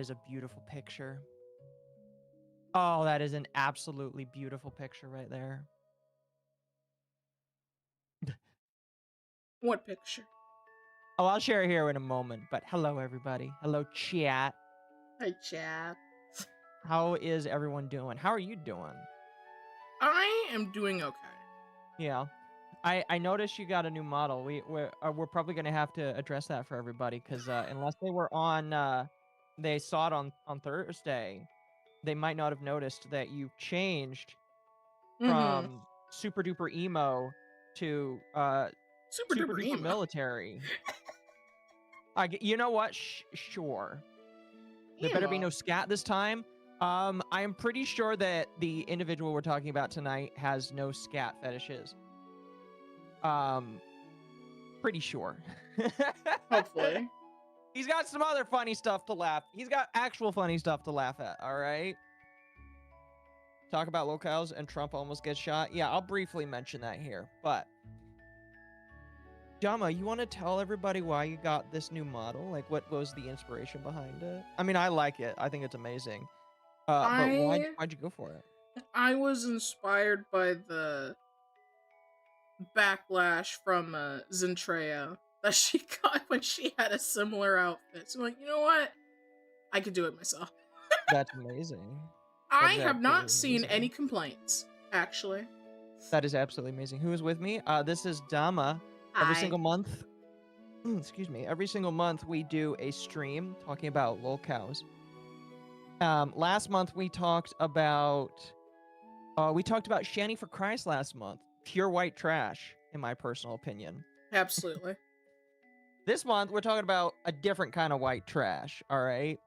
is a beautiful picture. Oh, that is an absolutely beautiful picture right there. What picture? Oh, I'll share it here in a moment, but hello, everybody. Hello, chat. Hi, chat. How is everyone doing? How are you doing? I am doing okay. Yeah. I noticed you got a new model. We're probably gonna have to address that for everybody because unless they were on they saw it on Thursday, they might not have noticed that you changed Mm-hmm. from super duper emo to Super super duper duper emo. military. You know what? Sure. There better be Emo. no scat this time. I am pretty sure that the individual we're talking about tonight has no scat fetishes. Pretty sure. Hopefully. He's got some other funny stuff to laugh. He's got actual funny stuff to laugh at, all right? Talk about lolcows and Trump almost gets shot. Yeah, I'll briefly mention that here. But Dama, you want to tell everybody why you got this new model? Like, what was the inspiration behind it? I mean, I like it. I think it's amazing. But why'd I you go for it? I was inspired by the backlash from Zentrea that she got when she had a similar outfit. So I'm like, you know what? I could do it myself. That's amazing. That I is have not absolutely seen any amazing. complaints, actually. That is absolutely amazing. Who is with me? This is Dama. Every Hi. single month, excuse me, every single month we do a stream talking about lolcows. Last month we talked about Shanny for Christ last month. Pure white trash, in my personal opinion. Absolutely. This month we're talking about a different kind of white trash. All right.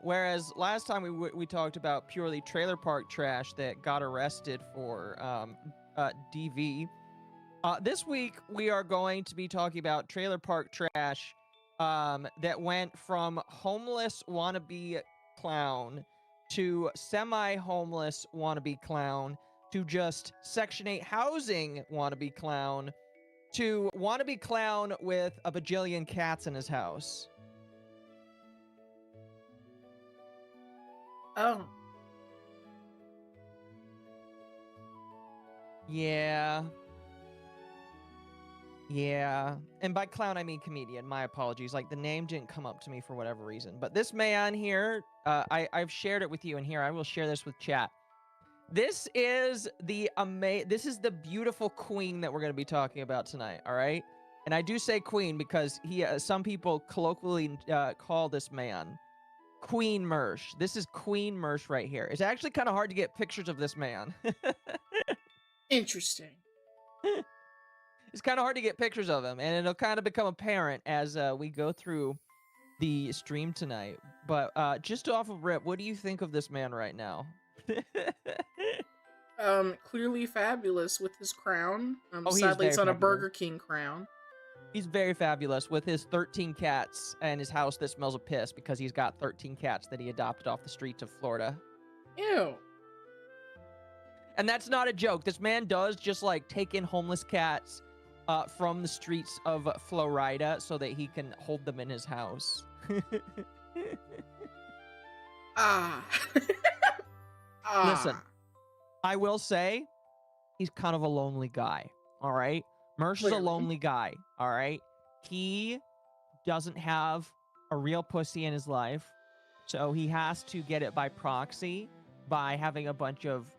Whereas last time we talked about purely trailer park trash that got arrested for DV. This week we are going to be talking about trailer park trash that went from homeless wannabe clown to semi-homeless wannabe clown to just Section 8 housing wannabe clown to wannabe clown with a bajillion cats in his house. Oh. Yeah. Yeah. And by clown, I mean comedian. My apologies. Like, the name didn't come up to me for whatever reason. But this man here, I've shared it with you in here. I will share this with chat. This is this is the beautiful queen that we're going to be talking about tonight, all right? And I do say queen because some people colloquially call this man Queen Mersh. This is Queen Mersh right here. It's actually kind of hard to get pictures of this man. Interesting. It's kind of hard to get pictures of him, and it'll kind of become apparent as we go through the stream tonight. But just off of rip, what do you think of this man right now? Clearly fabulous with his crown. Oh, he is Sadly very it's on a fabulous. Burger King crown. He's very fabulous with his 13 cats and his house that smells of piss because he's got 13 cats that he adopted off the streets of Florida. Ew. And that's not a joke. This man does just like take in homeless cats from the streets of Florida so that he can hold them in his house. Ah. Listen, I will say he's kind of a lonely guy. All right. Mersh is a lonely guy. All right. He doesn't have a real pussy in his life. So he has to get it by proxy by having a bunch of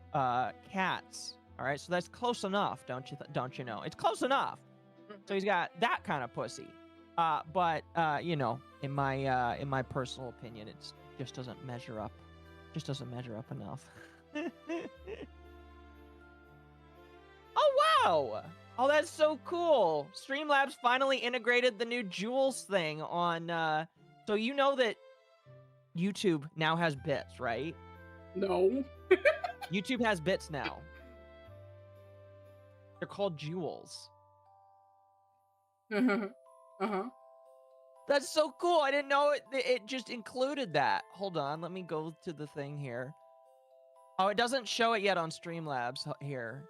cats. All right. So that's close enough. Don't you know? It's close enough. So he's got that kind of pussy. But you know, in my personal opinion, it just doesn't measure up. Just doesn't measure up enough. Oh, wow. Oh, that's so cool. Streamlabs finally integrated the new Jewels thing on, so you know that YouTube now has bits, right? No. YouTube has bits now. They're called Jewels. Uh-huh. That's so cool. I didn't know it just included that. Hold on. Let me go to the thing here. Oh, it doesn't show it yet on Streamlabs here.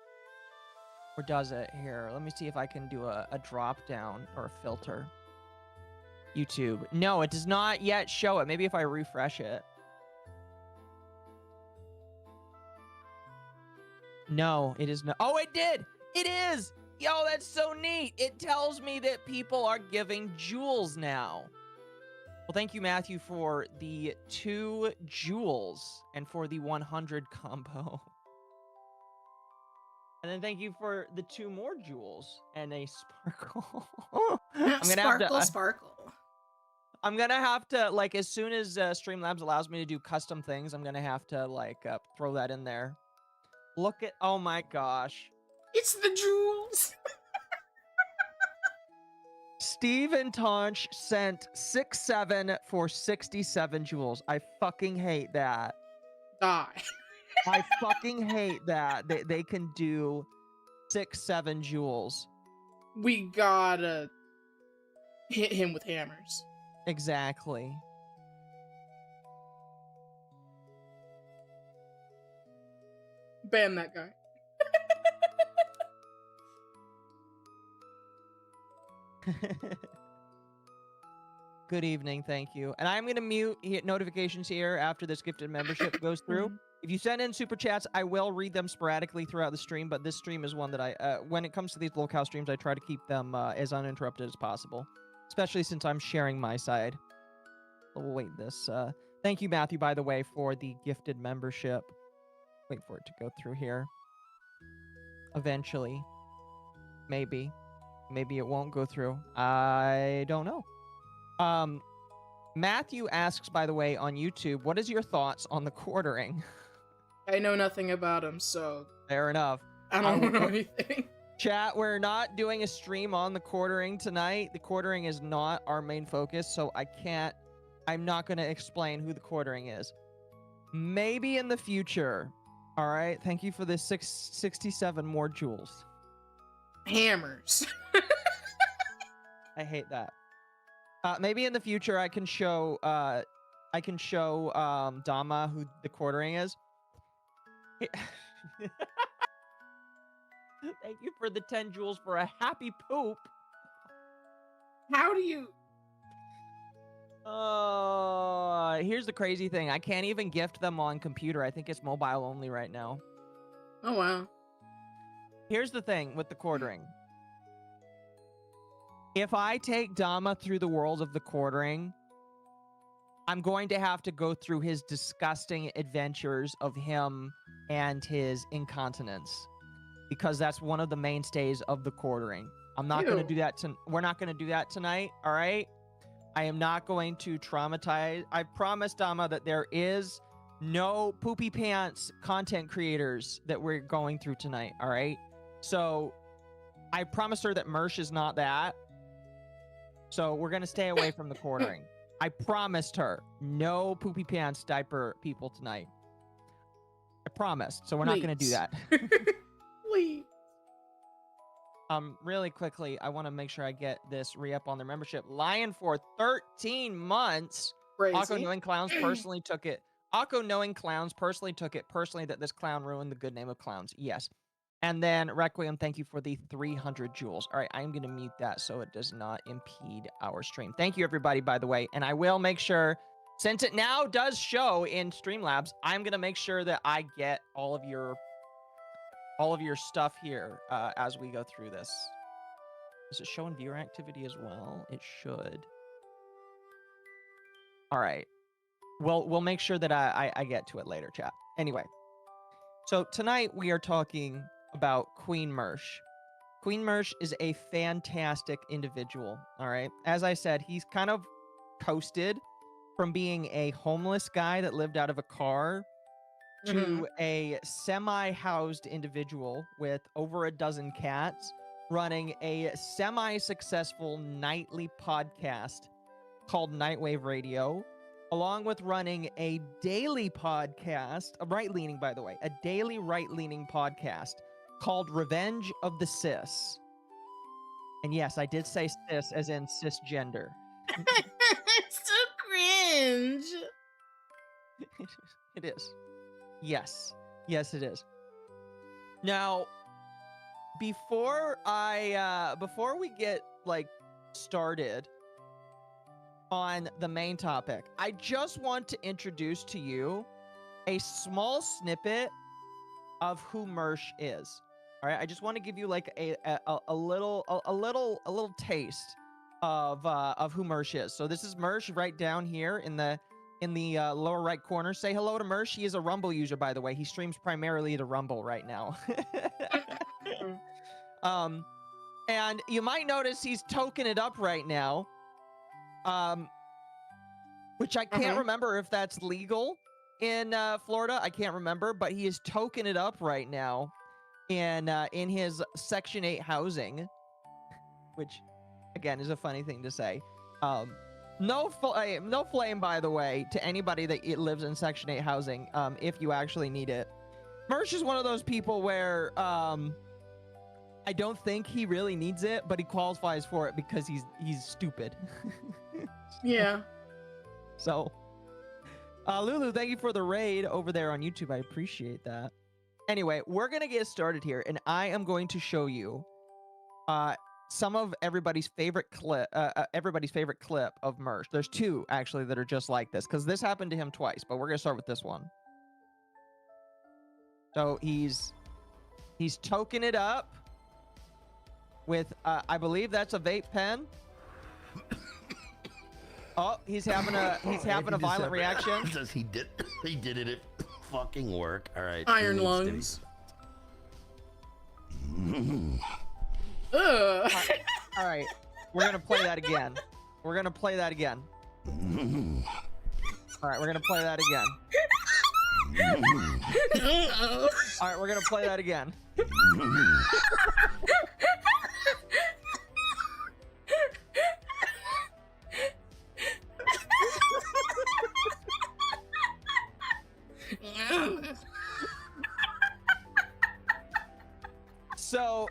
Or does it? Here, let me see if I can do a drop down or a filter. YouTube. No, it does not yet show it. Maybe if I refresh it. No, it is not. Oh, it did. It is. Yo, that's so neat. It tells me that people are giving jewels now. Well, thank you, Matthew, for the 2 jewels and for the 100 combo. And then thank you for the 2 more jewels and a sparkle. Sparkle. I'm gonna have to, like, as soon as Streamlabs allows me to do custom things, I'm gonna have to, like, throw that in there. Look at, oh my gosh. It's the jewels. Steve and Tonch sent 6-7 for 67 jewels. I fucking hate that. Die. I fucking hate that. They can do 6-7 jewels. We gotta hit him with hammers. Exactly. Ban that guy. Good evening, thank you. And I'm going to mute notifications here after this gifted membership goes through. If you send in super chats, I will read them sporadically throughout the stream, but this stream is one that I, when it comes to these lolcow streams, I try to keep them as uninterrupted as possible, especially since I'm sharing my side. So we'll wait this. Thank you, Matthew, by the way, for the gifted membership. Wait for it to go through here. Eventually. Maybe. Maybe it won't go through. I don't know. Matthew asks, by the way, on YouTube, what is your thoughts on the quartering? I know nothing about him, so... Fair enough. I don't know anything. Chat, we're not doing a stream on the quartering tonight. The quartering is not our main focus, so I'm not going to explain who the quartering is. Maybe in the future. All right? Thank you for the 67 more jewels. Hammers. I hate that. Maybe in the future I can show Dama who the quartering is. Thank you for the 10 jewels for a happy poop. How do you... Here's the crazy thing. I can't even gift them on computer. I think it's mobile only right now. Oh, wow. Here's the thing with the quartering. If I take Dama through the world of the quartering, I'm going to have to go through his disgusting adventures of him and his incontinence, because that's one of the mainstays of the quartering. I'm not going to do that. We're not going to do that tonight. All right. I am not going to traumatize. I promise Dama that there is no poopy pants content creators that we're going through tonight. All right. So I promised her that Mersh is not that. So we're going to stay away from the quartering. I promised her no poopy pants diaper people tonight. I promised. So we're not going to do that. Please. Really quickly, I want to make sure I get this re-up on their membership. Lion for 13 months. Crazy. Occo Knowing Clowns personally took it. Occo Knowing Clowns personally took it personally that this clown ruined the good name of clowns. Yes. And then Requiem, thank you for the 300 jewels. All right, I'm going to mute that so it does not impede our stream. Thank you, everybody, by the way. And I will make sure, since it now does show in Streamlabs, I'm going to make sure that I get all of your stuff here as we go through this. Does it show in viewer activity as well? It should. All right. We'll make sure that I get to it later, chat. Anyway. So tonight we are talking about Queen Mersh. Queen Mersh is a fantastic individual, all right? As I said, he's kind of coasted from being a homeless guy that lived out of a car to a semi-housed individual with over a dozen cats running a semi-successful nightly podcast called Nightwave Radio, along with running a daily podcast, a right-leaning, by the way, a daily right-leaning podcast called Revenge of the Cis. And yes, I did say cis as in cisgender. It's so cringe. It is. Yes. Yes, it is. Now, before we get, like, started, on the main topic. I just want to introduce to you a small snippet of who Mersh is. All right, I just want to give you like a little taste of who Mersh is. So this is Mersh right down here in the lower right corner. Say hello to Mersh. He is a Rumble user, by the way. He streams primarily to Rumble right now. And you might notice he's token it up right now. Which I can't remember if that's legal in Florida. I can't remember, but he is token it up right now in his Section 8 housing, which again is a funny thing to say. No flame, by the way, to anybody that lives in Section 8 housing, if you actually need it. Mersh is one of those people where I don't think he really needs it, but he qualifies for it because he's stupid. Yeah. So, Lulu, thank you for the raid over there on YouTube. I appreciate that. Anyway, we're going to get started here, and I am going to show you some of everybody's favorite clip of Mersh. There's two, actually, that are just like this, because this happened to him twice, but we're going to start with this one. So, he's token it up with, I believe that's a vape pen. Oh, he's having a violent reaction. He did it at fucking work. All right. Iron lungs. All right. We're gonna play that again. All right, we're gonna play that again. All right, we're gonna play that again. So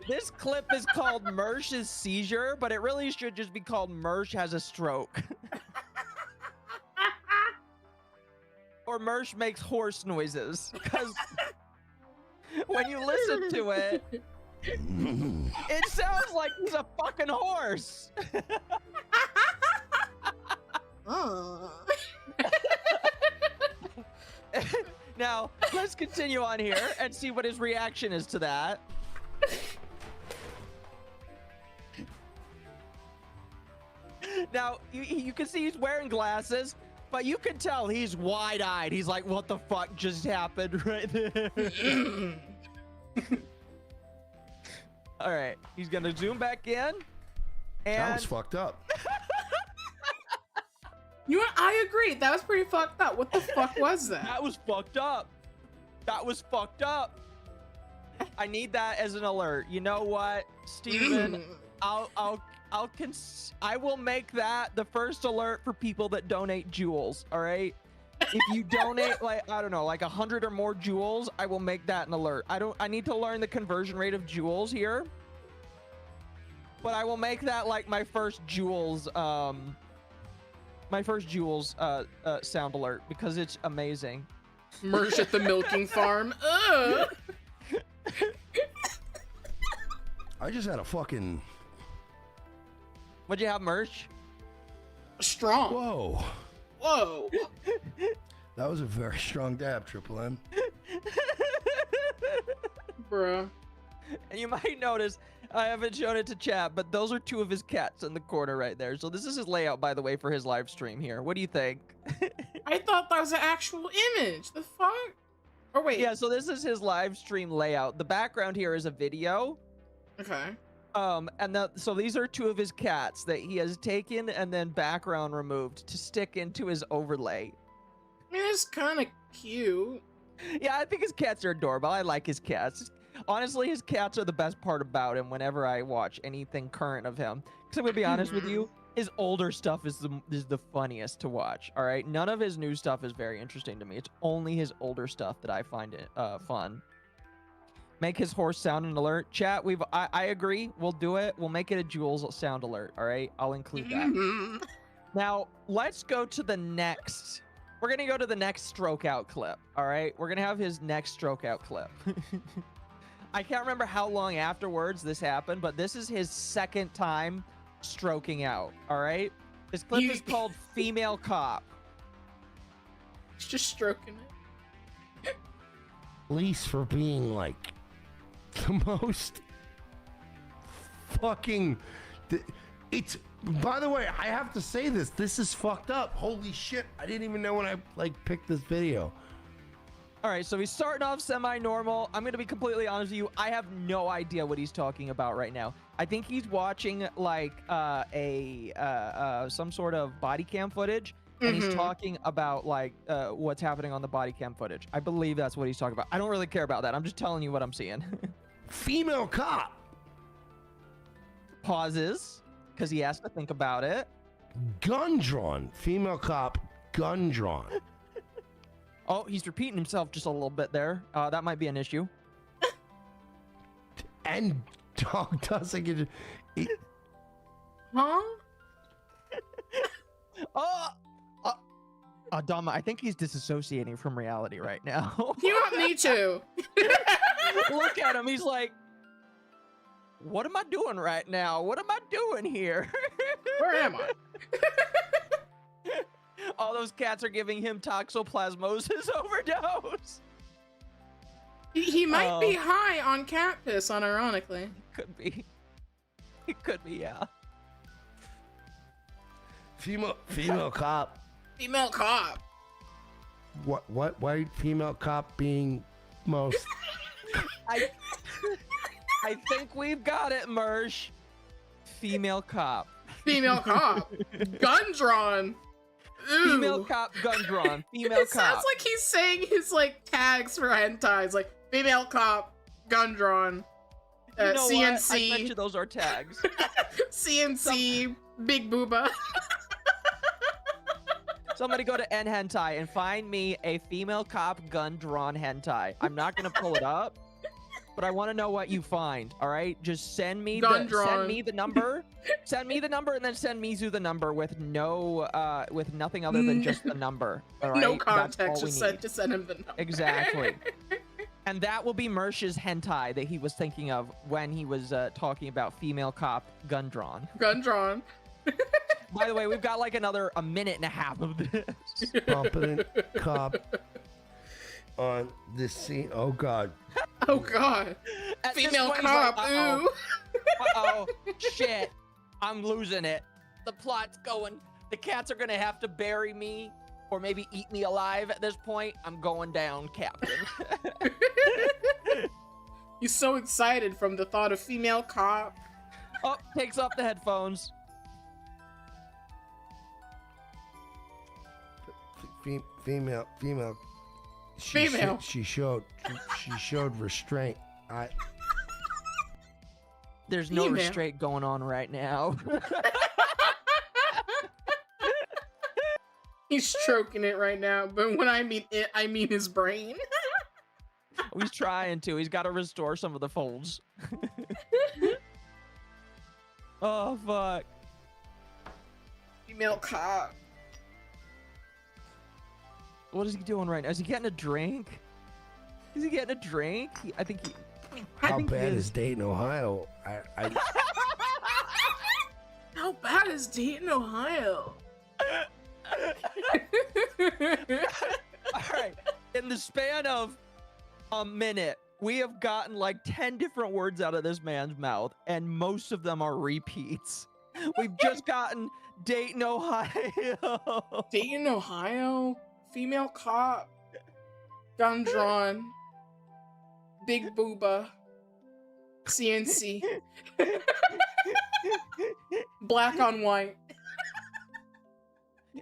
this clip is called Mersh's seizure, but it really should just be called Mersh has a stroke. Or Mersh makes horse noises, because when you listen to it, it sounds like he's a fucking horse. Now, let's continue on here and see what his reaction is to that. Now, you can see he's wearing glasses, but you can tell he's wide-eyed. He's like, what the fuck just happened right there? All right, he's gonna zoom back in. And that was fucked up. You know what? I agree. That was pretty fucked up. What the fuck was that? That was fucked up. That was fucked up. I need that as an alert. You know what, Steven? I will make that the first alert for people that donate jewels. All right. If you donate like, I don't know, like 100 or more jewels, I will make that an alert. I need to learn the conversion rate of jewels here, but I will make that like my first jewels sound alert, because it's amazing. Mersh at the milking farm. I just had a fucking... What'd you have, Mersh? Strong. Whoa. Whoa. That was a very strong dab, Triple M. Bruh. And you might notice, I haven't shown it to chat, but those are two of his cats in the corner right there. So this is his layout, by the way, for his live stream here. What do you think? I thought that was an actual image. The fuck? Or wait. Yeah, so this is his live stream layout. The background here is a video. Okay. So these are two of his cats that he has taken and then background removed to stick into his overlay. I mean, it's kind of cute. Yeah, I think his cats are adorable. I like his cats. Honestly, his cats are the best part about him whenever I watch anything current of him. Because I'm going to be honest with you, his older stuff is the funniest to watch, all right? None of his new stuff is very interesting to me. It's only his older stuff that I find it fun. Make his horse sound an alert. Chat, I agree. We'll do it. We'll make it a Jules sound alert, all right? I'll include that. Now, let's go to the next. We're going to go to the next stroke out clip, all right? We're going to have his next stroke out clip. I can't remember how long afterwards this happened, but this is his second time stroking out. All right. This clip is called "Female Cop." He's just stroking it. Police for being like the most fucking. It's. By the way, I have to say this. This is fucked up. Holy shit! I didn't even know when I picked this video. All right, so he's starting off semi-normal. I'm gonna be completely honest with you. I have no idea what he's talking about right now. I think he's watching like some sort of body cam footage, and he's talking about like what's happening on the body cam footage. I believe that's what he's talking about. I don't really care about that. I'm just telling you what I'm seeing. Female cop. Pauses, because he has to think about it. Gun drawn. Female cop. Gun drawn. Oh, he's repeating himself just a little bit there. That might be an issue. And dog doesn't get it. Huh? Dama, I think he's disassociating from reality right now. You want me to? Look at him. He's like, what am I doing right now? What am I doing here? Where am I? All those cats are giving him toxoplasmosis overdose. He might be high on cat piss, unironically. Could be. It could be, yeah. Female cop. Female cop. What white female cop being most? I think we've got it, Mersh. Female cop. Female cop. Gun drawn. Ooh. Female cop, gun drawn. Female It cop. sounds like he's saying his like tags for hentais, like female cop, gun drawn, You know CNC. What? I bet you those are tags. CNC, big booba. Somebody go to N hentai and find me a female cop gun drawn hentai. I'm not gonna pull it up, but I want to know what you find. All right, just send me the number. Send me the number, and then send Mizu the number with with nothing other than just the number. All right? No context, just send him the number. Exactly. And that will be Mersh's hentai that he was thinking of when he was talking about female cop gun drawn. Gun drawn. By the way, we've got like another minute and a half of this. Competent cop on the scene. Oh god. Oh god. At this Female point, he's cop. like, Ooh. Uh-oh. Shit. I'm losing it. The plot's going. The cats are gonna have to bury me or maybe eat me alive at this point. I'm going down, Captain. He's so excited from the thought of female cop. Oh, takes off the headphones. Female. Female. She showed restraint. There's no Female. restraint going on right now. He's stroking it right now, but when I mean it, I mean his brain. He's trying to. He's got to restore some of the folds. Oh, fuck. Female cop. What is he doing right now? Is he getting a drink? Is he getting a drink? I think he... How bad is Dayton, Ohio? How bad is Dayton, Ohio? All right. In the span of a minute, we have gotten like 10 different words out of this man's mouth, and most of them are repeats. We've just gotten Dayton, Ohio. Dayton, Ohio? Female cop. Gun drawn. Big booba. CNC. Black on white.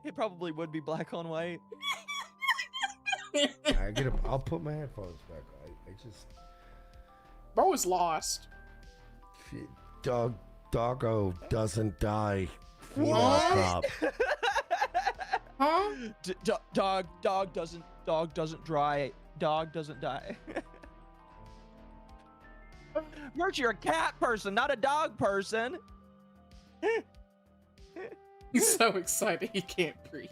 It probably would be black on white. I'll put my headphones back. I just. Bro is lost. Doggo doesn't die. Female What? cop. Huh? Dog doesn't die. Dog doesn't die. Merch, you're a cat person, not a dog person. He's so excited he can't breathe.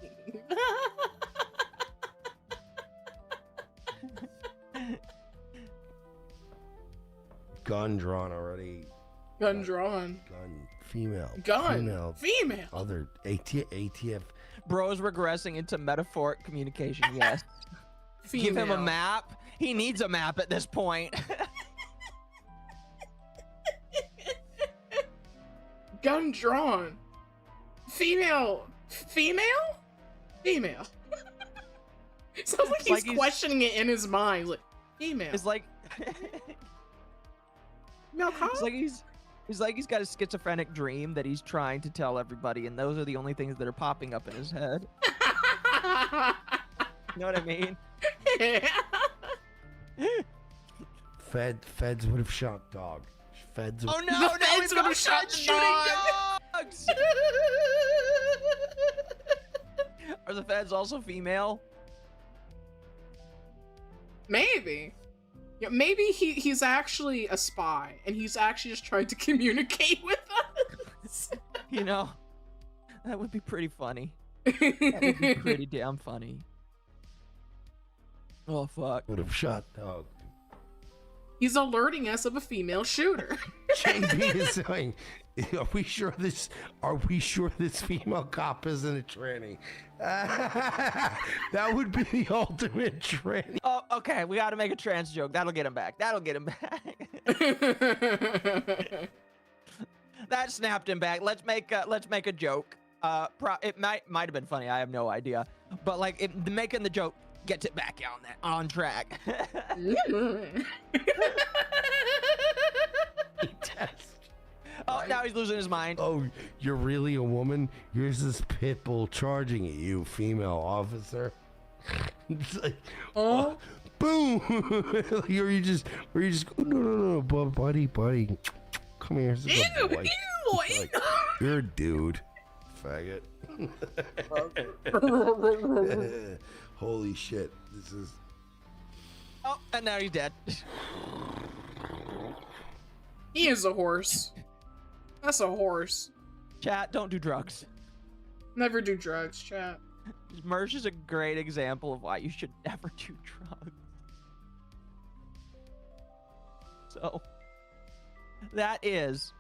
gun drawn already. Gun drawn. Gun. Female. Gun. Female. Other ATF. Bro's regressing into metaphoric communication. Yes. Female. Give him a map. He needs a map at this point. Gun drawn. Female. Female? Female. Sounds like he's questioning it in his mind. Like, female. It's like Female cop? it's like he's got a schizophrenic dream that he's trying to tell everybody, and those are the only things that are popping up in his head. You know what I mean? Feds would have shot dog. Feds. Oh no! The No, feds he's would have gonna shot start the shooting dog. dogs. Are the feds also female? Maybe. Yeah, maybe he's actually a spy, and he's actually just trying to communicate with us. You know, that would be pretty funny. That would be pretty damn funny. Oh fuck! Would have shot dog. He's alerting us of a female shooter. JB is saying, "Are we sure this? Are we sure this female cop isn't a tranny?" That would be the ultimate tranny. Oh, okay. We got to make a trans joke. That'll get him back. That'll get him back. That snapped him back. Let's make a joke. It might have been funny. I have no idea. But like making the joke gets it back on track. Oh, now he's losing his mind. Oh, you're really a woman? Here's this pit bull charging at you, female officer. It's like, Oh, boom! Or you just no, buddy, come here. This is a ew, boy. ew, Like, you're a dude, faggot. Holy shit! This is. Oh, and now he's dead. he is a horse. That's a horse. Chat, don't do drugs. Never do drugs, chat. Mersh is a great example of why you should never do drugs. So, that is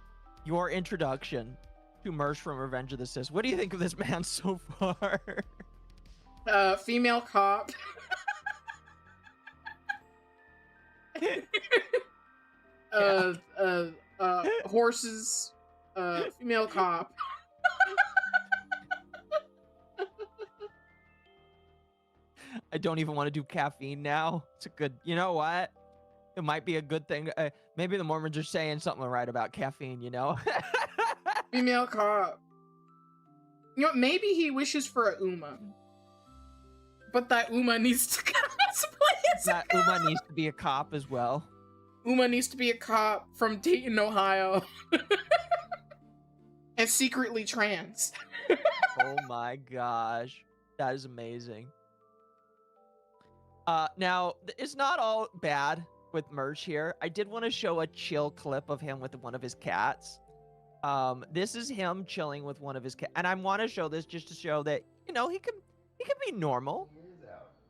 your introduction to Mersh from Revenge of the Sis. What do you think of this man so far? Female cop. Horses. Female cop. I don't even want to do caffeine now. It's a good, you know what? It might be a good thing. Maybe the Mormons are saying something right about caffeine, you know? Female cop. You know, maybe he wishes for a Uma. But that Uma needs to cosplay as a That cop. Uma needs to be a cop as well. Uma needs to be a cop from Dayton, Ohio. And secretly trans. Oh my gosh. That is amazing. Now, it's not all bad with Mersh here. I did want to show a chill clip of him with one of his cats. This is him chilling with one of his cats. And I want to show this just to show that, you know, he can be normal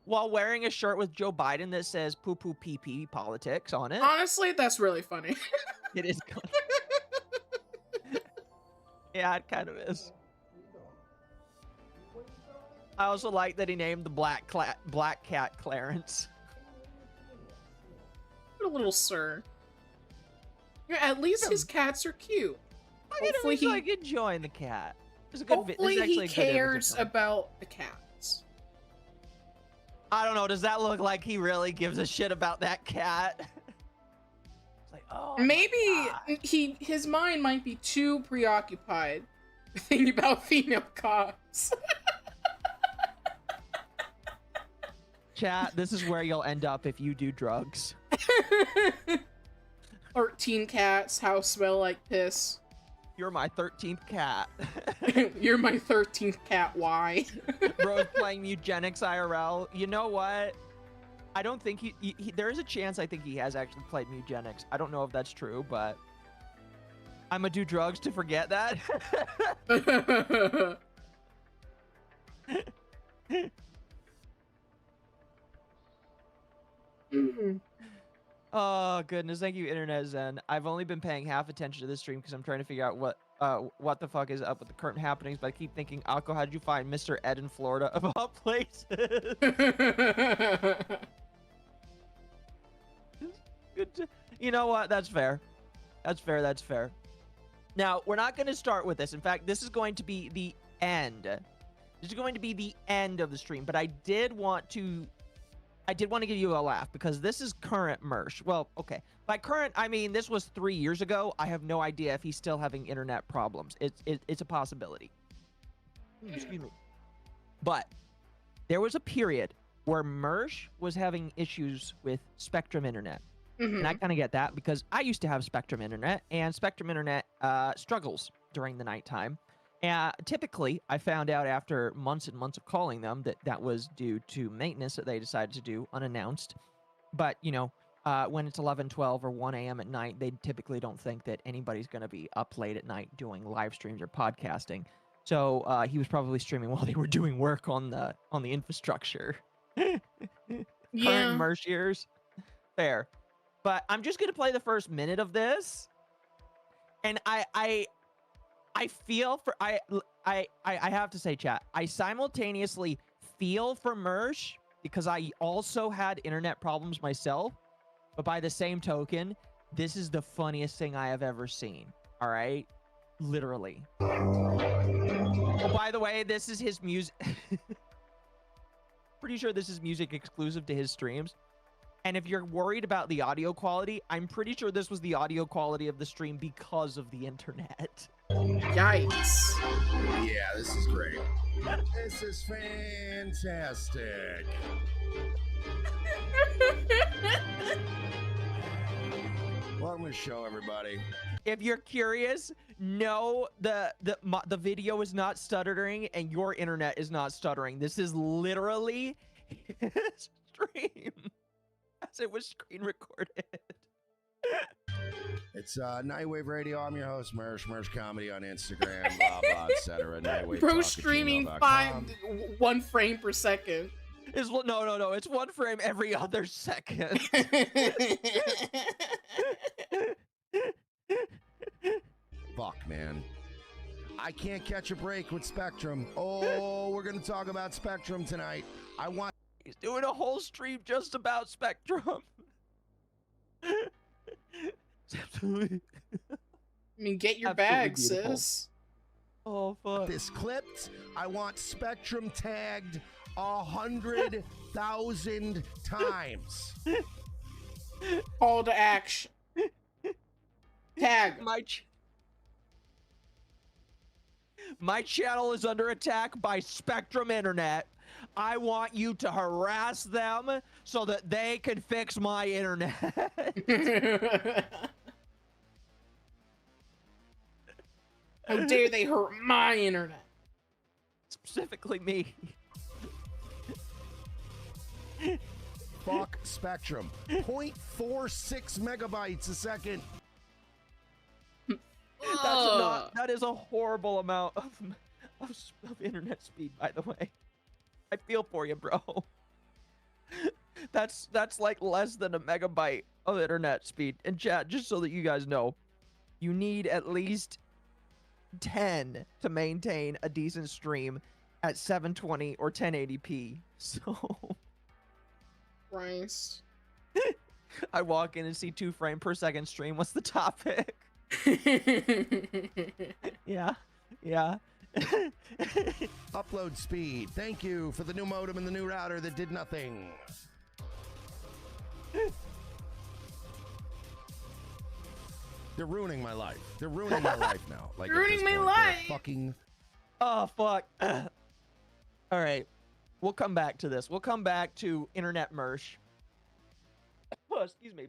while wearing a shirt with Joe Biden that says poo poo pee pee politics on it. Honestly, that's really funny. It is kind of... Yeah, it kind of is. I also like that he named the black cat Clarence. What a little sir. Yeah, at least his cats are cute. Look at him, Hopefully he's like enjoying the cat. It's a good. Hopefully he cares about the cats. I don't know. Does that look like he really gives a shit about that cat? It's like, oh. Maybe his mind might be too preoccupied thinking about female cops. Chat, this is where you'll end up if you do drugs. 13 cats, house smell like piss. You're my 13th cat. You're my 13th cat, why? Bro's playing eugenics IRL. You know what? I don't think he there is a chance I think he has actually played eugenics. I don't know if that's true, but I'm gonna do drugs to forget that. Oh goodness, thank you, Internet Zen. I've only been paying half attention to this stream because I'm trying to figure out what the fuck is up with the current happenings. But I keep thinking, Occo, how did you find Mr. Ed in Florida of all places? Good. You know what? That's fair. That's fair. That's fair. Now we're not going to start with this. In fact, this is going to be the end. This is going to be the end of the stream. But I did want to give you a laugh because this is current Mersh. Well, okay. By current, I mean this was 3 years ago. I have no idea if he's still having internet problems. It's a possibility. Excuse me. But there was a period where Mersh was having issues with Spectrum Internet. And I kind of get that because I used to have Spectrum Internet, and Spectrum Internet struggles during the nighttime. And typically, I found out after months and months of calling them that that was due to maintenance that they decided to do unannounced. But, you know, when it's 11, 12, or 1 a.m. at night, they typically don't think that anybody's going to be up late at night doing live streams or podcasting. So he was probably streaming while they were doing work on the infrastructure. Yeah. Current Mersh years. Fair. But I'm just going to play the first minute of this. And I feel for I have to say, chat, I simultaneously feel for Mersh because I also had internet problems myself. But by the same token, this is the funniest thing I have ever seen. All right? Literally. Oh, by the way, this is his music. Pretty sure this is music exclusive to his streams. And if you're worried about the audio quality, I'm pretty sure this was the audio quality of the stream because of the internet. Yikes. Yeah, this is great. This is fantastic. Welcome to the show, everybody. If you're curious, no, the video is not stuttering and your internet is not stuttering. This is literally his stream as it was screen recorded. It's Nightwave Radio. I'm your host, Mersh Comedy on Instagram, blah, blah, etc. Bro, streaming 1 frame per second. No. It's 1 frame every other second. Fuck, man. I can't catch a break with Spectrum. Oh, we're going to talk about Spectrum tonight. He's doing a whole stream just about Spectrum. It's absolutely... I mean, get your Absolutely bag, beautiful. sis. Oh, fuck. This clipped. I want Spectrum tagged 100,000 times. Call to action. Tag. My channel is under attack by Spectrum Internet. I want you to harass them so that they can fix my internet. How dare they hurt my internet? Specifically me. Fuck Spectrum. 0.46 megabytes a second. That is a horrible amount of internet speed, by the way. I feel for you, bro. That's like less than a megabyte of internet speed. And chat, just so that you guys know, you need at least 10 to maintain a decent stream at 720 or 1080p. So Christ. I walk in and see 2 frame per second stream. What's the topic? Yeah. Upload speed. Thank you for the new modem and the new router that did nothing. They're ruining my life. They're ruining my life now. Like, Ruining my point, life. they're fucking. Oh, fuck. All right. We'll come back to this. We'll come back to Internet Mersh. Oh, excuse me.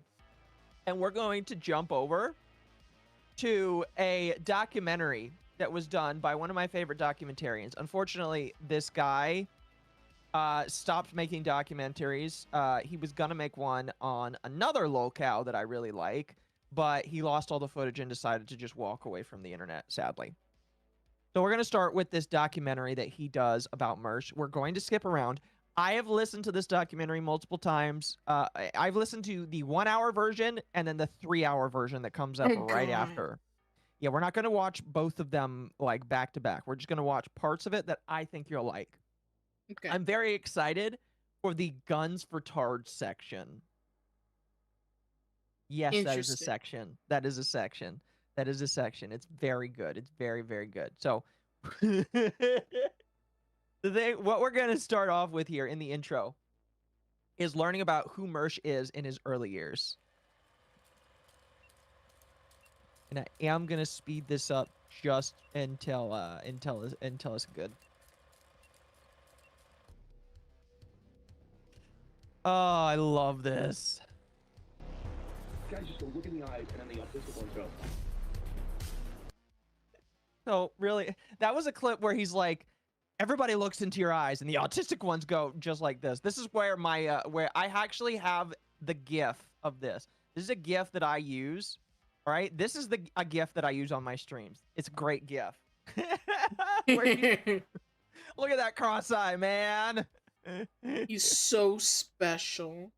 And we're going to jump over to a documentary that was done by one of my favorite documentarians. Unfortunately, this guy stopped making documentaries. He was gonna make one on another lolcow that I really like, but he lost all the footage and decided to just walk away from the internet, sadly. So we're gonna start with this documentary that he does about Mersh. We're going to skip around. I have listened to this documentary multiple times. I've listened to the 1 hour version and then the 3 hour version that comes up Oh, right God. after. Yeah, we're not going to watch both of them like back to back. We're just going to watch parts of it that I think you'll like. Okay. I'm very excited for the guns for tards section. Yes, that is a Interesting. section. That is a section. That is a section. It's very good. It's very, very good. So what we're going to start off with here in the intro is learning about who Mersh is in his early years. And I am going to speed this up just until it's good. Oh, I love this. Guys just go look in the eyes and then the autistic ones go. So really, that was a clip where he's like, everybody looks into your eyes, and the autistic ones go just like this. This is where my where I actually have the GIF of this. This is a GIF that I use. All right, this is a GIF that I use on my streams. It's a great GIF. Look at that cross eye, man. He's so special.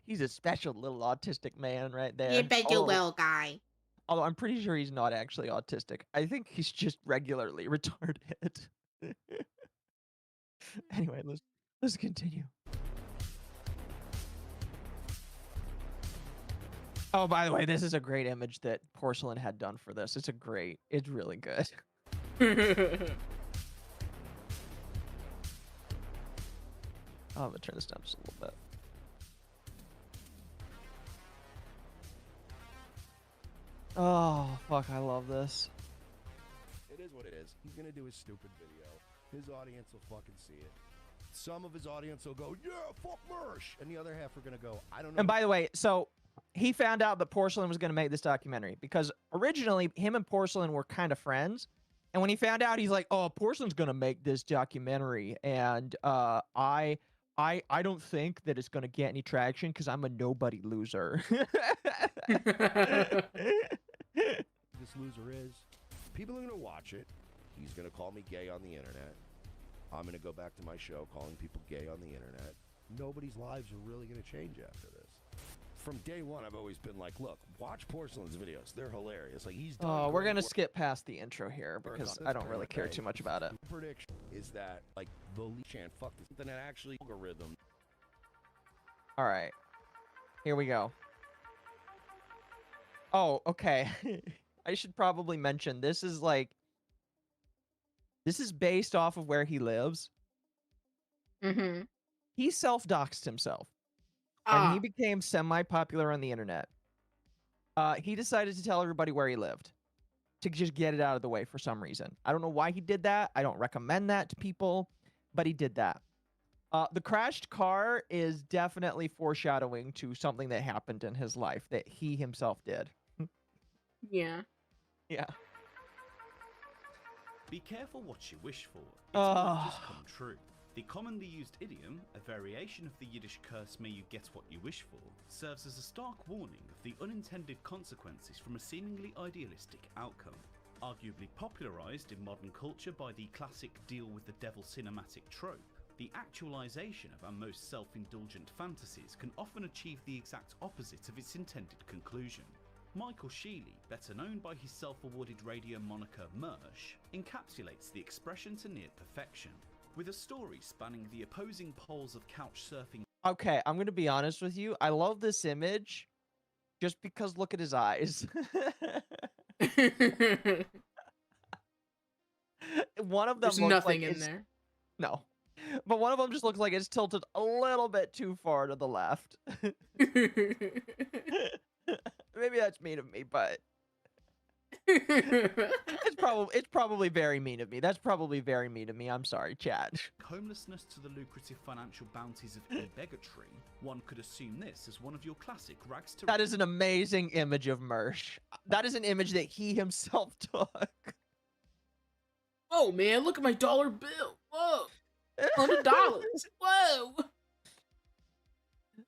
He's a special little autistic man right there. You bet you will, guy. Although I'm pretty sure he's not actually autistic. I think he's just regularly retarded. Anyway, let's continue. Oh, by the way, this is a great image that Porcelain had done for this. It's really good. I'm gonna turn this down just a little bit. Oh, fuck, I love this. It is what it is. He's gonna do his stupid video. His audience will fucking see it. Some of his audience will go, yeah, fuck Mersh. And the other half are gonna go, I don't know. And by the way, so he found out that Porcelain was going to make this documentary because originally him and Porcelain were kind of friends. And when he found out, he's like, oh, Porcelain's going to make this documentary. And I don't think that it's going to get any traction because I'm a nobody loser. This loser is. People are gonna watch it. He's gonna call me gay on the internet. I'm gonna go back to my show calling people gay on the internet. Nobody's lives are really gonna change after this. From day one, I've always been like, look, watch Porcelain's videos. They're hilarious. Like he's done Oh, we're great going to work. skip past the intro here because I don't really care too much about it. Prediction is that like the chant fuck this something that actually algorithm. All right, here we go. Oh, okay. I should probably mention this is based off of where he lives. Mm-hmm. He self-doxed himself. And he became semi-popular on the internet. He decided to tell everybody where he lived to just get it out of the way for some reason. I don't know why he did that. I don't recommend that to people, but he did that. The crashed car is definitely foreshadowing to something that happened in his life that he himself did. Yeah. Yeah. Be careful what you wish for. It might just come true. The commonly used idiom, a variation of the Yiddish curse may you get what you wish for, serves as a stark warning of the unintended consequences from a seemingly idealistic outcome. Arguably popularised in modern culture by the classic deal with the devil cinematic trope, the actualisation of our most self-indulgent fantasies can often achieve the exact opposite of its intended conclusion. Michael Sheely, better known by his self-awarded radio moniker Mersh, encapsulates the expression to near perfection. With a story spanning the opposing poles of couch surfing. Okay, I'm going to be honest with you. I love this image just because look at his eyes. One of them There's looks nothing like in there. No. But one of them just looks like it's tilted a little bit too far to the left. Maybe that's mean of me, but it's probably very mean of me. That's probably very mean of me. I'm sorry, chat. Homelessness to the lucrative financial bounties of e-bigotry, one could assume this as one of your classic rags to... That is an amazing image of Mersh. That is an image that he himself took. Oh man, look at my dollar bill. Whoa. $100. Whoa.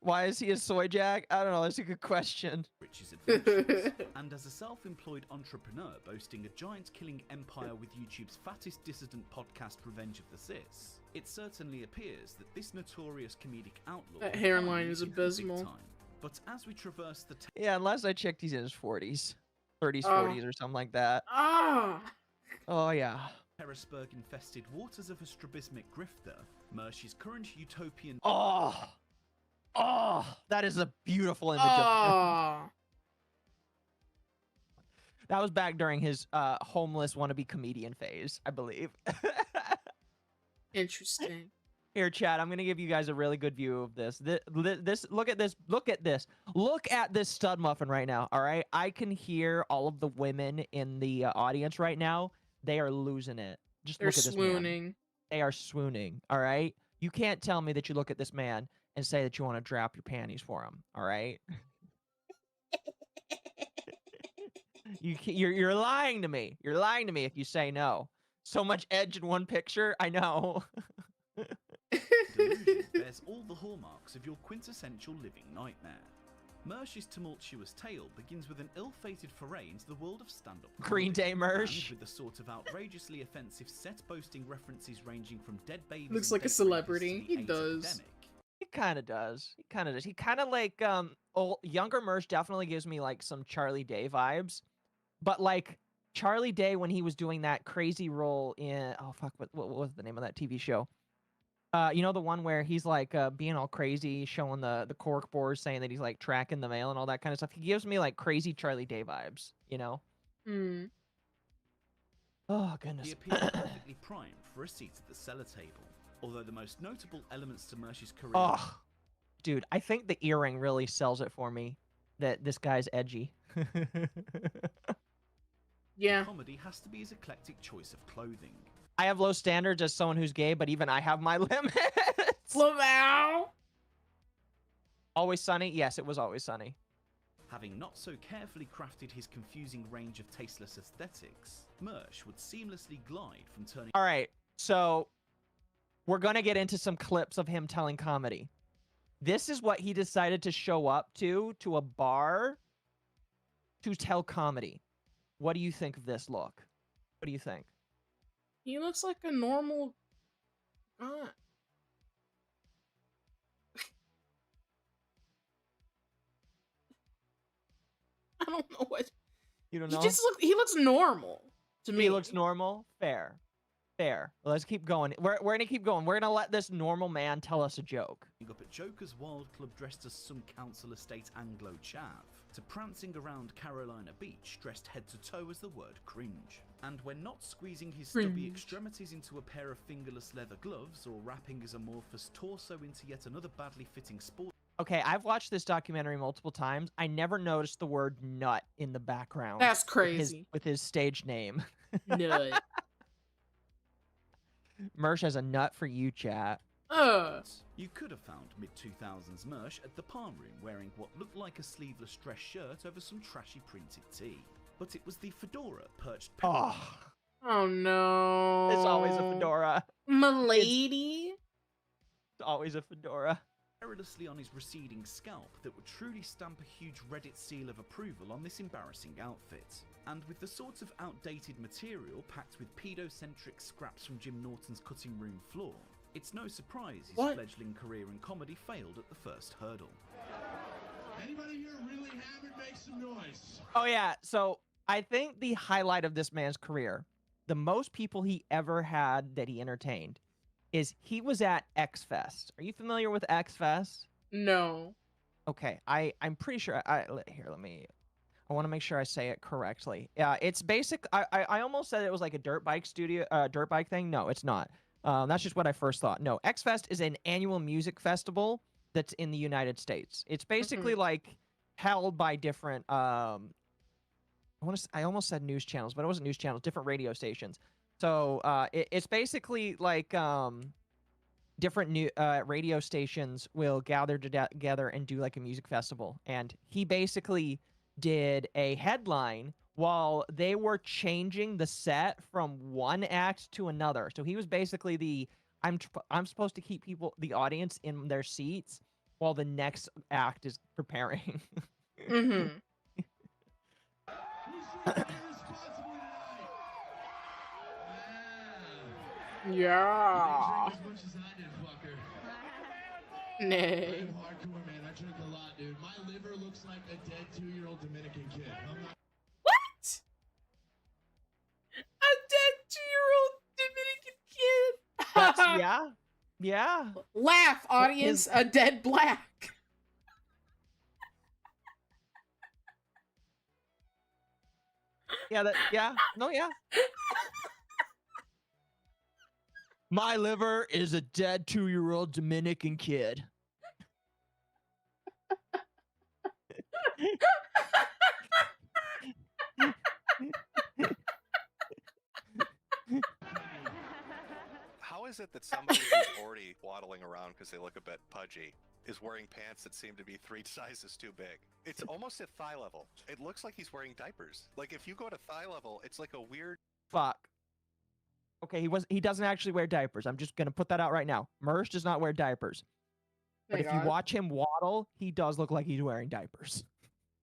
Why is he a soy jack? I don't know. That's a good question. Rich's adventures. And as a self-employed entrepreneur boasting a giant killing empire with YouTube's fattest dissident podcast Revenge of the Cis, It certainly appears that this notorious comedic outlaw That hairline finally is hit the big abysmal. time. But as we traverse the Yeah, unless I checked, he's in his 40s. 30s, Oh. 40s, or something like that. Ah! Oh, yeah. Harrisburg-infested waters of a strabismic grifter, Mersh's current utopian Oh! Oh! That is a beautiful image of him. Ah! That was back during his homeless wannabe comedian phase, I believe. Interesting. Here, chat, I'm gonna give you guys a really good view of this. This look at this. Look at this. Look at this stud muffin right now. All right, I can hear all of the women in the audience right now. They are losing it. Just They're look at this man. swooning. They are swooning. All right, you can't tell me that you look at this man and say that you want to drop your panties for him. All right. You're lying to me. You're lying to me if you say no. So much edge in one picture. I know. delusion bears all the hallmarks of your quintessential living nightmare. Mersh's tumultuous tale begins with an ill-fated foray into the world of stand-up Green comedy, Day Mersh. and with the sort of outrageously offensive set boasting references ranging from dead babies Looks and like a date celebrity. rapists to the He AIDS does. epidemic. He kind of does. He kind of does. He kind of like younger Mersh definitely gives me like some Charlie Day vibes, but like Charlie Day when he was doing that crazy role in what was the name of that TV show? You know, the one where he's like being all crazy, showing the cork boards, saying that he's like tracking the mail and all that kind of stuff. He gives me like crazy Charlie Day vibes, you know? Hmm. Oh goodness. He appears perfectly primed for a seat at the cellar table. Although the most notable elements to Mersh's career Oh, dude, I think the earring really sells it for me. That this guy's edgy. Yeah. comedy has to be his eclectic choice of clothing. I have low standards as someone who's gay, but even I have my limits. Lamau! Always Sunny? Yes, it was Always Sunny. Having not so carefully crafted his confusing range of tasteless aesthetics, Mersh would seamlessly glide from turning All right, so we're going to get into some clips of him telling comedy. This is what he decided to show up to a bar to tell comedy. What do you think of this look? What do you think? He looks like a normal guy. I don't know what. You don't He know? just he looks normal to me. He looks normal? Fair. Fair. Let's keep going. We're going to keep going. We're going to let this normal man tell us a joke. up at Joker's Wild Club dressed as some council estate Anglo chav, to prancing around Carolina Beach dressed head to toe as the word cringe. And when not squeezing his stubby Cringe. extremities into a pair of fingerless leather gloves or wrapping his amorphous torso into yet another badly fitting sport. Okay, I've watched this documentary multiple times. I never noticed the word nut in the background. That's with crazy. with his stage name. Nut. Mersh has a nut for you, chat. You could have found mid-2000s Mersh at the palm room wearing what looked like a sleeveless dress shirt over some trashy printed tee. But it was the fedora perched Oh, Oh no. it's always a fedora. Milady? It's always a fedora. perilously on his receding scalp that would truly stamp a huge Reddit seal of approval on this embarrassing outfit. And with the sort of outdated material packed with pedocentric scraps from Jim Norton's cutting room floor, it's no surprise his What? fledgling career in comedy failed at the first hurdle. Anybody here really hammered? Make some noise. Oh yeah, so I think the highlight of this man's career, the most people he ever had that he entertained, is he was at X Fest. Are you familiar with X Fest? No. Okay, I'm pretty sure. I want to make sure I say it correctly. It's basic. I almost said it was like a dirt bike thing. No, it's not. That's just what I first thought. No, X Fest is an annual music festival that's in the United States. It's basically like held by different. I almost said news channels, but it wasn't news channels. Different radio stations. So it's basically like different new radio stations will gather together and do like a music festival. And he basically did a headline while they were changing the set from one act to another. So he was basically I'm supposed to keep the audience in their seats while the next act is preparing. Mm-hmm. Who's irresponsible tonight? Yeah. You didn't drink as much as I did, fucker. Nay. I'm hardcore, man. I drink a lot, dude. My liver looks like a dead 2-year-old Dominican kid. I'm not. What? A dead 2-year-old Dominican kid. That's yeah. Laugh, audience. A dead black. Yeah. My liver is a dead 2-year-old Dominican kid. How is it that somebody who's already waddling around because they look a bit pudgy is wearing pants that seem to be 3 sizes too big? It's almost at thigh level. It looks like he's wearing diapers. Like if you go to thigh level, it's like a weird. Fuck. Okay, he doesn't actually wear diapers. I'm just gonna put that out right now. Mersh does not wear diapers. But Thank if you God. watch him waddle, he does look like he's wearing diapers.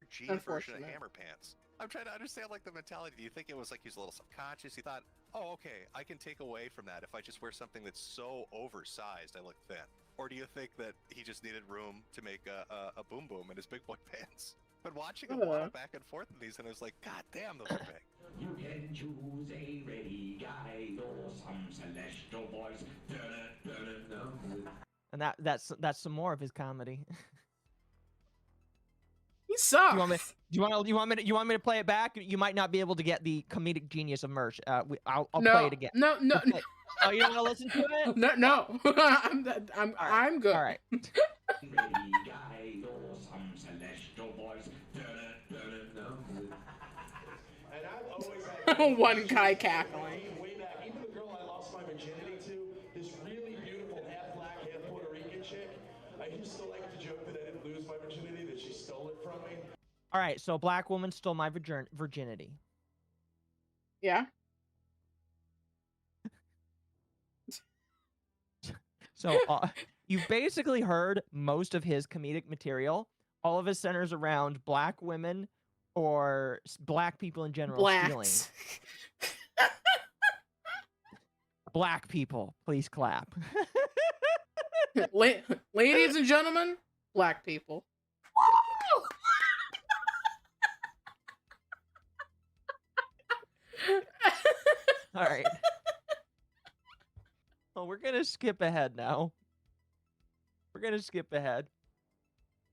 G version of Unfortunate. hammer pants. I'm trying to understand like the mentality. Do you think it was like he's a little subconscious? He thought, oh, okay, I can take away from that if I just wear something that's so oversized I look thin. Or do you think that he just needed room to make a boom boom in his big boy pants? But watching him waddle back and forth in these, and I was like, God damn, those are big. You can choose a ready guy or some celestial voice. And that's some more of his comedy. He sucks. You want me to play it back? You might not be able to get the comedic genius of Mersh. I'll no, play it again. No. Okay. Oh, you don't want to listen to it? No. I'm good. All right. Ready guy or some celestial voice. And I've always had One guy cackling. way back. Even the girl I lost my virginity to, this really beautiful half black, half Puerto Rican chick. I used to like to joke that I didn't lose my virginity, that she stole it from me. All right. So a black woman stole my virginity. Yeah. So you've basically heard most of his comedic material. All of his centers around black women or black people in general stealing. Blacks. Black people, please clap. Ladies and gentlemen, black people. All right. Well, we're gonna skip ahead now. We're gonna skip ahead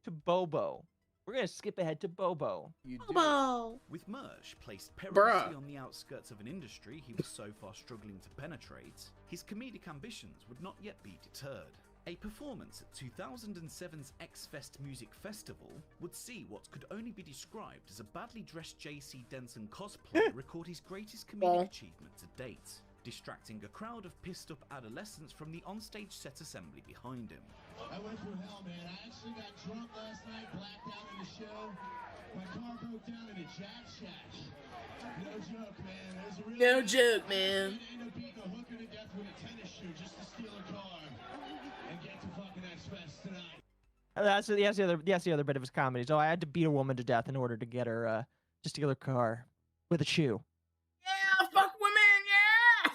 to Bobo. We're gonna skip ahead to Bobo. Bobo. With Mersh placed perilously Bruh. on the outskirts of an industry he was so far struggling to penetrate, his comedic ambitions would not yet be deterred. A performance at 2007's X-Fest Music Festival would see what could only be described as a badly dressed JC Denson cosplayer record his greatest comedic achievement to date, distracting a crowd of pissed-up adolescents from the onstage set assembly behind him. I went through hell, man. I actually got drunk last night, blacked out in the show. My car broke down in a jack shack. No joke, man. There's a real No joke, man. Ain't no beating a hooker to death with a tennis shoe just to steal a car and get to fucking X-Fest tonight. That's the other bit of his comedy. So I had to beat a woman to death in order to get her to steal her car with a shoe. Yeah, fuck women, yeah.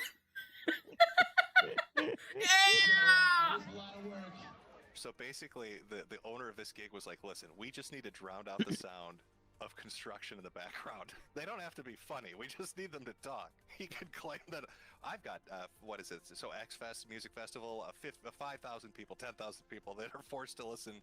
Yeah. There's a lot of work. So basically, the owner of this gig was like, listen, we just need to drown out the sound of construction in the background. They don't have to be funny. We just need them to talk. He could claim that I've got, what is it? So X-Fest Music Festival, 5,000 people, 10,000 people that are forced to listen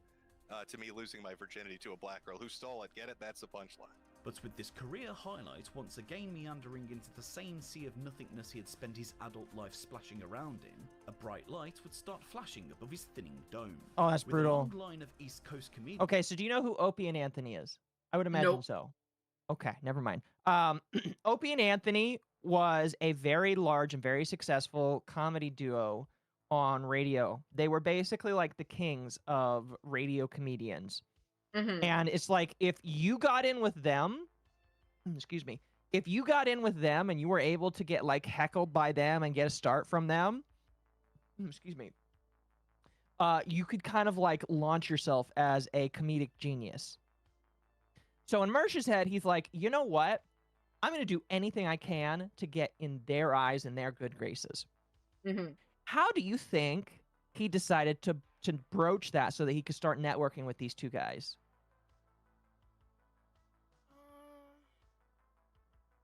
to me losing my virginity to a black girl who stole it. Get it? That's the punchline. But with this career highlight once again meandering into the same sea of nothingness he had spent his adult life splashing around in, a bright light would start flashing above his thinning dome. Oh, that's with brutal. a long line of East Coast comedians. Okay, so do you know who Opie and Anthony is? I would imagine Nope. so. Okay, never mind. Opie and Anthony was a very large and very successful comedy duo on radio. They were basically like the kings of radio comedians. Mhm. And it's like if you got in with them, if you got in with them and you were able to get like heckled by them and get a start from them, you could kind of like launch yourself as a comedic genius. So in Mersh's head, he's like, you know what? I'm going to do anything I can to get in their eyes and their good graces. Mm-hmm. How do you think he decided to broach that so that he could start networking with these two guys?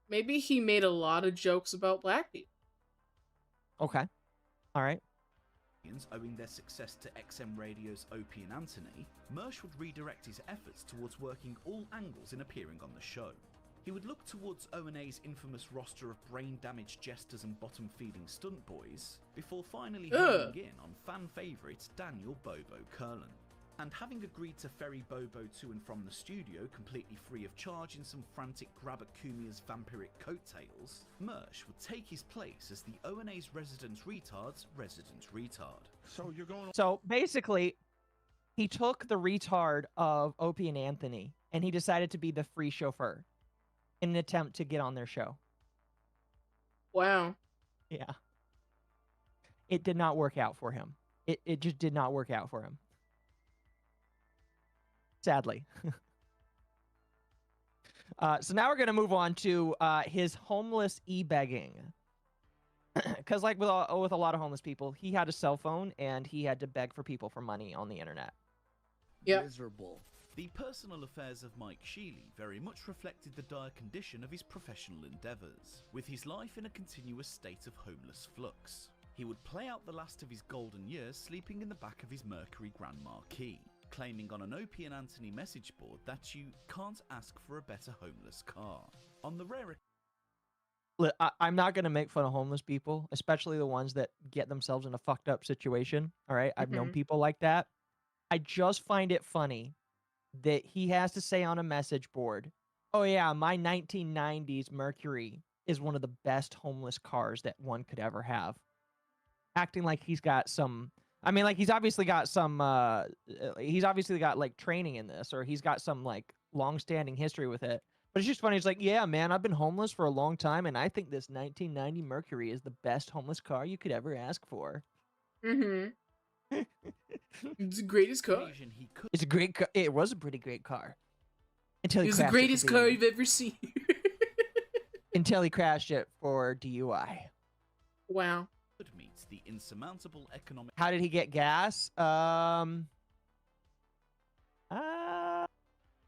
Maybe he made a lot of jokes about black people. Okay. All right. Owing their success to XM Radio's Opie and Anthony, Mersh would redirect his efforts towards working all angles in appearing on the show. He would look towards O&A's infamous roster of brain-damaged jesters and bottom-feeding stunt boys, before finally honing in on fan favourite Daniel Bobo Curlin. And having agreed to ferry Bobo to and from the studio completely free of charge in some frantic grab at Kumia's vampiric coattails, Mersh would take his place as the O&A's resident retard's resident retard. So you're going. So basically, he took the retard of Opie and Anthony, and he decided to be the free chauffeur in an attempt to get on their show. Wow. Yeah. It did not work out for him. It just did not work out for him. Sadly. So now we're going to move on to his homeless e-begging. Because like with a lot of homeless people, he had a cell phone and he had to beg for people for money on the internet. Yep. Miserable. The personal affairs of Mike Sheely very much reflected the dire condition of his professional endeavours, with his life in a continuous state of homeless flux. He would play out the last of his golden years sleeping in the back of his Mercury Grand Marquis, claiming on an Opie and Anthony message board that you can't ask for a better homeless car. On the rare... I'm not going to make fun of homeless people, especially the ones that get themselves in a fucked up situation, all right? I've known people like that. I just find it funny that he has to say on a message board, oh yeah, my 1990s Mercury is one of the best homeless cars that one could ever have. Acting like he's got some... I mean, like, he's obviously got some, like, training in this, or he's got some, like, long-standing history with it. But it's just funny. It's like, yeah, man, I've been homeless for a long time, and I think this 1990 Mercury is the best homeless car you could ever ask for. Mm-hmm. It's the greatest car. It's a great car. It was a pretty great car. Until he It's the crashed it greatest for car being- you've ever seen. Until he crashed it for DUI. Wow. meets the insurmountable economic... How did he get gas?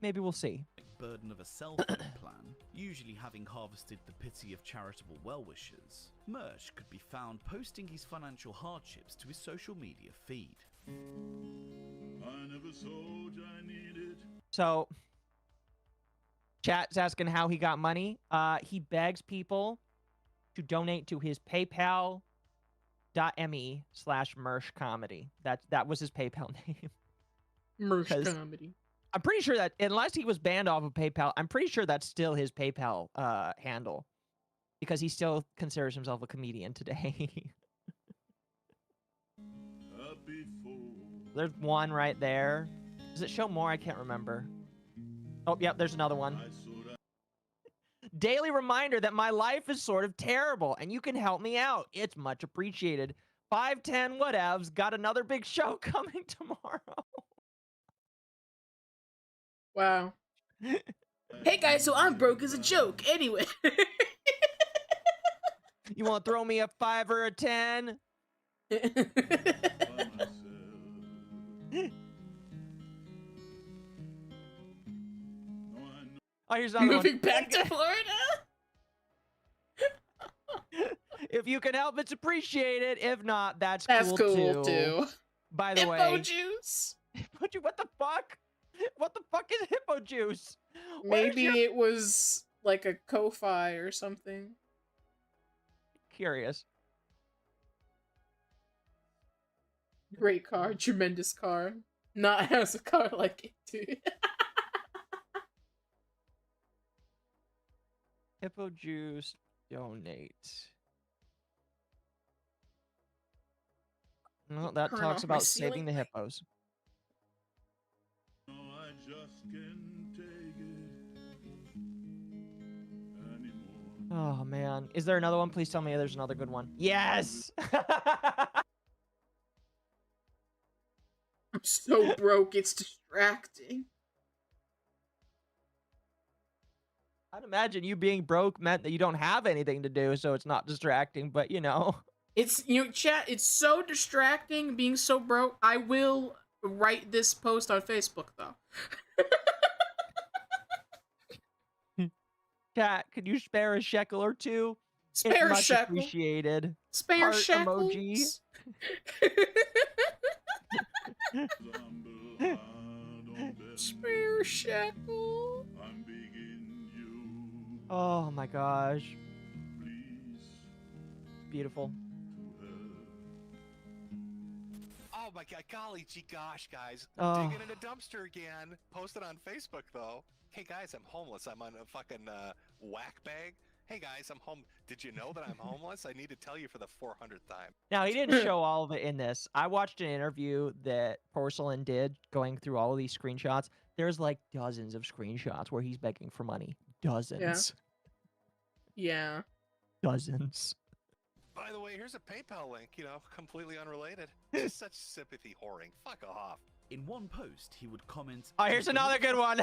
Maybe we'll see. burden of a cell phone plan, usually having harvested the pity of charitable well-wishers, Mersh could be found posting his financial hardships to his social media feed. I never told you I needed. So, chat's asking how he got money. He begs people to donate to his PayPal.me/Mersh Comedy. That was his PayPal name. Mersh Comedy. I'm pretty sure that, unless he was banned off of PayPal, I'm pretty sure that's still his PayPal handle. Because he still considers himself a comedian today. There's one right there. Does it show more? I can't remember. Oh, yep, there's another one. Daily reminder that my life is sort of terrible, and you can help me out. It's much appreciated. 510 whatevs. Got another big show coming tomorrow. Wow. Hey guys, so I'm broke as a joke. Anyway. You want to throw me a 5 or a 10? Oh, here's another Moving one. back to Florida? If you can help, it's appreciated. If not, that's cool too. too. By the Hippo way, juice. what the fuck? What the fuck is hippo juice? Maybe it was like a Ko-Fi or something. Curious. Great car, tremendous car. Not has a car like it, dude. Hippo juice donate. No, that Turn talks off my about saving ceiling the light. hippos. No, I just can't take it anymore. Oh man, is there another one? Please tell me there's another good one. Yes. I'm so broke, it's distracting. I'd imagine you being broke meant that you don't have anything to do, so it's not distracting, but you know. It's chat. It's so distracting being so broke. I will write this post on Facebook though. Chat, could you spare a shekel or two? Spare It's much shekel. appreciated. Spare Heart shekels. Spare shekel. Oh my gosh. Beautiful. Oh my god, golly gee gosh, guys. Oh. Digging in a dumpster again. Posted on Facebook though. Hey guys, I'm homeless. I'm on a fucking whack bag. Hey guys, I'm home. Did you know that I'm homeless? I need to tell you for the 400th time. Now, he didn't show all of it in this. I watched an interview that Porcelain did going through all of these screenshots. There's like dozens of screenshots where he's begging for money. Dozens. Yeah. Dozens. By the way, here's a PayPal link, completely unrelated. Just such sympathy whoring. Fuck off. In one post, he would comment. Oh, here's another good one.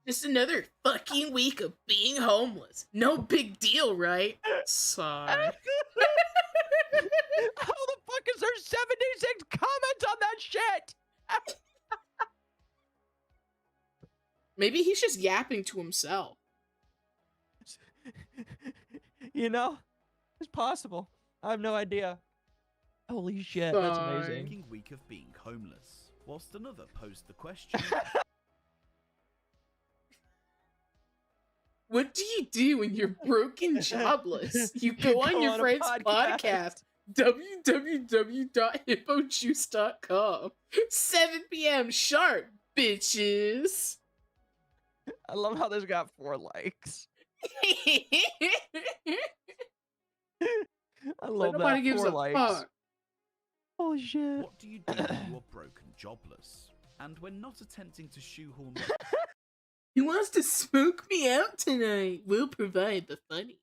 Just another fucking week of being homeless. No big deal, right? Sigh. How the fuck is there 76 comments on that shit? Maybe he's just yapping to himself. It's possible. I have no idea. Holy shit, that's amazing. Fucking week of being homeless. Whilst another posed the question. What do you do when you're broke and jobless? You go on your friend's podcast, www.hippojuice.com. 7 p.m. sharp, bitches. I love how this got 4 likes. I love Nobody that. gives 4 a likes. fuck. Holy shit. What do you do when you are broke and jobless? And when not attempting to shoehorn. Who wants to smoke me out tonight? We'll provide the funny.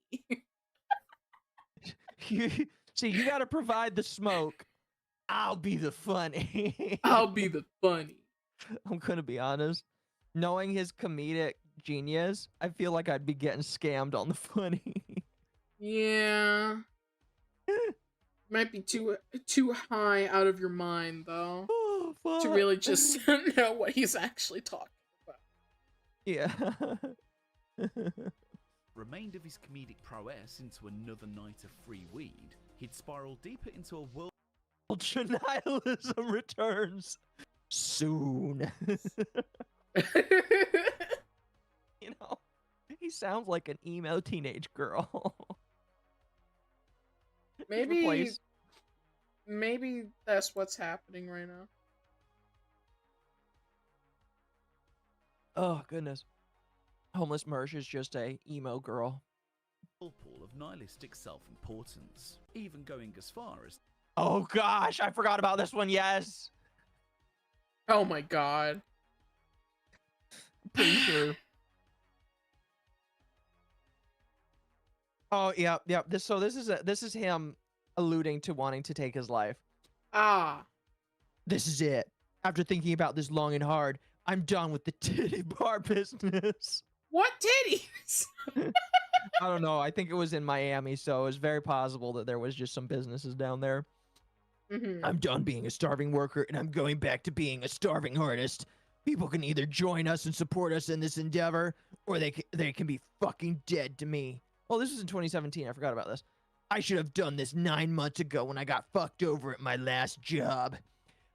See, you gotta provide the smoke. I'll be the funny. I'll be the funny. I'm gonna be honest. Knowing his comedic genius, I feel like I'd be getting scammed on the funny. Yeah. Might be too high out of your mind though. Oh, fuck. To really just know what he's actually talking about. Yeah. Remained of his comedic prowess into another night of free weed, he'd spiral deeper into a world. Ultra nihilism returns soon. He sounds like an emo teenage girl. Maybe that's what's happening right now. Oh goodness. Homeless Mersh is just a emo girl. Whirlpool of nihilistic self-importance, even going as far as. Oh gosh, I forgot about this one. Yes. Oh my god. Pretty sure. Oh yeah. This is him alluding to wanting to take his life. Ah. This is it. After thinking about this long and hard, I'm done with the titty bar business. What titties? I don't know. I think it was in Miami, so it's very possible that there was just some businesses down there. Mm-hmm. I'm done being a starving worker, and I'm going back to being a starving artist. People can either join us and support us in this endeavor, or they can be fucking dead to me. Oh, this was in 2017. I forgot about this. I should have done this 9 months ago when I got fucked over at my last job.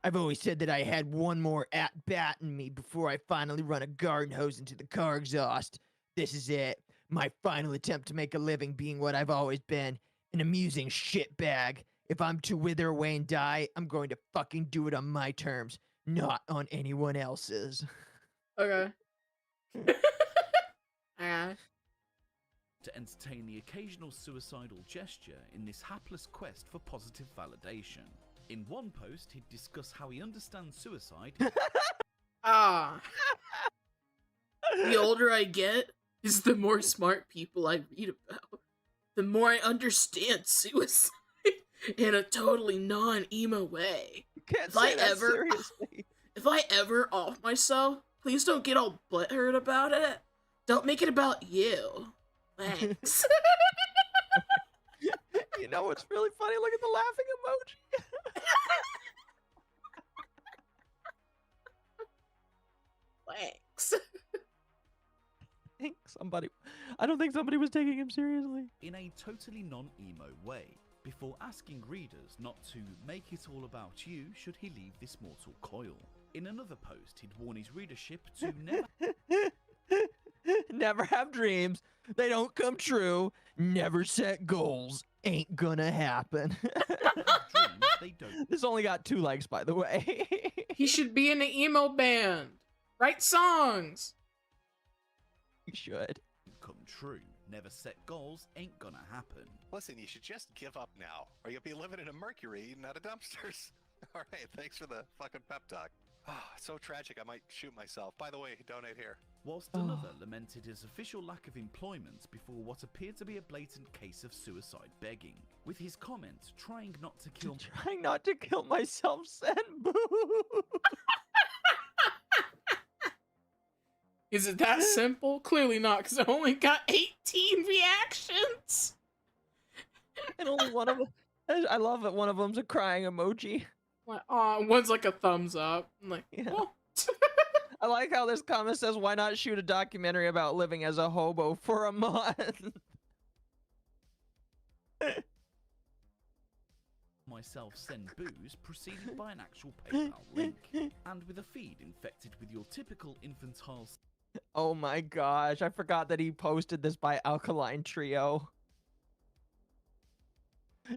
I've always said that I had one more at-bat in me before I finally run a garden hose into the car exhaust. This is it. My final attempt to make a living being what I've always been, an amusing shitbag. If I'm to wither away and die, I'm going to fucking do it on my terms, not on anyone else's. Okay. To entertain the occasional suicidal gesture in this hapless quest for positive validation. In one post, he'd discuss how he understands suicide. Ah. The older I get, is the more smart people I read about. The more I understand suicide in a totally non-emo way. Can't If say I that ever, seriously. if I ever off myself, please don't get all butthurt about it. Don't make it about you. Thanks. You know what's really funny? Look at the laughing emoji. Thanks. I think somebody. I don't think somebody was taking him seriously. In a totally non-emo way, before asking readers not to make it all about you should he leave this mortal coil. In another post, he'd warn his readership to never Never have dreams. They don't come true. Never set goals. Ain't gonna happen. have dreams they don't This only got 2 likes, by the way. He should be in an emo band. Write songs. You should. come true. Never set goals ain't gonna happen. Listen, you should just give up now, or you'll be living in a Mercury eating out of dumpsters. All right, thanks for the fucking pep talk. Ah, so tragic, I might shoot myself. By the way, donate here. Whilst another lamented his official lack of employment before what appeared to be a blatant case of suicide begging, with his comment trying not to kill Trying not to kill myself, send boo. Is it that simple? Clearly not, because it only got 18 reactions. And only one of them. I love that one of them's a crying emoji. Like, one's like a thumbs up. I'm like, Yeah. oh. I like how this comment says, "Why not shoot a documentary about living as a hobo for a month?" myself send booze preceded by an actual PayPal link, and with a feed infected with your typical infantile Oh my gosh, I forgot that he posted this by Alkaline Trio.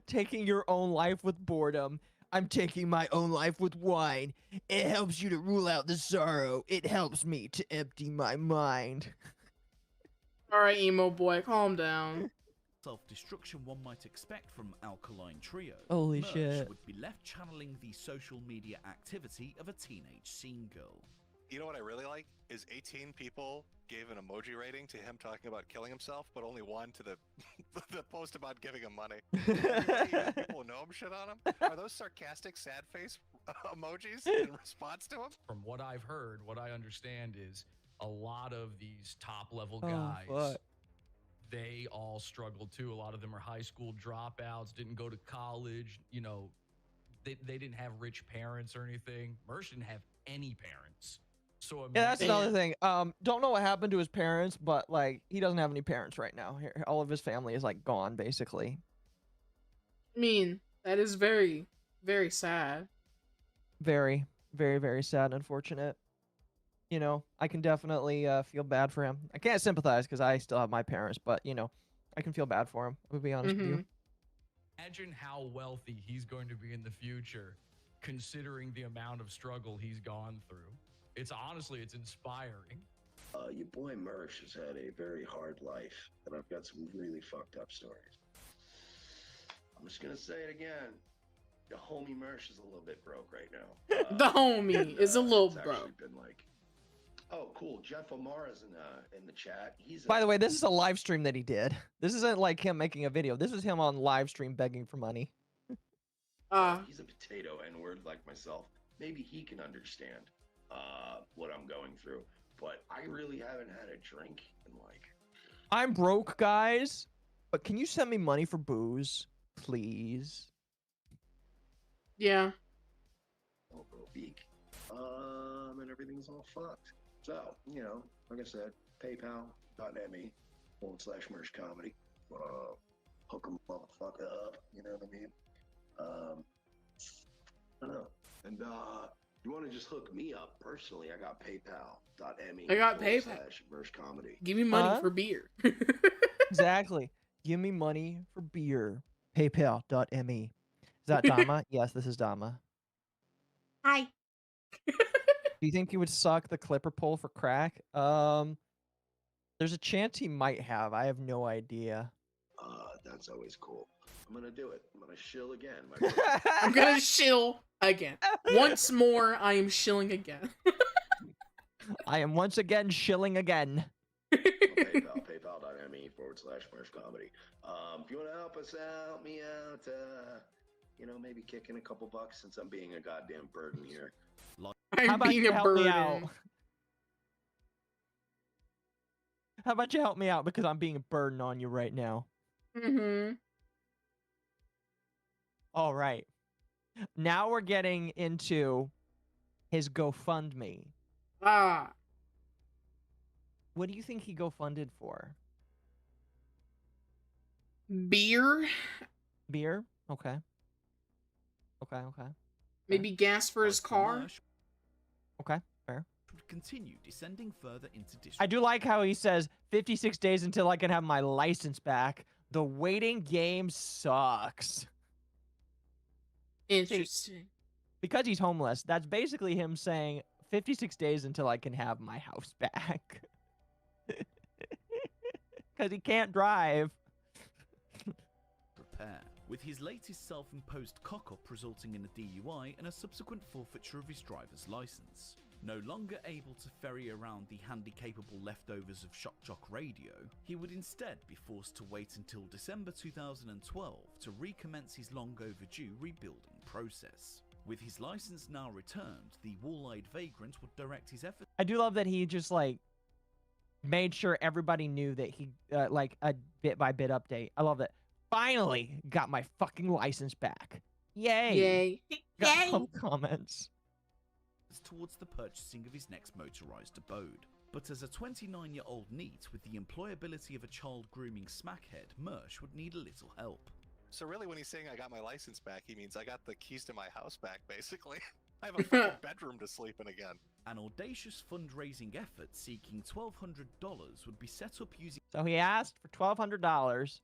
Taking your own life with boredom. I'm taking my own life with wine. It helps you to rule out the sorrow. It helps me to empty my mind. Alright, emo boy, calm down. self-destruction one might expect from Alkaline Trio. Holy Mersh shit. would be left channeling the social media activity of a teenage scene girl. You know what I really like is 18 people gave an emoji rating to him talking about killing himself, but only one to the the post about giving him money. People know him shit on him. Are those sarcastic, sad face emojis in response to him? From what I've heard, what I understand is a lot of these top level Oh, guys, fuck. they all struggle too. A lot of them are high school dropouts, didn't go to college, you know, they didn't have rich parents or anything. Mersh didn't have any parents. So Yeah, that's imagine- another thing. Don't know what happened to his parents, but like he doesn't have any parents right now. All of his family is like gone, basically. I mean, that is very, very sad. Very, very, very sad and unfortunate. You know, I can definitely feel bad for him. I can't sympathize because I still have my parents, but you know, I can feel bad for him. I'm gonna be honest with you. Imagine how wealthy he's going to be in the future, considering the amount of struggle he's gone through. It's honestly, it's inspiring. Your boy Mersh has had a very hard life, and I've got some really fucked up stories. I'm just gonna say it again. The homie Mersh is a little bit broke right now. The homie is a little it's broke. actually been like, oh, cool. Jeff Amara's in the chat. He's By the way, this is a live stream that he did. This isn't like him making a video. This is him on live stream begging for money. he's a potato N-word like myself. Maybe he can understand what I'm going through, but I really haven't had a drink in like. I'm broke, guys, but can you send me money for booze, please? Yeah. Oh, bro, week. And everything's all fucked. So, you know, like I said, paypal.me/Mersh comedy. Hook 'em motherfucker up, you know what I mean? I don't know. And you want to just hook me up personally, I got paypal.me. I got PayPal. /Mersh comedy. Give me money Huh? for beer. Exactly. Give me money for beer. PayPal.me. Is that Dama? Yes, this is Dama. Hi. Do you think he would suck the clipper pole for crack? There's a chance he might have. I have no idea. That's always cool. I'm gonna do it. I'm gonna shill again. I'm gonna shill again. Once more, I am shilling again. I am once again shilling again. paypal.me /Mersh comedy. If you want to help us out, help me out, you know, maybe kick in a couple bucks since I'm being a goddamn burden here. How I'm about being you a help me out? burden. How about you help me out because I'm being a burden on you right now? Mm-hmm. All right. Now we're getting into his GoFundMe. Ah, What do you think he GoFunded for? beer, Beer? Okay. Okay. maybe gas for his Price car. Mersh Okay. Fair. would continue descending further into I do like how he says 56 days until I can have my license back. The waiting game sucks. Interesting. Because he's homeless, that's basically him saying 56 days until I can have my house back. Because he can't drive. repair, with his latest self-imposed cock-up resulting in a DUI and a subsequent forfeiture of his driver's license. No longer able to ferry around the handy-capable leftovers of Shock Jock Radio, he would instead be forced to wait until December 2012 to recommence his long-overdue rebuilding process. With his license now returned, the wall-eyed vagrant would direct his efforts. I do love that he just, like, made sure everybody knew that he, like, a bit-by-bit update. I love that. Finally got my fucking license back. Yay. Yay. Got Yay. some comments. towards the purchasing of his next motorized abode. But as a 29-year-old NEET with the employability of a child grooming smackhead, Mersh would need a little help. So really, when he's saying I got my license back, he means I got the keys to my house back, basically. I have a fucking bedroom to sleep in again. An audacious fundraising effort seeking $1,200 would be set up using... So he asked for $1,200,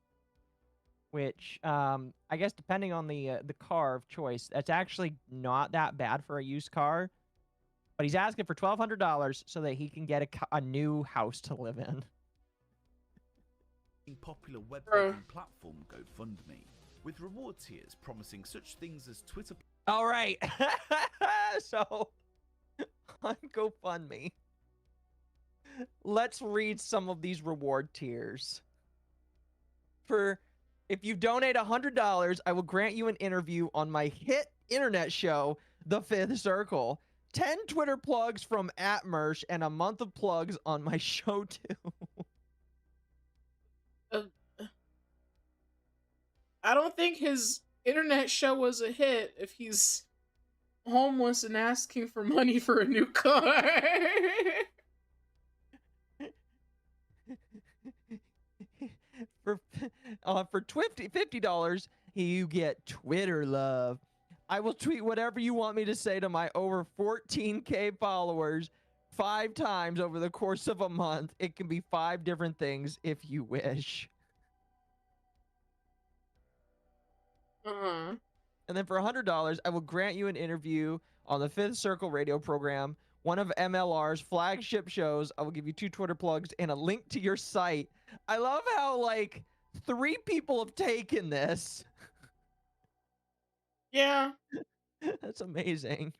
which, I guess depending on the car of choice, that's actually not that bad for a used car. But he's asking for $1,200 so that he can get a new house to live in. popular web begging platform GoFundMe, with reward tiers promising such things as Twitter... All right. So, on GoFundMe, let's read some of these reward tiers. If you donate $100, I will grant you an interview on my hit internet show, The Fifth Circle. 10 Twitter plugs from @Mersh and a month of plugs on my show too. I don't think his internet show was a hit if he's homeless and asking for money for a new car. For $50, you get Twitter love. I will tweet whatever you want me to say to my over 14K followers 5 times over the course of a month. It can be 5 different things if you wish. And then for $100, I will grant you an interview on the Fifth Circle radio program, one of MLR's flagship shows. I will give you 2 Twitter plugs and a link to your site. I love how, like, 3 people have taken this. Yeah. That's amazing.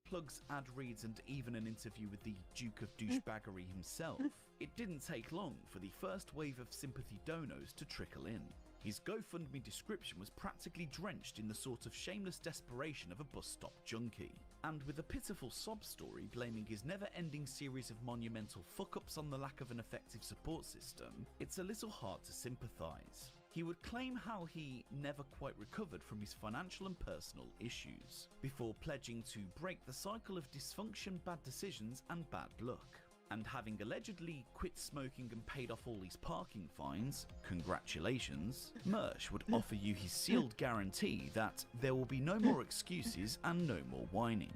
Plugs, ad reads, and even an interview with the Duke of Douchebaggery himself. It didn't take long for the first wave of sympathy donos to trickle in. His GoFundMe description was practically drenched in the sort of shameless desperation of a bus stop junkie. And with a pitiful sob story blaming his never-ending series of monumental fuck-ups on the lack of an effective support system, it's a little hard to sympathise. He would claim how he never quite recovered from his financial and personal issues, before pledging to break the cycle of dysfunction, bad decisions, and bad luck. And having allegedly quit smoking and paid off all his parking fines, congratulations, Mersh would offer you his sealed guarantee that there will be no more excuses and no more whining.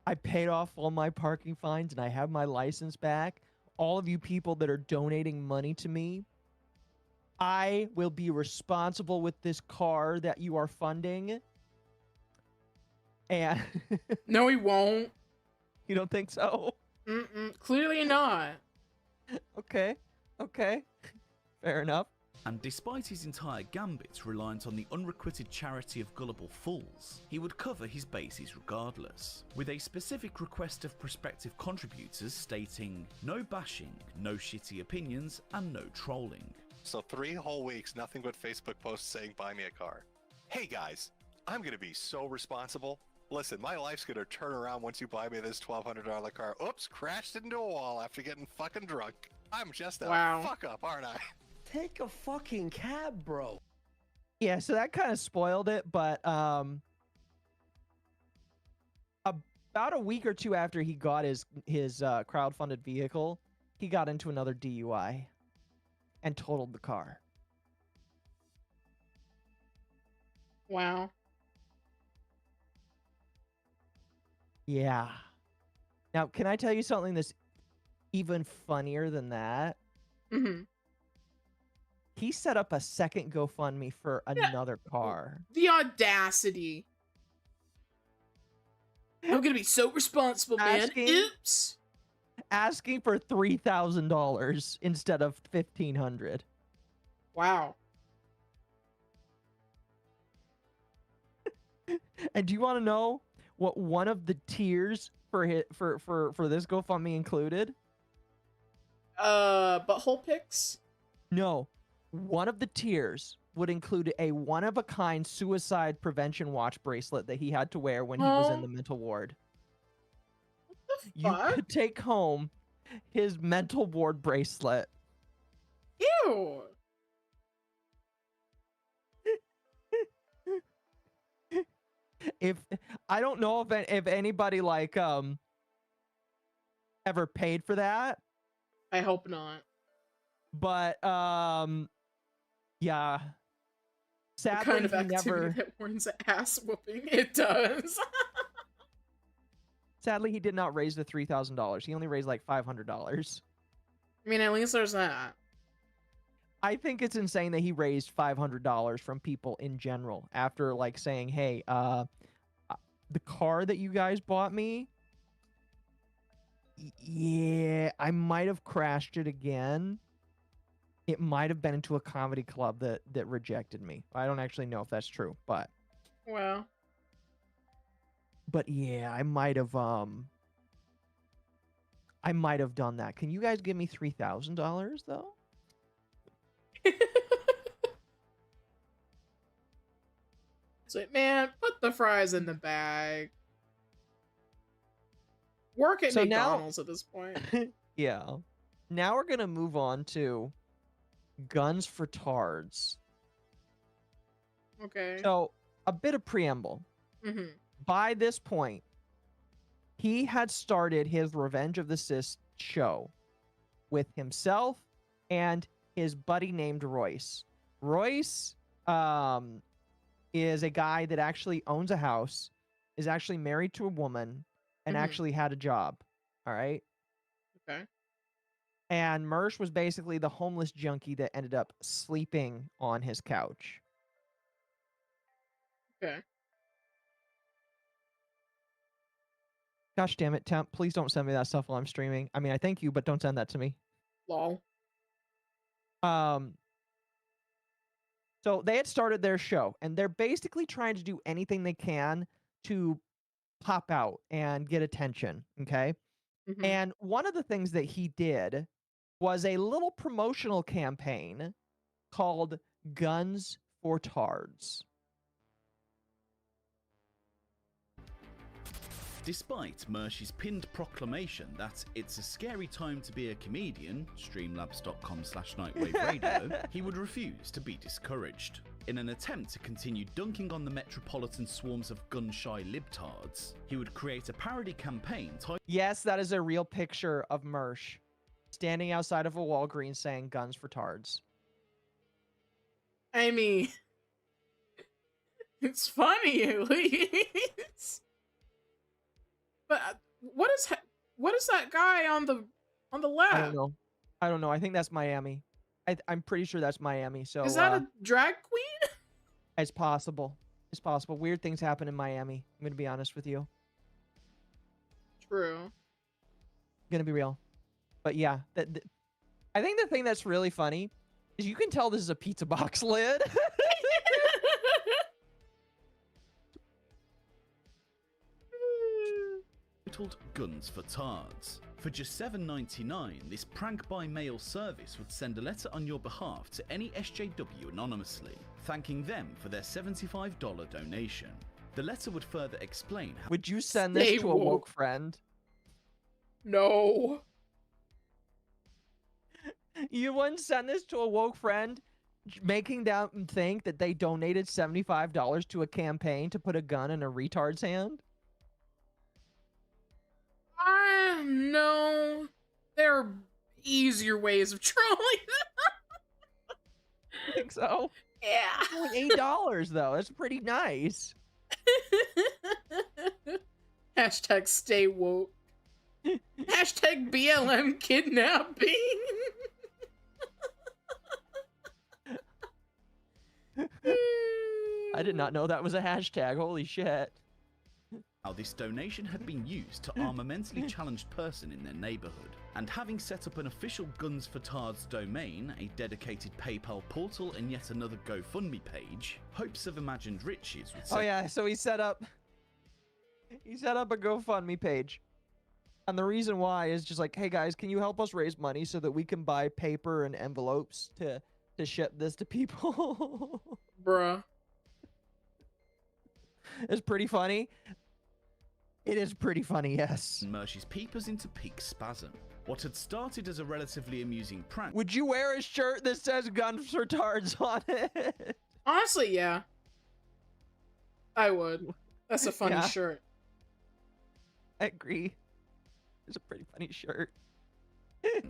I paid off all my parking fines and I have my license back. All of you people that are donating money to me, I will be responsible with this car that you are funding. And No, he won't. You don't think so? Clearly not. Okay. Fair enough. And despite his entire gambit reliant on the unrequited charity of gullible fools, he would cover his bases regardless, with a specific request of prospective contributors stating no bashing, no shitty opinions, and no trolling. So 3 whole weeks, nothing but Facebook posts saying buy me a car. Hey guys, I'm gonna be so responsible. Listen, my life's gonna turn around once you buy me this $1,200 car. Oops, crashed into a wall after getting fucking drunk. I'm just a fuck up, aren't I? Take a fucking cab, bro. Yeah, so that kind of spoiled it, but about a week or two after he got his crowdfunded vehicle, he got into another DUI and totaled the car. Wow. Yeah. Now, can I tell you something that's even funnier than that? Mm-hmm. He set up a second GoFundMe for another car. The audacity. I'm gonna be so responsible, man. Oops. Asking for $3,000 instead of $1,500. Wow. And do you want to know what one of the tiers for this GoFundMe included? Butthole pics? No. One of the tiers would include a one-of-a-kind suicide prevention watch bracelet that he had to wear when he was in the mental ward. You could take home his mental ward bracelet. Ew. If I don't know if anybody like ever paid for that. I hope not. But yeah. Sadly, the kind of he activity never that warrants an ass whooping. It does. Sadly, he did not raise the $3,000. He only raised like $500. I mean, at least there's that. I think it's insane that he raised $500 from people in general after like saying, "Hey, the car that you guys bought me, yeah, I might have crashed it again. It might have been into a comedy club that rejected me. I don't actually know if that's true, but Well, yeah, I might have done that. Can you guys give me $3,000 though?" it's like, man, put the fries in the bag. Work at So now- McDonald's at this point. Yeah. Now we're gonna move on to Guns for Tards. Okay. So a bit of preamble. Mm-hmm. By this point, he had started his Revenge of the Cis show with himself and his buddy named Royce. Royce is a guy that actually owns a house, is actually married to a woman, and actually had a job. All right? Okay. And Mersh was basically the homeless junkie that ended up sleeping on his couch. Okay. Gosh damn it, Temp, please don't send me that stuff while I'm streaming. I mean, I thank you, but don't send that to me. Lol. So they had started their show, and they're basically trying to do anything they can to pop out and get attention, okay? Mhm. And one of the things that he did was a little promotional campaign called Guns for Tards. Despite Mersh's pinned proclamation that it's a scary time to be a comedian, streamlabs.com/nightwaveradio, he would refuse to be discouraged. In an attempt to continue dunking on the metropolitan swarms of gun-shy libtards, he would create a parody campaign titled Yes, that is a real picture of Mersh standing outside of a Walgreens saying Guns for Tards. I mean, it's funny at least. But what is that guy on the left? I don't know. I think that's Miami. I'm pretty sure that's Miami. So Is that a drag queen? It's possible. It's possible. Weird things happen in Miami. I'm gonna be honest with you. True. Gonna be real. But yeah, I think the thing that's really funny is you can tell this is a pizza box lid. titled Guns for Tards. For just $7.99, this prank by mail service would send a letter on your behalf to any SJW anonymously, thanking them for their $75 donation. The letter would further explain how— Would you send this to a woke friend? No. You wouldn't send this to a woke friend making them think that they donated $75 to a campaign to put a gun in a retard's hand? No. There are easier ways of trolling. I think so. Yeah. Only $8 though. That's pretty nice. Hashtag stay woke. Hashtag BLM kidnapping. I did not know that was a hashtag. Holy shit. How this donation had been used to arm a mentally challenged person in their neighborhood. And having set up an official Guns for Tards domain, a dedicated PayPal portal, and yet another GoFundMe page, hopes of imagined riches would Oh yeah, so he set up a GoFundMe page. And the reason why is just like, hey guys, can you help us raise money so that we can buy paper and envelopes to ship this to people? Bruh. It's pretty funny. It is pretty funny, yes. Mersh's peepers into peak spasm. What had started as a relatively amusing prank. Would you wear a shirt that says Guns for Tards on it? Honestly, yeah. I would. That's a funny Yeah. shirt. I agree. It's a pretty funny shirt.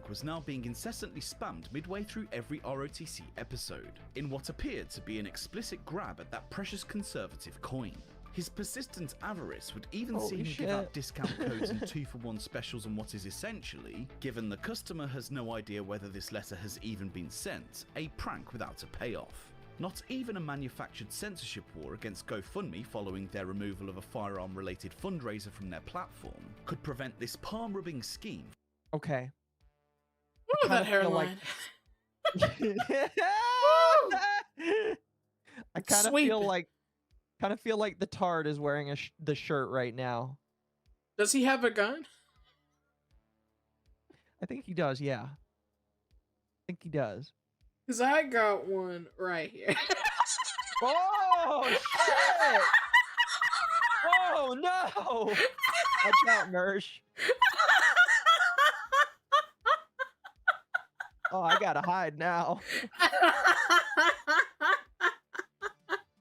Was now being incessantly spammed midway through every ROTC episode, in what appeared to be an explicit grab at that precious conservative coin. His persistent avarice would even see him give out discount codes and 2-for-1 specials on what is essentially, given the customer has no idea whether this letter has even been sent, a prank without a payoff. Not even a manufactured censorship war against GoFundMe following their removal of a firearm-related fundraiser from their platform could prevent this palm-rubbing scheme. Okay. Ooh, that hairline. I kind of feel like the Tard is wearing the shirt right now. Does he have a gun? I think he does, yeah. I think he does. Because I got one right here. Oh, shit! Oh, no! Watch out, Mersh. Oh, I gotta hide now.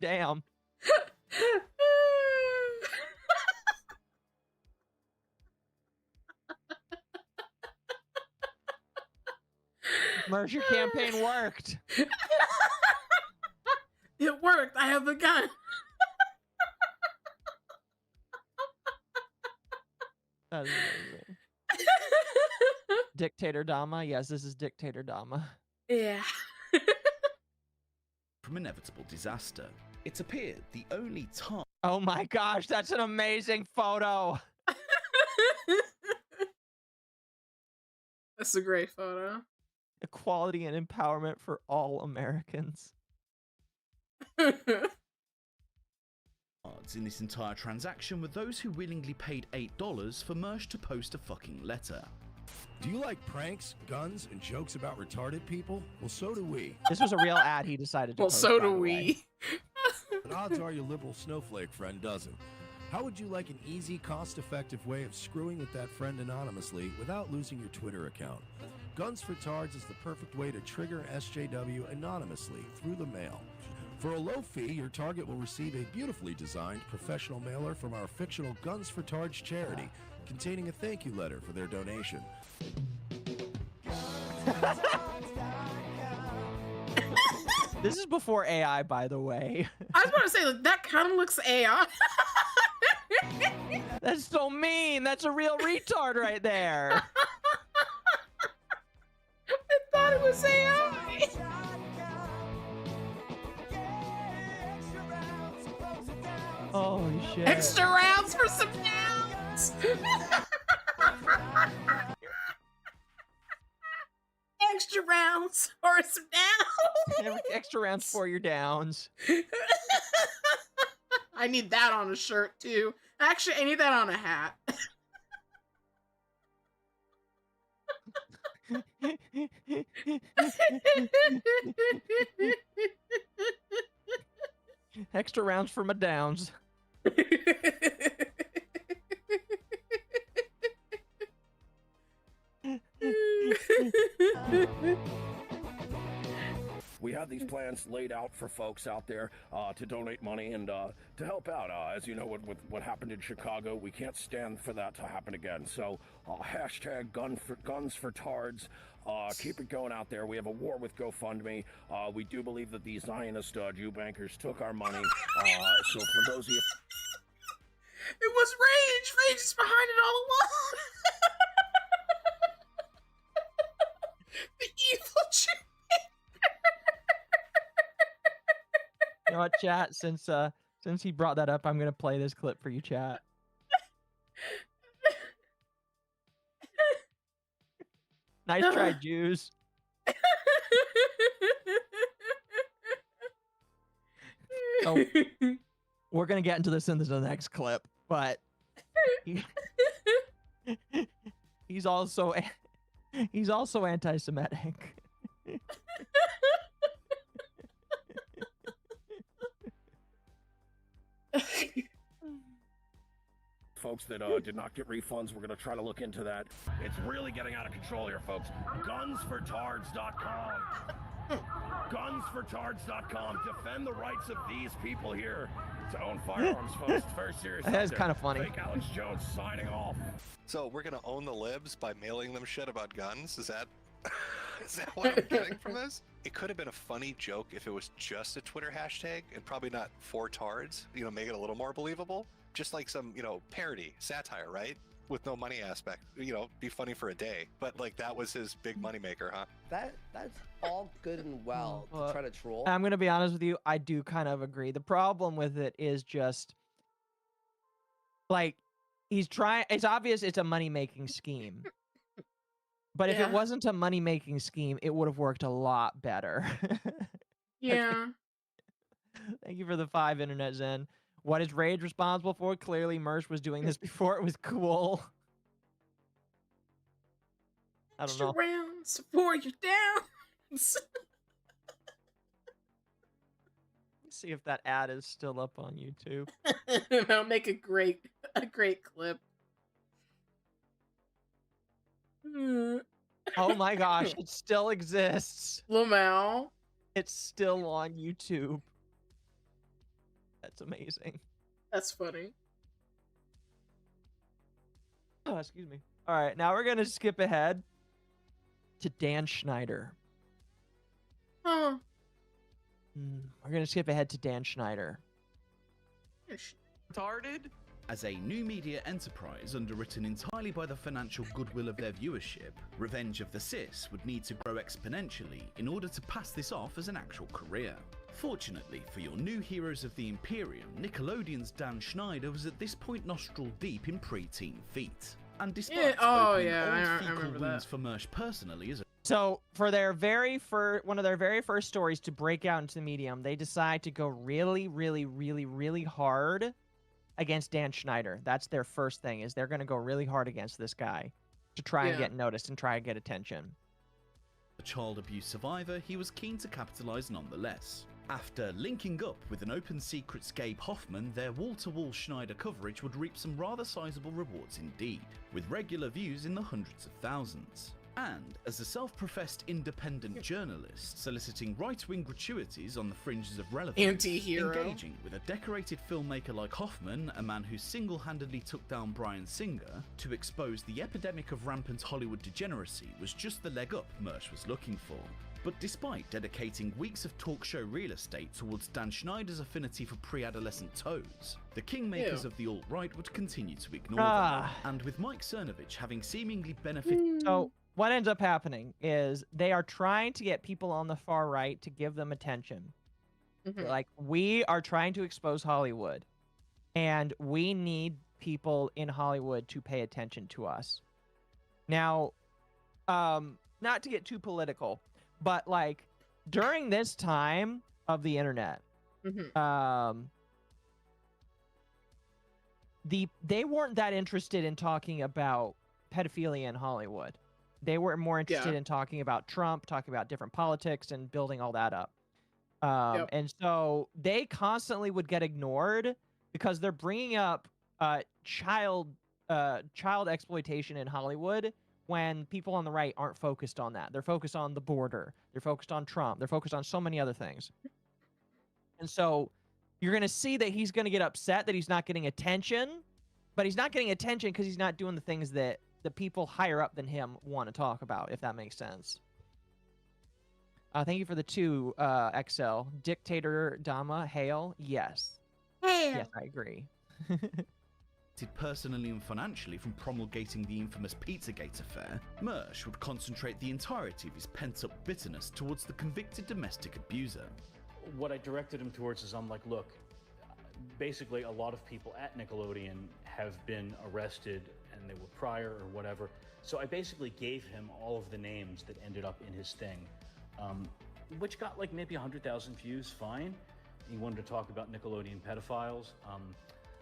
Damn. Mersh, your campaign worked. It worked. I have a gun. That is amazing. Dictator Dama? Yes, this is Dictator Dama. Yeah. From inevitable disaster. It appeared the only time. Oh my gosh, that's an amazing photo. That's a great photo. Equality and empowerment for all Americans. In this entire transaction were those who willingly paid $8 for Mersh to post a fucking letter. Do you like pranks, guns, and jokes about retarded people? Well, so do we. This was a real ad he decided to Well, post, so by do the we. way. But odds are your liberal snowflake friend doesn't. How would you like an easy, cost-effective way of screwing with that friend anonymously without losing your Twitter account? Guns for Tards is the perfect way to trigger SJW anonymously through the mail. For a low fee, your target will receive a beautifully designed professional mailer from our fictional Guns for Tards charity, containing a thank you letter for their donation. This is before AI, by the way. I was about to say, like, that kind of looks AI. That's so mean. That's a real retard right there. I thought it was AI. Oh shit. Extra rounds for some downs. Extra rounds for some downs. Extra rounds for your downs. I need that on a shirt too. Actually, I need that on a hat. Extra rounds for my downs. we have these plans laid out for folks out there to donate money and to help out. As you know, with what happened in Chicago, we can't stand for that to happen again. So hashtag guns for tards. Keep it going out there. We have a war with GoFundMe. We do believe that these Zionist Jew bankers took our money. So for those of you... It was Rage! Rage is behind it all along! The evil Jew. You know what, chat? Since he brought that up, I'm gonna play this clip for you, chat. Nice try, Jews. So, we're gonna get into this in the next clip, but he's also anti-Semitic. Folks that did not get refunds, we're going to try to look into that. It's really getting out of control here, folks. Gunsfortards.com. Gunsfortards.com. Defend the rights of these people here to own firearms, folks. It's very serious. That's kind of funny. Fake Alex Jones signing off. So we're gonna own the libs by mailing them shit about guns? Is that is that what I'm getting from this? It could have been a funny joke if it was just a Twitter hashtag and probably not 4tards. You know, make it a little more believable. Just like some, you know, parody, satire, right? With no money aspect. You know, be funny for a day. But like that was his big moneymaker, huh? That's all good and well to try to troll. I'm gonna be honest with you, I do kind of agree. The problem with it is just like he's trying. It's obvious it's a money-making scheme. But if it wasn't a money-making scheme, it would have worked a lot better. Yeah. Thank you for the 5 internet Zen. What is Rage responsible for? Clearly, Mersh was doing this before it was cool. I don't know. Rounds for your downs. Let's see if that ad is still up on YouTube. That'll make a great clip. Oh my gosh, it still exists. Lamau. It's still on YouTube. That's amazing. That's funny. Oh, excuse me. All right, now we're gonna skip ahead to Dan Schneider. Oh. We're gonna skip ahead to Dan Schneider. Retarded? As a new media enterprise underwritten entirely by the financial goodwill of their viewership, Revenge of the Sis would need to grow exponentially in order to pass this off as an actual career. Fortunately for your new heroes of the Imperium, Nickelodeon's Dan Schneider was at this point nostril deep in preteen feet. And despite opening old fecal wounds for Mersh personally as a So for their one of their very first stories to break out into the medium, they decide to go really, really, really, really hard against Dan Schneider. That's their first thing, is they're going to go really hard against this guy to try and get noticed and try and get attention. a child abuse survivor, he was keen to capitalize nonetheless. After linking up with an open secrets Gabe Hoffman, their wall-to-wall Schneider coverage would reap some rather sizable rewards indeed, with regular views in the hundreds of thousands. And as a self-professed independent journalist, soliciting right-wing gratuities on the fringes of relevance, Anti-hero. engaging with a decorated filmmaker like Hoffman, a man who single-handedly took down Bryan Singer, to expose the epidemic of rampant Hollywood degeneracy was just the leg up Mersh was looking for. But despite dedicating weeks of talk show real estate towards Dan Schneider's affinity for pre-adolescent toads, the kingmakers of the alt-right would continue to ignore them. And with Mike Cernovich having seemingly benefited... So what ends up happening is they are trying to get people on the far right to give them attention. Like, we are trying to expose Hollywood, and we need people in Hollywood to pay attention to us. Now, not to get too political, but like during this time of the internet, they weren't that interested in talking about pedophilia in Hollywood. They were more interested in talking about Trump, talking about different politics, and building all that up. And so they constantly would get ignored because they're bringing up child exploitation in Hollywood when people on the right aren't focused on that. They're focused on the border. They're focused on Trump. They're focused on so many other things. And so you're going to see that he's going to get upset that he's not getting attention, but he's not getting attention because he's not doing the things that the people higher up than him want to talk about, if that makes sense. Thank you for the 2, XL. Dictator Dama, hail. Yes. Hail. Yes, I agree. Personally and financially from promulgating the infamous Pizzagate affair, Mersh would concentrate the entirety of his pent-up bitterness towards the convicted domestic abuser. What I directed him towards is I'm like, look, basically a lot of people at Nickelodeon have been arrested and they were prior or whatever. So I basically gave him all of the names that ended up in his thing, which got like maybe 100,000 views, fine. He wanted to talk about Nickelodeon pedophiles.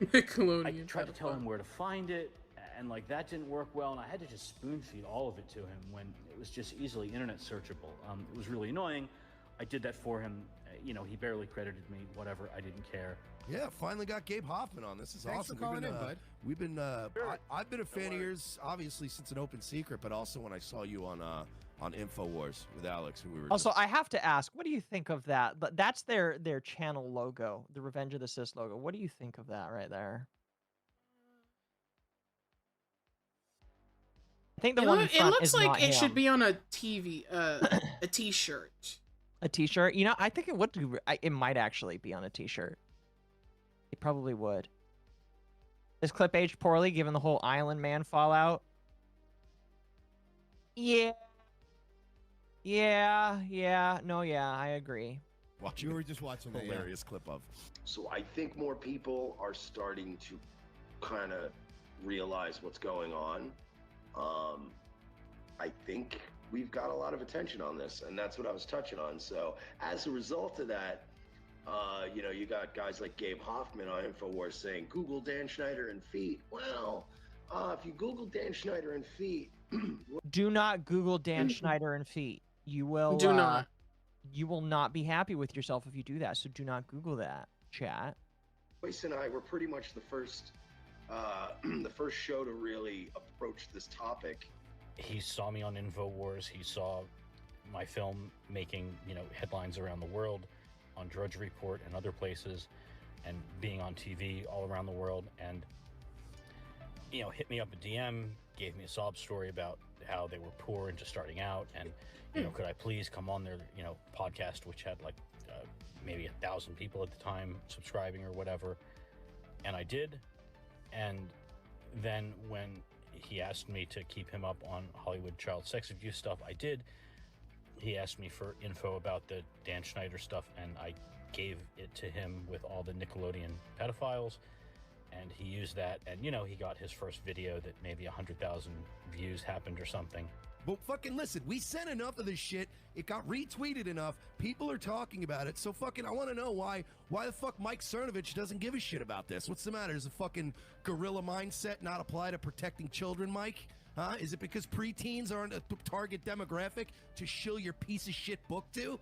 Nickelodeon. I tried to tell him where to find it, and like that didn't work well, and I had to just spoon feed all of it to him when it was just easily internet searchable. It was really annoying. I did that for him. You know, he barely credited me, whatever, I didn't care. Yeah, finally got Gabe Hoffman on. This is Thanks awesome. for calling in, bud. I've been a fan of yours, obviously, since an open secret, but also when I saw you on InfoWars with Alex, who we were Also, I have to ask, what do you think of that? But that's their channel logo, the Revenge of the Sis logo. What do you think of that right there? I think the one in front it looks is like not it should him. be on a TV, a T-shirt. A T-shirt? You know, I think it would. It might actually be on a T-shirt. It probably would. This clip aged poorly, given the whole Island Man fallout. Yeah. No, I agree. You were just watching the hilarious clip of. So I think more people are starting to kind of realize what's going on. I think we've got a lot of attention on this, and that's what I was touching on. So as a result of that, you know, you got guys like Gabe Hoffman on InfoWars saying, Google Dan Schneider and feet. Well, if you Google Dan Schneider and feet... Do not Google Dan Schneider and feet. You will... Do not. You will not be happy with yourself if you do that, so do not Google that, chat. Joyce and I were pretty much the first show to really approach this topic. He saw me on InfoWars. He saw my film making, you know, headlines around the world on Drudge Report and other places, and being on TV all around the world, and, you know, hit me up a DM, gave me a sob story about how they were poor and just starting out, and, you know, could I please come on their, you know, podcast, which had like maybe 1,000 people at the time subscribing or whatever, and I did. And then when he asked me to keep him up on Hollywood child sex abuse stuff, I did. He asked me for info about the Dan Schneider stuff, and I gave it to him with all the Nickelodeon pedophiles, and he used that, and, you know, he got his first video that maybe 100,000 views happened or something. But fucking listen, we sent enough of this shit. It got retweeted enough. People are talking about it. So fucking, I want to know why the fuck Mike Cernovich doesn't give a shit about this. What's the matter? Does a fucking gorilla mindset not apply to protecting children, Mike? Huh? Is it because preteens aren't a target demographic to shill your piece of shit book to?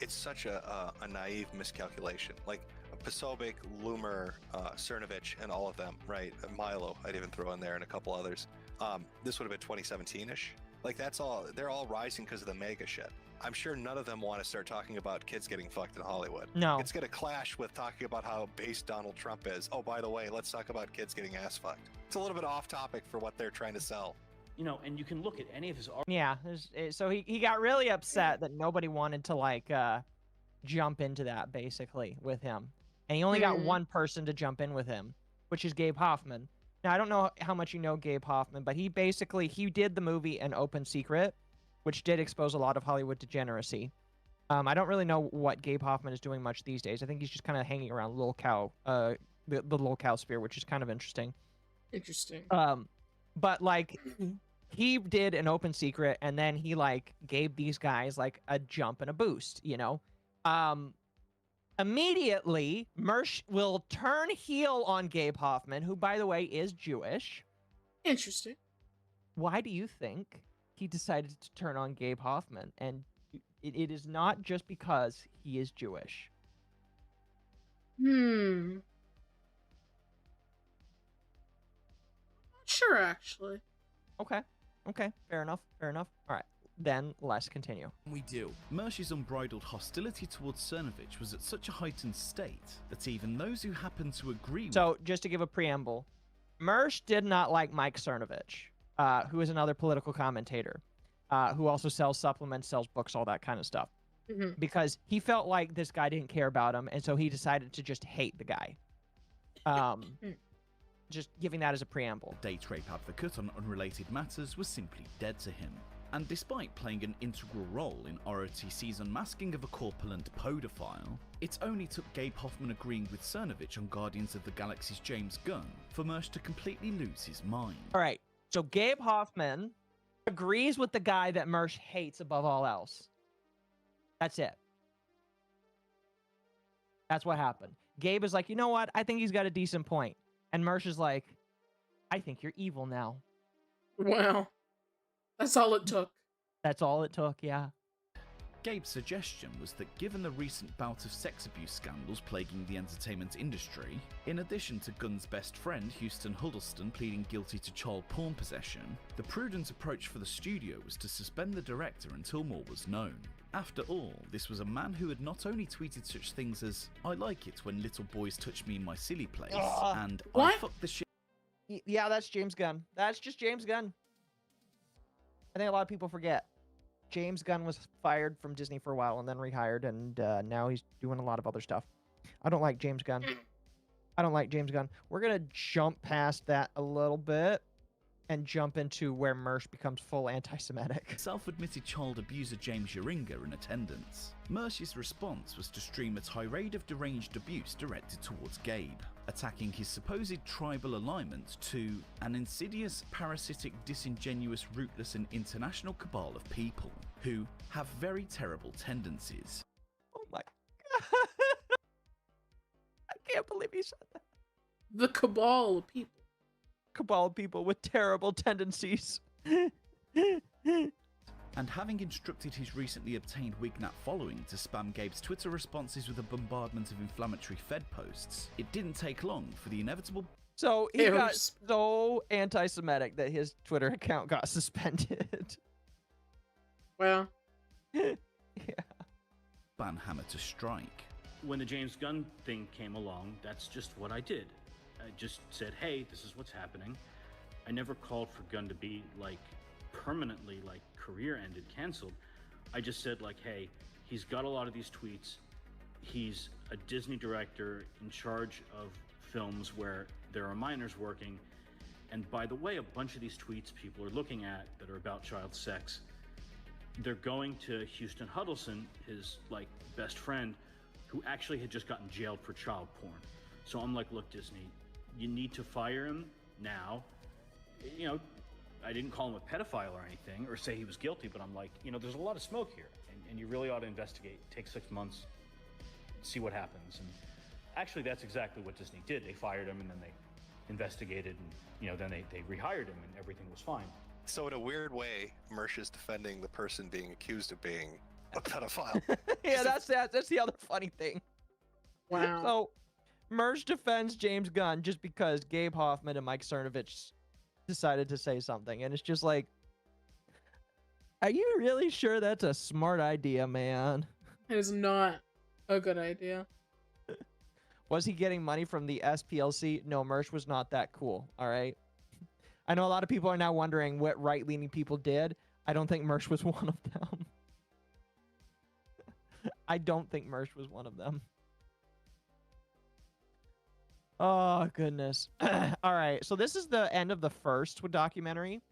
It's such a naive miscalculation. Like Posobiec, Loomer, Cernovich, and all of them, right? Milo, I'd even throw in there, and a couple others. This would have been 2017-ish. Like, that's all, they're all rising because of the mega shit. I'm sure none of them want to start talking about kids getting fucked in Hollywood. No. It's going to clash with talking about how base Donald Trump is. Oh, by the way, let's talk about kids getting ass fucked. It's a little bit off topic for what they're trying to sell. You know, and you can look at any of his Yeah, so he got really upset that nobody wanted to, like, jump into that, basically, with him. And he only got one person to jump in with him, which is Gabe Hoffman. Now, I don't know how much you know Gabe Hoffman, but he did the movie An Open Secret, which did expose a lot of Hollywood degeneracy. I don't really know what Gabe Hoffman is doing much these days. I think he's just kind of hanging around lolcow, the lolcow sphere, which is kind of interesting. Interesting. But, like, he did An Open Secret, and then he, like, gave these guys, like, a jump and a boost, you know? Immediately, Mersh will turn heel on Gabe Hoffman, who, by the way, is Jewish. Interesting. Why do you think he decided to turn on Gabe Hoffman? And it is not just because he is Jewish. Not sure, actually. Okay. Okay, fair enough. Fair enough. All right, then let's continue. We do. Mersh's unbridled hostility towards Cernovich was at such a heightened state that even those who happened to agree So, just to give a preamble, Mersh did not like Mike Cernovich, who is another political commentator, who also sells supplements, sells books, all that kind of stuff. Because he felt like this guy didn't care about him, and so he decided to just hate the guy. Just giving that as a preamble. Date rape advocate on unrelated matters was simply dead to him. And despite playing an integral role in ROTC's unmasking of a corpulent podophile, it only took Gabe Hoffman agreeing with Cernovich on Guardians of the Galaxy's James Gunn for Mersh to completely lose his mind. All right, so Gabe Hoffman agrees with the guy that Mersh hates above all else. That's it. That's what happened. Gabe is like, you know what? I think he's got a decent point. And Mersh is like, I think you're evil now. Wow. That's all it took. That's all it took, yeah. Gabe's suggestion was that given the recent bout of sex abuse scandals plaguing the entertainment industry, in addition to Gunn's best friend Houston Huddleston pleading guilty to child porn possession, the prudent approach for the studio was to suspend the director until more was known. After all, this was a man who had not only tweeted such things as, I like it when little boys touch me in my silly place, and I fuck the shit. Yeah, that's James Gunn. That's just James Gunn. I think a lot of people forget. James Gunn was fired from Disney for a while and then rehired, and now he's doing a lot of other stuff. I don't like James Gunn. I don't like James Gunn. We're going to jump past that a little bit and jump into where Mersh becomes full anti-Semitic. Self-admitted child abuser James Uringa in attendance. Mersh's response was to stream a tirade of deranged abuse directed towards Gabe, attacking his supposed tribal alignment to an insidious, parasitic, disingenuous, rootless and international cabal of people who have very terrible tendencies. Oh my god. I can't believe he said that. The cabal of people. Cabal of people with terrible tendencies. And having instructed his recently obtained Wignat following to spam Gabe's Twitter responses with a bombardment of inflammatory Fed posts, it didn't take long for the inevitable... So he got so anti-Semitic that his Twitter account got suspended. Well. Yeah. Ban hammer to strike. When the James Gunn thing came along, that's just what I did. I just said, hey, this is what's happening. I never called for Gunn to be, like, permanently, like, career-ended, canceled. I just said, like, hey, he's got a lot of these tweets. He's a Disney director in charge of films where there are minors working. And by the way, a bunch of these tweets people are looking at that are about child sex, they're going to Houston Huddleston, his, like, best friend, who actually had just gotten jailed for child porn. So I'm like, look, Disney, you need to fire him now. You know, I didn't call him a pedophile or anything or say he was guilty, but I'm like, you know, there's a lot of smoke here and you really ought to investigate. Take 6 months, see what happens. And actually, that's exactly what Disney did. They fired him and then they investigated and, you know, then they rehired him and everything was fine. So in a weird way, Mersh is defending the person being accused of being a pedophile. Yeah, that's the other funny thing. Wow. So Mersh defends James Gunn just because Gabe Hoffman and Mike Cernovich decided to say something, and it's just like, are you really sure that's a smart idea, man? It is not a good idea. Was he getting money from the SPLC? No, Mersh was not that cool, all right? I know a lot of people are now wondering what right-leaning people did. I don't think Mersh was one of them. I don't think Mersh was one of them. Oh, goodness. All right, so this is the end of the first documentary.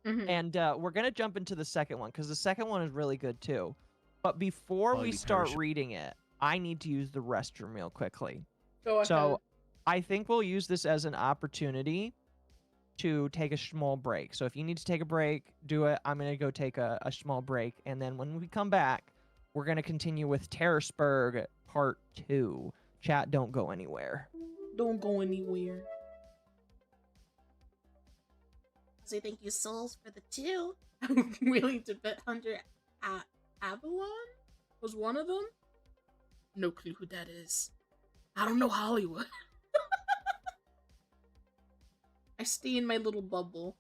And we're going to jump into the second one, because the second one is really good, too. But before we start reading it, I need to use the restroom real quickly. Go ahead. So I think we'll use this as an opportunity to take a small break. So if you need to take a break, do it. I'm going to go take a small break. And then when we come back, we're going to continue with Terrorsburg Part 2. Chat, don't go anywhere. Don't go anywhere. Say thank you, souls, for the 2. I'm willing to bet Hunter Avalon was one of them. No clue who that is. I don't know Hollywood. I stay in my little bubble.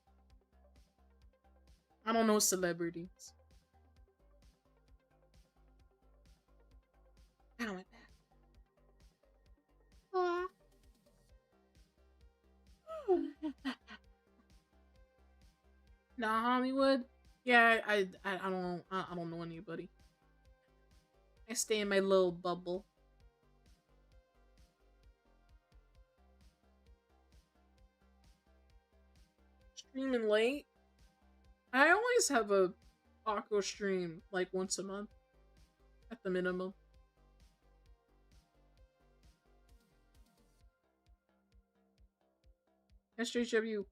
don't know celebrities. I don't like that. Nah, Hollywood. Yeah, I don't know anybody. I stay in my little bubble. Streaming late. I always have a Occo stream like once a month, at the minimum. SJW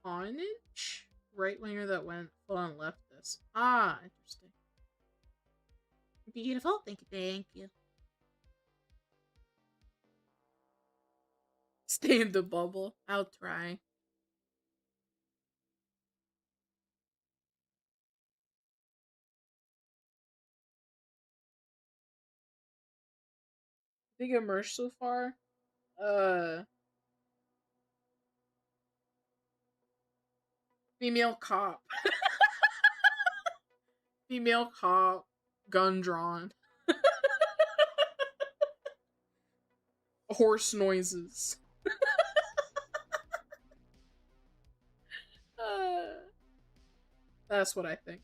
Pawnage? Right winger that went full on leftist. Ah, interesting. Beautiful. Thank you. Thank you. Stay in the bubble. I'll try. Big Mersh so far? Female cop. Female cop. Gun drawn. Horse noises. That's what I think.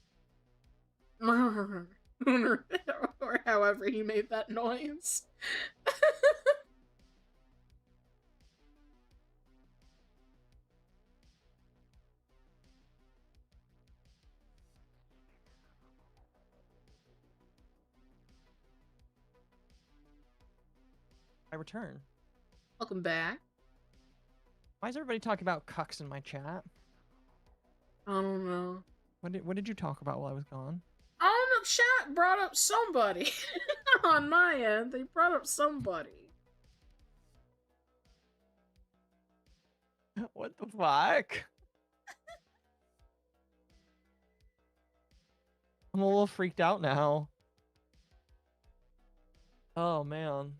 Or however he made that noise. I return. Welcome back. Why is everybody talking about cucks in my chat? I don't know. What did you talk about while I was gone? I don't know. Chat brought up somebody. On my end, they brought up somebody. What the fuck? I'm a little freaked out now. Oh man.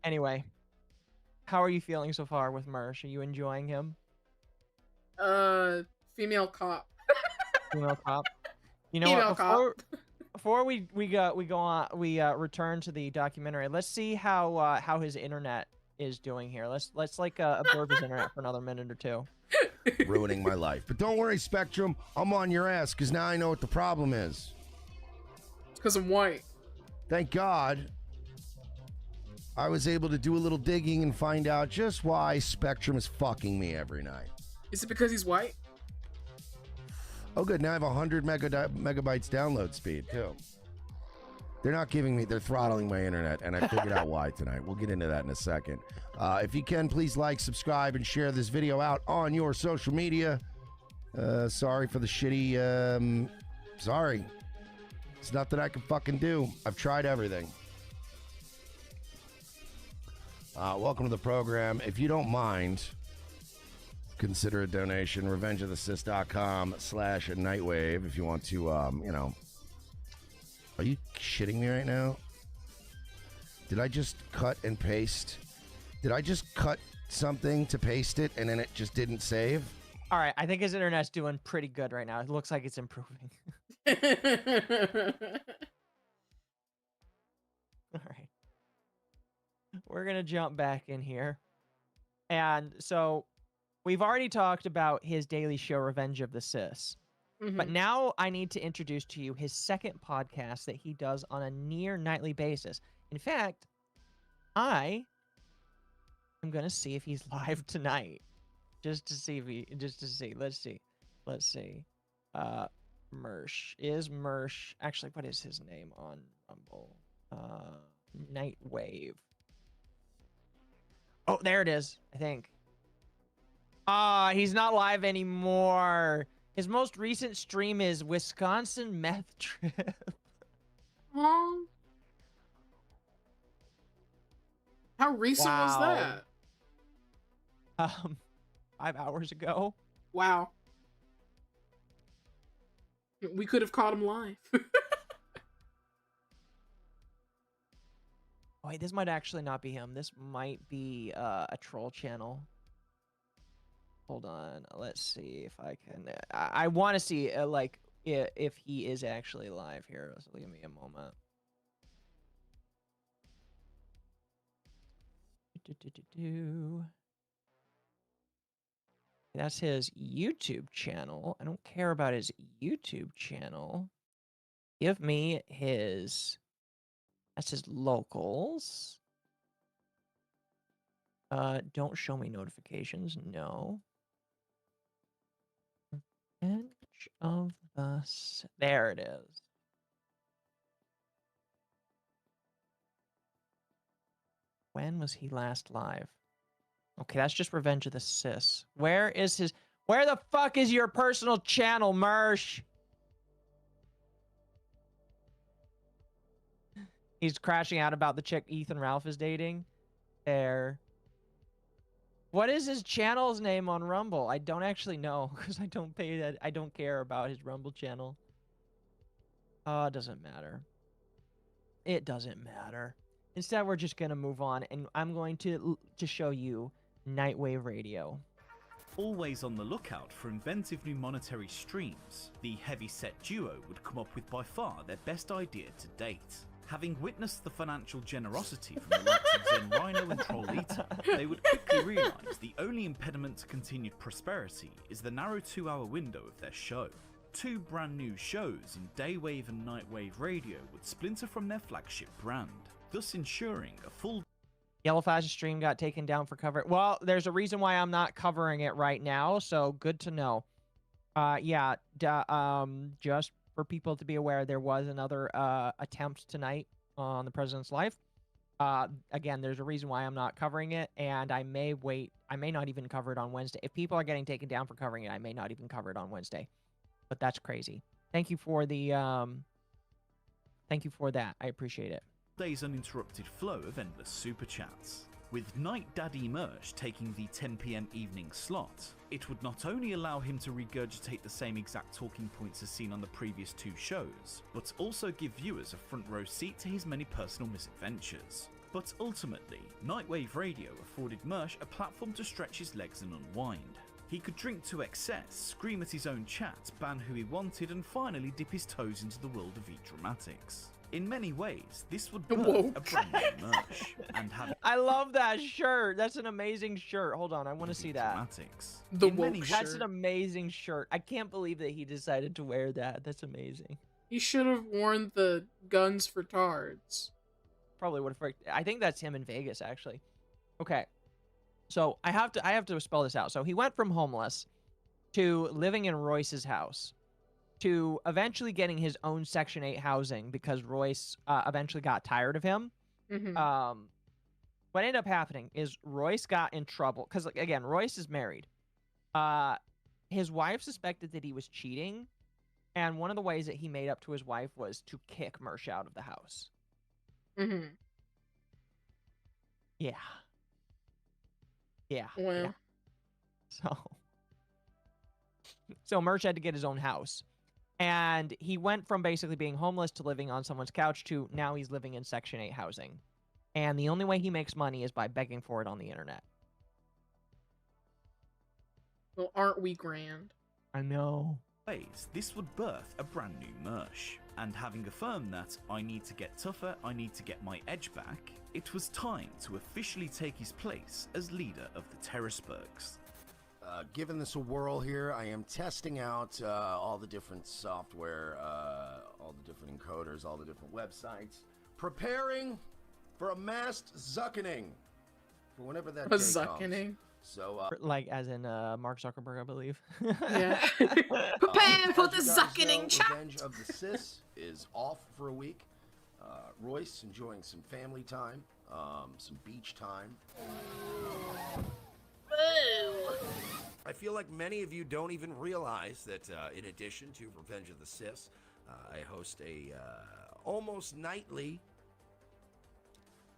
Anyway, how are you feeling so far with Mersh? Are you enjoying him? Female cop. Female cop. You know Female what? Before we return to the documentary, let's see how his internet is doing here. Let's like observe his internet for another minute or two. Ruining my life. But don't worry, Spectrum. I'm on your ass because now I know what the problem is. It's because I'm white. Thank God. I was able to do a little digging and find out just why Spectrum is fucking me every night. Is it because he's white? Oh, good. Now I have 100 megabytes download speed, too. They're not giving me, they're throttling my internet, and I figured out why tonight. We'll get into that in a second. If you can, please like, subscribe, and share this video out on your social media. Sorry for the shitty, sorry. It's nothing I can fucking do. I've tried everything. Welcome to the program. If you don't mind, consider a donation. revengeofthesis.com/nightwave if you want to, you know. Are you shitting me right now? Did I just cut and paste? Did I just cut something to paste it and then it just didn't save? All right, I think his internet's doing pretty good right now. It looks like it's improving. All right. We're going to jump back in here. And so we've already talked about his daily show, Revenge of the Sis. But now I need to introduce to you his second podcast that he does on a near nightly basis. In fact, I am going to see if he's live tonight. Just to see. Let's see. Mersh. Is Mersh. Actually, what is his name on Rumble? Nightwave. Oh, there it is, I think. He's not live anymore. His most recent stream is Wisconsin meth trip. How recent was that? 5 hours ago. Wow. We could have caught him live. Oh, wait, this might actually not be him. This might be a troll channel. Hold on. Let's see if I can. I want to see like if he is actually live here. So give me a moment. That's his YouTube channel. I don't care about his YouTube channel. Give me his. That's his locals. Don't show me notifications. No. Revenge of the. There it is. When was he last live? Okay, that's just Revenge of the Sis. Where is his... Where the fuck is your personal channel, Mersh? He's crashing out about the chick Ethan Ralph is dating. There. What is his channel's name on Rumble? I don't actually know because I don't pay that. I don't care about his Rumble channel. It doesn't matter. It doesn't matter. Instead, we're just gonna move on, and I'm going to show you Nightwave Radio. Always on the lookout for inventive new monetary streams, the heavy-set duo would come up with by far their best idea to date. Having witnessed the financial generosity from the likes of Zen Rhino and Troll Eater, they would quickly realise the only impediment to continued prosperity is the narrow 2-hour window of their show. 2 brand new shows in Daywave and Nightwave Radio would splinter from their flagship brand, thus ensuring a full... Yellowfash's stream got taken down for cover. Well, there's a reason why I'm not covering it right now, so good to know. Yeah, just for people to be aware, there was another attempt tonight on the president's life. Again, there's a reason why I'm not covering it, and I may wait. I may not even cover it on Wednesday. If people are getting taken down for covering it, I may not even cover it on Wednesday. But that's crazy. Thank you for the thank you for that. I appreciate it. Day's uninterrupted flow of endless super chats. With Night Daddy Mersh taking the 10 PM evening slot, it would not only allow him to regurgitate the same exact talking points as seen on the previous 2 shows, but also give viewers a front row seat to his many personal misadventures. But ultimately, Nightwave Radio afforded Mersh a platform to stretch his legs and unwind. He could drink to excess, scream at his own chat, ban who he wanted, and finally dip his toes into the world of E-Dramatics. In many ways, this would birth a brand new Mersh, and have... I love that shirt. That's an amazing shirt. Hold on, I want to see that. The woke shirt. That's an amazing shirt. I can't believe that he decided to wear that. That's amazing. He should have worn the guns for tards. Probably would have. I think that's him in Vegas, actually. Okay, so I have to spell this out. So he went from homeless to living in Royce's house, to eventually getting his own Section 8 housing because Royce eventually got tired of him. Mm-hmm. What ended up happening is Royce got in trouble because, again, Royce is married. His wife suspected that he was cheating, and one of the ways that he made up to his wife was to kick Mersh out of the house. Mm-hmm. Yeah. Yeah. Well. Yeah. So Mersh had to get his own house. And he went from basically being homeless to living on someone's couch to now he's living in Section 8 housing. And the only way he makes money is by begging for it on the internet. Well, aren't we grand? I know. This would birth a brand new Mersh. And having affirmed that I need to get tougher, I need to get my edge back, it was time to officially take his place as leader of the Terraceburgs. Given this a whirl here, I am testing out all the different software, all the different encoders, all the different websites, preparing for a massed zuckening for whenever that day comes. So, like as in Mark Zuckerberg, I believe. Yeah. Prepare for the zuckening chat. Revenge of the Sis is off for a week. Royce enjoying some family time, some beach time. Boo. I feel like many of you don't even realize that in addition to Revenge of the Sis, I host a almost nightly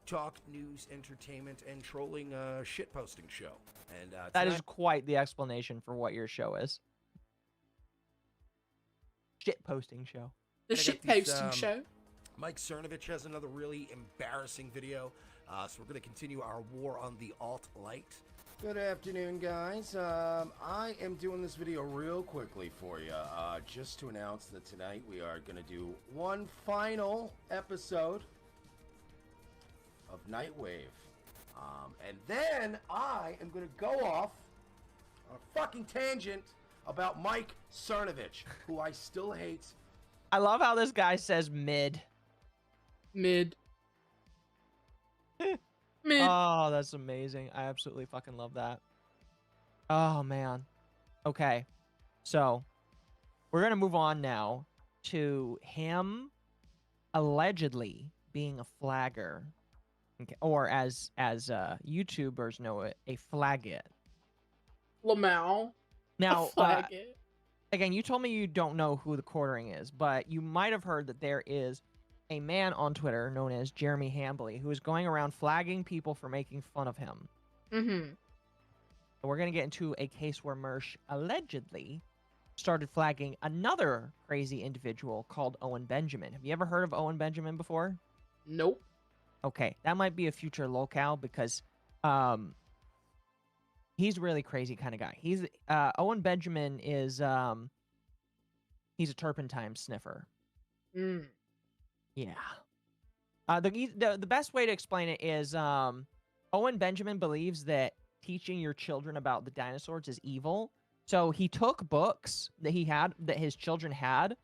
talk, news, entertainment, and trolling shitposting show. And that is quite the explanation for what your show is. Shitposting show. The shitposting show. Mike Cernovich has another really embarrassing video. So we're going to continue our war on the alt-light. Good afternoon, guys. I am doing this video real quickly for you, just to announce that tonight we are going to do one final episode of Nightwave. And then I am going to go off on a fucking tangent about Mike Cernovich, who I still hate. I love how this guy says mid. Mid. Oh, that's amazing. I absolutely fucking love that. Oh, man. Okay. So, we're going to move on now to him allegedly being a flagger. Okay. Or as YouTubers know it, a flagget. Lamau. Now, Flagget. again, you told me you don't know who the quartering is, but you might have heard that there is a man on Twitter known as Jeremy Hambley who is going around flagging people for making fun of him. Mm-hmm. We're going to get into a case where Mersh allegedly started flagging another crazy individual called Owen Benjamin. Have you ever heard of Owen Benjamin before? Nope. Okay, that might be a future lolcow because he's a really crazy kind of guy. He's Owen Benjamin is he's a turpentine sniffer. Mm. Yeah. The best way to explain it is Owen Benjamin believes that teaching your children about the dinosaurs is evil. So he took books that his children had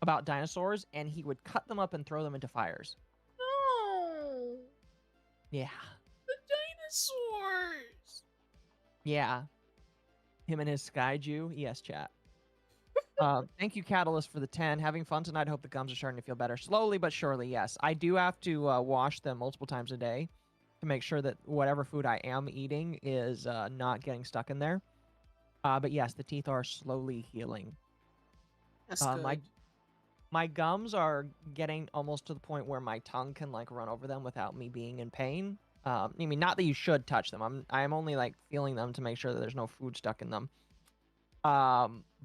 about dinosaurs, and he would cut them up and throw them into fires. No. Yeah. The dinosaurs. Yeah. Him and his Sky Jew. Yes, chat. Thank you, Catalyst, for the 10. Having fun tonight. Hope the gums are starting to feel better. Slowly but surely, yes. I do have to wash them multiple times a day to make sure that whatever food I am eating is not getting stuck in there. But yes, the teeth are slowly healing. That's good. My gums are getting almost to the point where my tongue can like run over them without me being in pain. I mean, not that you should touch them. I'm only like feeling them to make sure that there's no food stuck in them.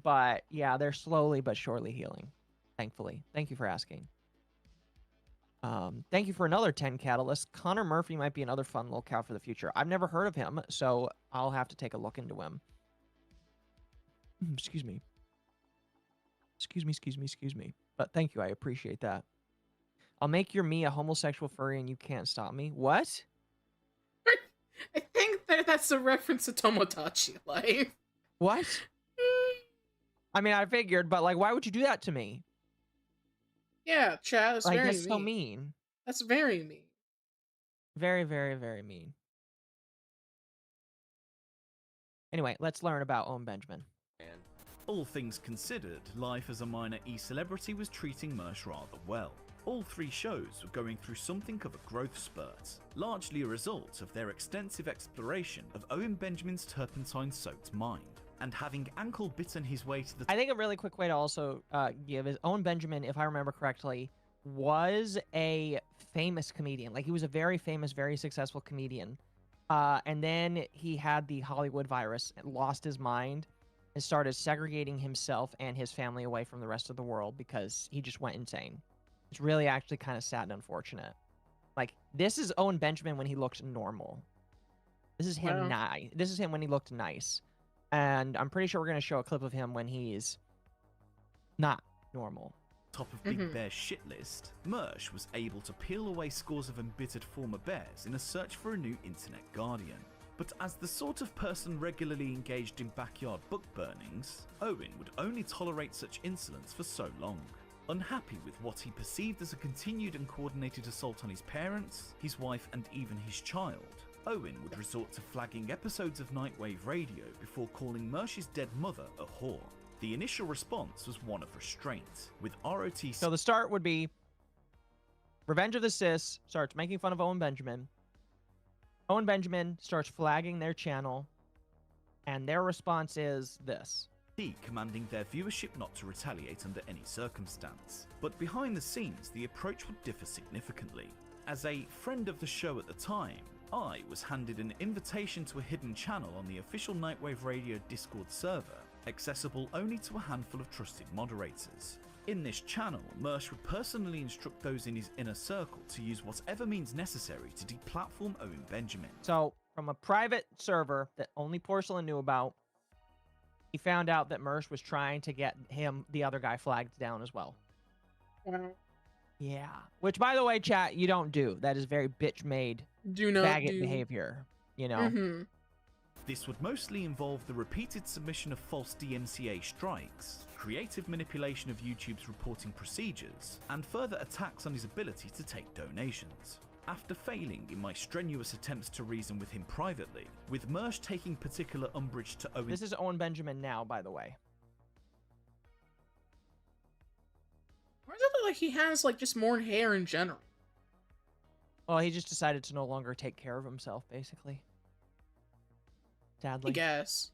But yeah, they're slowly but surely healing. Thankfully. Thank you for asking. Thank you for another 10 Catalyst. Connor Murphy might be another fun lolcow for the future. I've never heard of him, so I'll have to take a look into him. Excuse me. Excuse me. But thank you. I appreciate that. I'll make me a homosexual furry and you can't stop me. What? I think that's a reference to Tomodachi Life. What? I mean, I figured, but like, why would you do that to me? Yeah, Chad, that's like, very that's mean. so mean. That's very mean. Very, very, very mean. Anyway, let's learn about Owen Benjamin. All things considered, life as a minor e-celebrity was treating Mersh rather well. All three shows were going through something of a growth spurt, largely a result of their extensive exploration of Owen Benjamin's turpentine-soaked mind, and having ankle-bitten his way to the... I think a really quick way to also give is Owen Benjamin, if I remember correctly, was a famous comedian. Like, he was a very famous, very successful comedian. And then he had the Hollywood virus and lost his mind and started segregating himself and his family away from the rest of the world because he just went insane. It's really actually kind of sad and unfortunate. Like, this is Owen Benjamin when he looked normal. This is him nice. This is him when he looked nice. And I'm pretty sure we're going to show a clip of him when he's not normal. Top of Big Bear's shit list, Mersh was able to peel away scores of embittered former bears in a search for a new internet guardian. But as the sort of person regularly engaged in backyard book burnings, Owen would only tolerate such insolence for so long. Unhappy with what he perceived as a continued and coordinated assault on his parents, his wife and even his child, Owen would resort to flagging episodes of Nightwave Radio before calling Mersh's dead mother a whore. The initial response was one of restraint, with ROT... So the start would be Revenge of the Sis starts making fun of Owen Benjamin. Owen Benjamin starts flagging their channel, and their response is this. Commanding their viewership not to retaliate under any circumstance. But behind the scenes, the approach would differ significantly. As a friend of the show at the time, I was handed an invitation to a hidden channel on the official Nightwave Radio Discord server, accessible only to a handful of trusted moderators. In this channel, Mersh would personally instruct those in his inner circle to use whatever means necessary to deplatform Owen Benjamin. So, from a private server that only Porcelain knew about. He found out that Mersh was trying to get the other guy, flagged down as well. Yeah. Which, by the way, chat, you don't do. That is very bitch-made faggot behavior, you know? This would mostly involve the repeated submission of false DMCA strikes, creative manipulation of YouTube's reporting procedures, and further attacks on his ability to take donations. After failing in my strenuous attempts to reason with him privately, with Mersh taking particular umbrage to Owen... This is Owen Benjamin now, by the way. Why does it look like he has, like, just more hair in general? Well, he just decided to no longer take care of himself, basically. Sadly. I guess.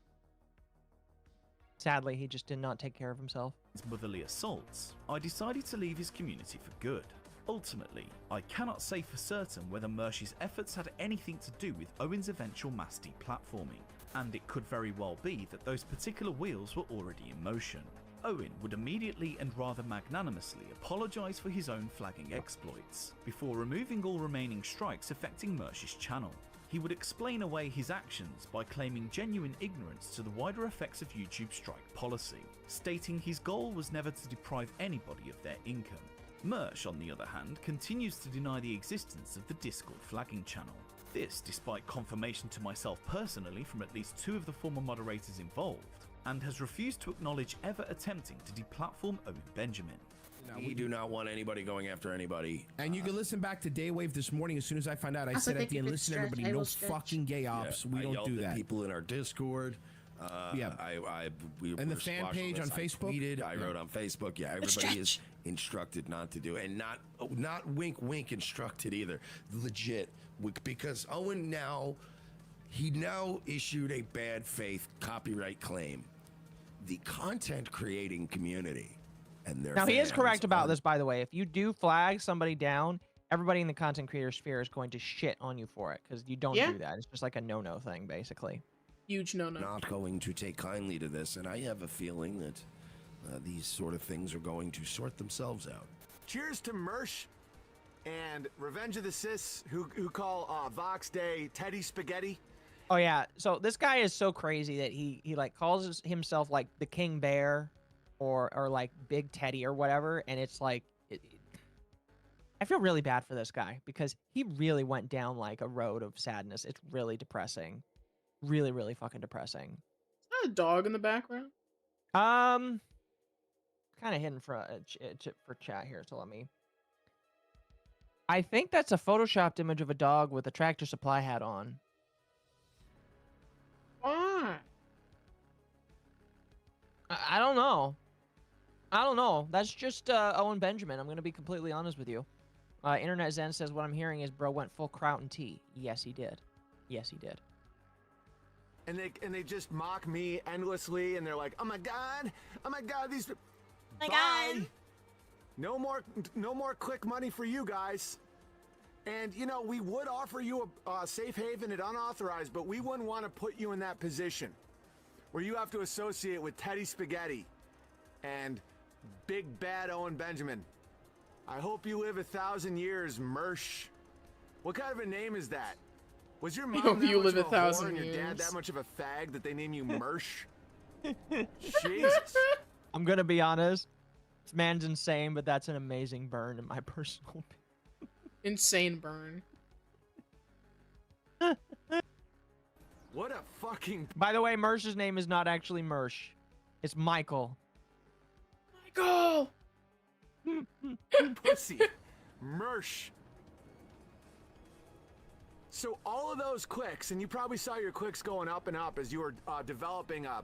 Sadly, he just did not take care of himself. Motherly assaults, I decided to leave his community for good. Ultimately, I cannot say for certain whether Mersh's efforts had anything to do with Owen's eventual mass deplatforming, and it could very well be that those particular wheels were already in motion. Owen would immediately and rather magnanimously apologise for his own flagging exploits, before removing all remaining strikes affecting Mersh's channel. He would explain away his actions by claiming genuine ignorance to the wider effects of YouTube's strike policy, stating his goal was never to deprive anybody of their income. Mersh, on the other hand, continues to deny the existence of the Discord flagging channel. This despite confirmation to myself personally from at least 2 of the former moderators involved, and has refused to acknowledge ever attempting to deplatform Owen Benjamin. We do not want anybody going after anybody. And you can listen back to Daywave this morning. As soon as I found out, I said at the end, listen, everybody, no fucking gay ops. We don't do that. People in our Discord. Yeah. And the fan page on Facebook. I wrote on Facebook. Yeah, everybody is instructed not to do it, and not wink wink instructed either. Legit, because Owen now issued a bad faith copyright claim. The content creating community. Now, he is correct about this, by the way. If you do flag somebody down, everybody in the content creator sphere is going to shit on you for it, because you don't do that. It's just like a no-no thing, basically. Huge no-no. Not going to take kindly to this, and I have a feeling that these sort of things are going to sort themselves out. Cheers to Mersh and Revenge of the Sis, who call Vox Day Teddy Spaghetti. Oh, yeah. So this guy is so crazy that he like, calls himself, like, the King Bear, or like Big Teddy or whatever, and it's like I feel really bad for this guy because he really went down like a road of sadness. It's really depressing, really, really fucking depressing. Is that a dog in the background? Kind of hidden for chat here, so let me. I think that's a photoshopped image of a dog with a Tractor Supply hat on. Why? I don't know. I don't know. That's just Owen Benjamin. I'm going to be completely honest with you. Internet Zen says what I'm hearing is bro went full kraut and tea. Yes, he did. Yes, he did. And they just mock me endlessly, and they're like, oh my god, these. My god. No more quick money for you guys. And you know, we would offer you a safe haven at unauthorized, but we wouldn't want to put you in that position where you have to associate with Teddy Spaghetti and Big Bad Owen Benjamin. I hope you live 1,000 years, Mersh. What kind of a name is that? Was your mom hope that you much live of a 1,000 whore and your dad years. that much of a fag that they name you Mersh? Jesus. I'm going to be honest. This man's insane, but that's an amazing burn in my personal opinion. Insane burn. What a fucking... By the way, Mersh's name is not actually Mersh. It's Michael. Michael! Pussy. Mersh. So all of those clicks, and you probably saw your clicks going up and up as you were developing a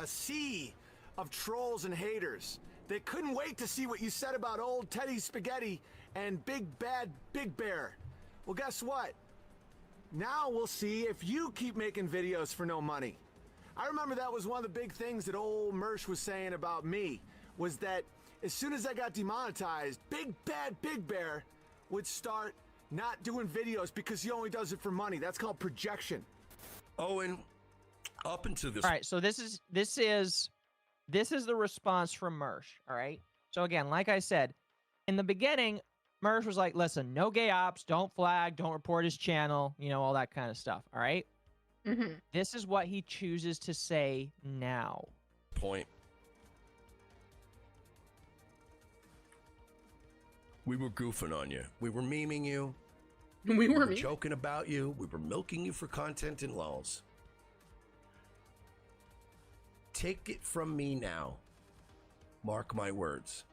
sea of trolls and haters. They couldn't wait to see what you said about old Teddy Spaghetti and Big Bad Big Bear. Well, guess what? Now we'll see if you keep making videos for no money. I remember that was one of the big things that old Mersh was saying about me, was that as soon as I got demonetized, Big Bad Big Bear would start not doing videos because he only does it for money. That's called projection. Owen, up into this. All right, so this is the response from Mersh. All right. So again, like I said, in the beginning, Mersh was like, listen, no gay ops, don't flag, don't report his channel, you know, all that kind of stuff. All right. This is what he chooses to say now. Point. We were goofing on you. We were memeing you. We were joking about you. We were milking you for content and lulls. Take it from me now. Mark my words.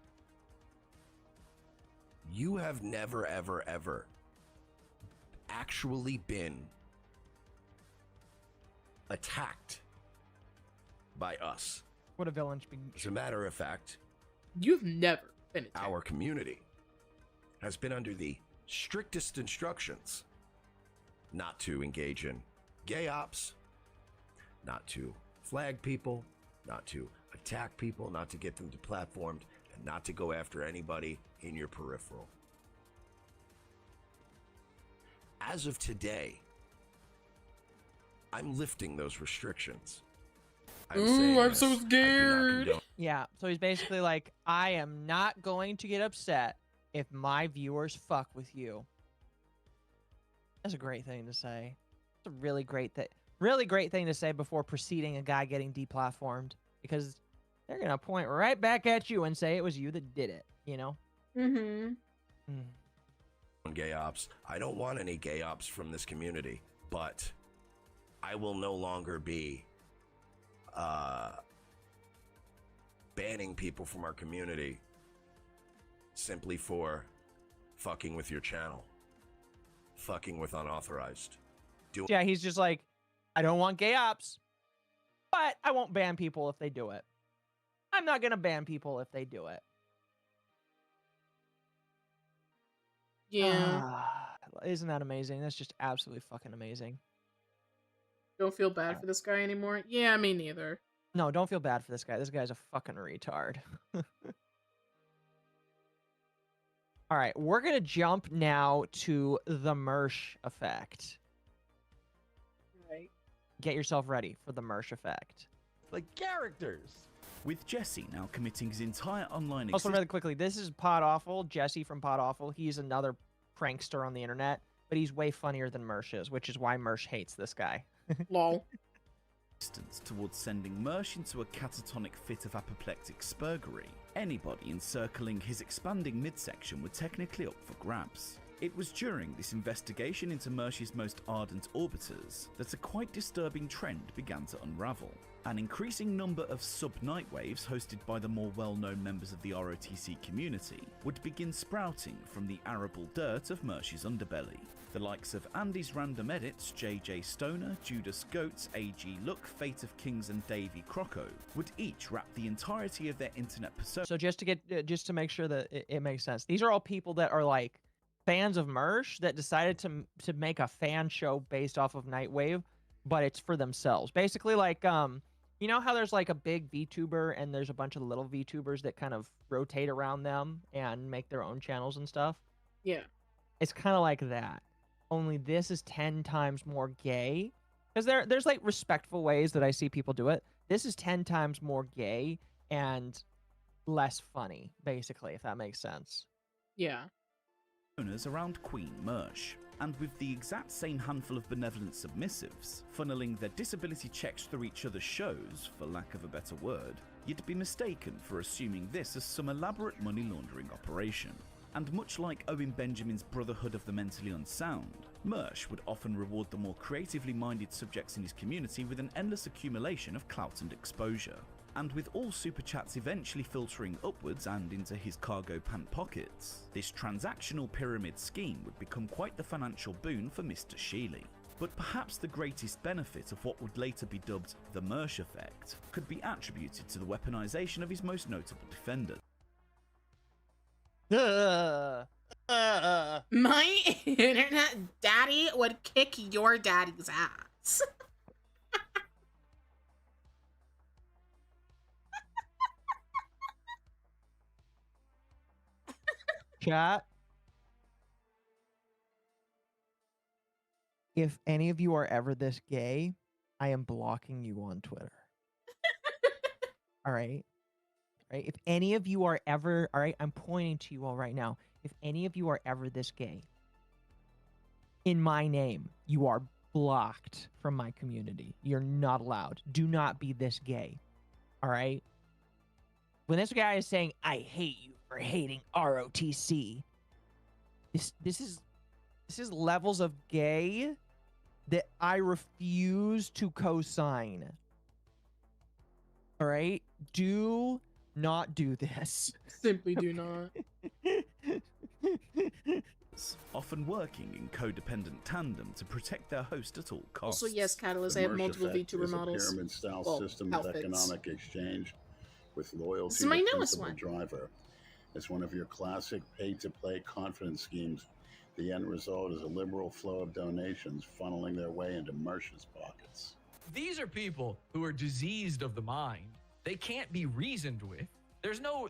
You have never, ever, ever actually been attacked by us. What a villain. As a matter of fact, you've never been attacked. Our community has been under the strictest instructions not to engage in gay ops, not to flag people, not to attack people, not to get them deplatformed, and not to go after anybody in your peripheral. As of today, I'm lifting those restrictions. I'm so scared. Yeah, so he's basically like, I am not going to get upset if my viewers fuck with you. That's a great thing to say. It's a really great thing to say before preceding a guy getting deplatformed, because they're gonna point right back at you and say it was you that did it, you know? Gay ops. I don't want any gay ops from this community, but I will no longer be banning people from our community simply for fucking with your channel, fucking with unauthorized. Yeah, he's just like, I don't want gay ops, but I won't ban people if they do it. I'm not gonna ban people if they do it. Yeah. Isn't that amazing? That's just absolutely fucking amazing. Don't feel bad for this guy anymore? Yeah, me neither. No, don't feel bad for this guy. This guy's a fucking retard. All right, we're going to jump now to the Mersh effect. Right. Get yourself ready for the Mersh effect. Like characters. With Jesse now committing his entire online Also, really quickly, this is Pod Awful, Jesse from Pod Awful. He's another prankster on the internet, but he's way funnier than Mersh is, which is why Mersh hates this guy. Lol. Towards sending Mersh into a catatonic fit of apoplectic spurgery. Anybody encircling his expanding midsection were technically up for grabs. It was during this investigation into Mersh's most ardent orbiters that a quite disturbing trend began to unravel. An increasing number of sub-nightwaves hosted by the more well-known members of the ROTC community would begin sprouting from the arable dirt of Mersh's underbelly. The likes of Andy's Random Edits, JJ Stoner, Judas Goats, AG Look, Fate of Kings and Davey Crocco would each wrap the entirety of their internet persona. So just to make sure that it makes sense, these are all people that are like fans of Mersh that decided to make a fan show based off of Nightwave, but it's for themselves. Basically, like you know how there's like a big VTuber and there's a bunch of little VTubers that kind of rotate around them and make their own channels and stuff? Yeah. It's kind of like that. Only this is 10 times more gay. Because there's like respectful ways that I see people do it. This is 10 times more gay and less funny, basically, if that makes sense. Yeah. Owners around Queen Mersh, and with the exact same handful of benevolent submissives funneling their disability checks through each other's shows, for lack of a better word, you'd be mistaken for assuming this as some elaborate money laundering operation. And much like Owen Benjamin's Brotherhood of the Mentally Unsound, Mersh would often reward the more creatively minded subjects in his community with an endless accumulation of clout and exposure. And with all super chats eventually filtering upwards and into his cargo pant pockets, this transactional pyramid scheme would become quite the financial boon for Mr. Sheely. But perhaps the greatest benefit of what would later be dubbed the Mersh effect could be attributed to the weaponization of his most notable defender. My internet daddy would kick your daddy's ass. Chat. If any of you are ever this gay, I am blocking you on Twitter. All right? Right? If any of you are ever, all right, I'm pointing to you all right now. if any of you are ever this gay, in my name, you are blocked from my community. You're not allowed. Do not be this gay. All right? When this guy is saying, I hate you for hating ROTC, this is levels of gay that I refuse to co-sign. All right? Do not do this. Simply do not. Often working in codependent tandem to protect their host at all costs. Also, yes, Catalyst, I have multiple VTuber models. A pyramid-style system outfits. of economic exchange with loyalty This is my to newest principal one. driver. It's one of your classic pay-to-play confidence schemes. The end result is a liberal flow of donations funneling their way into Mersh's pockets. These are people who are diseased of the mind. They can't be reasoned with. There's no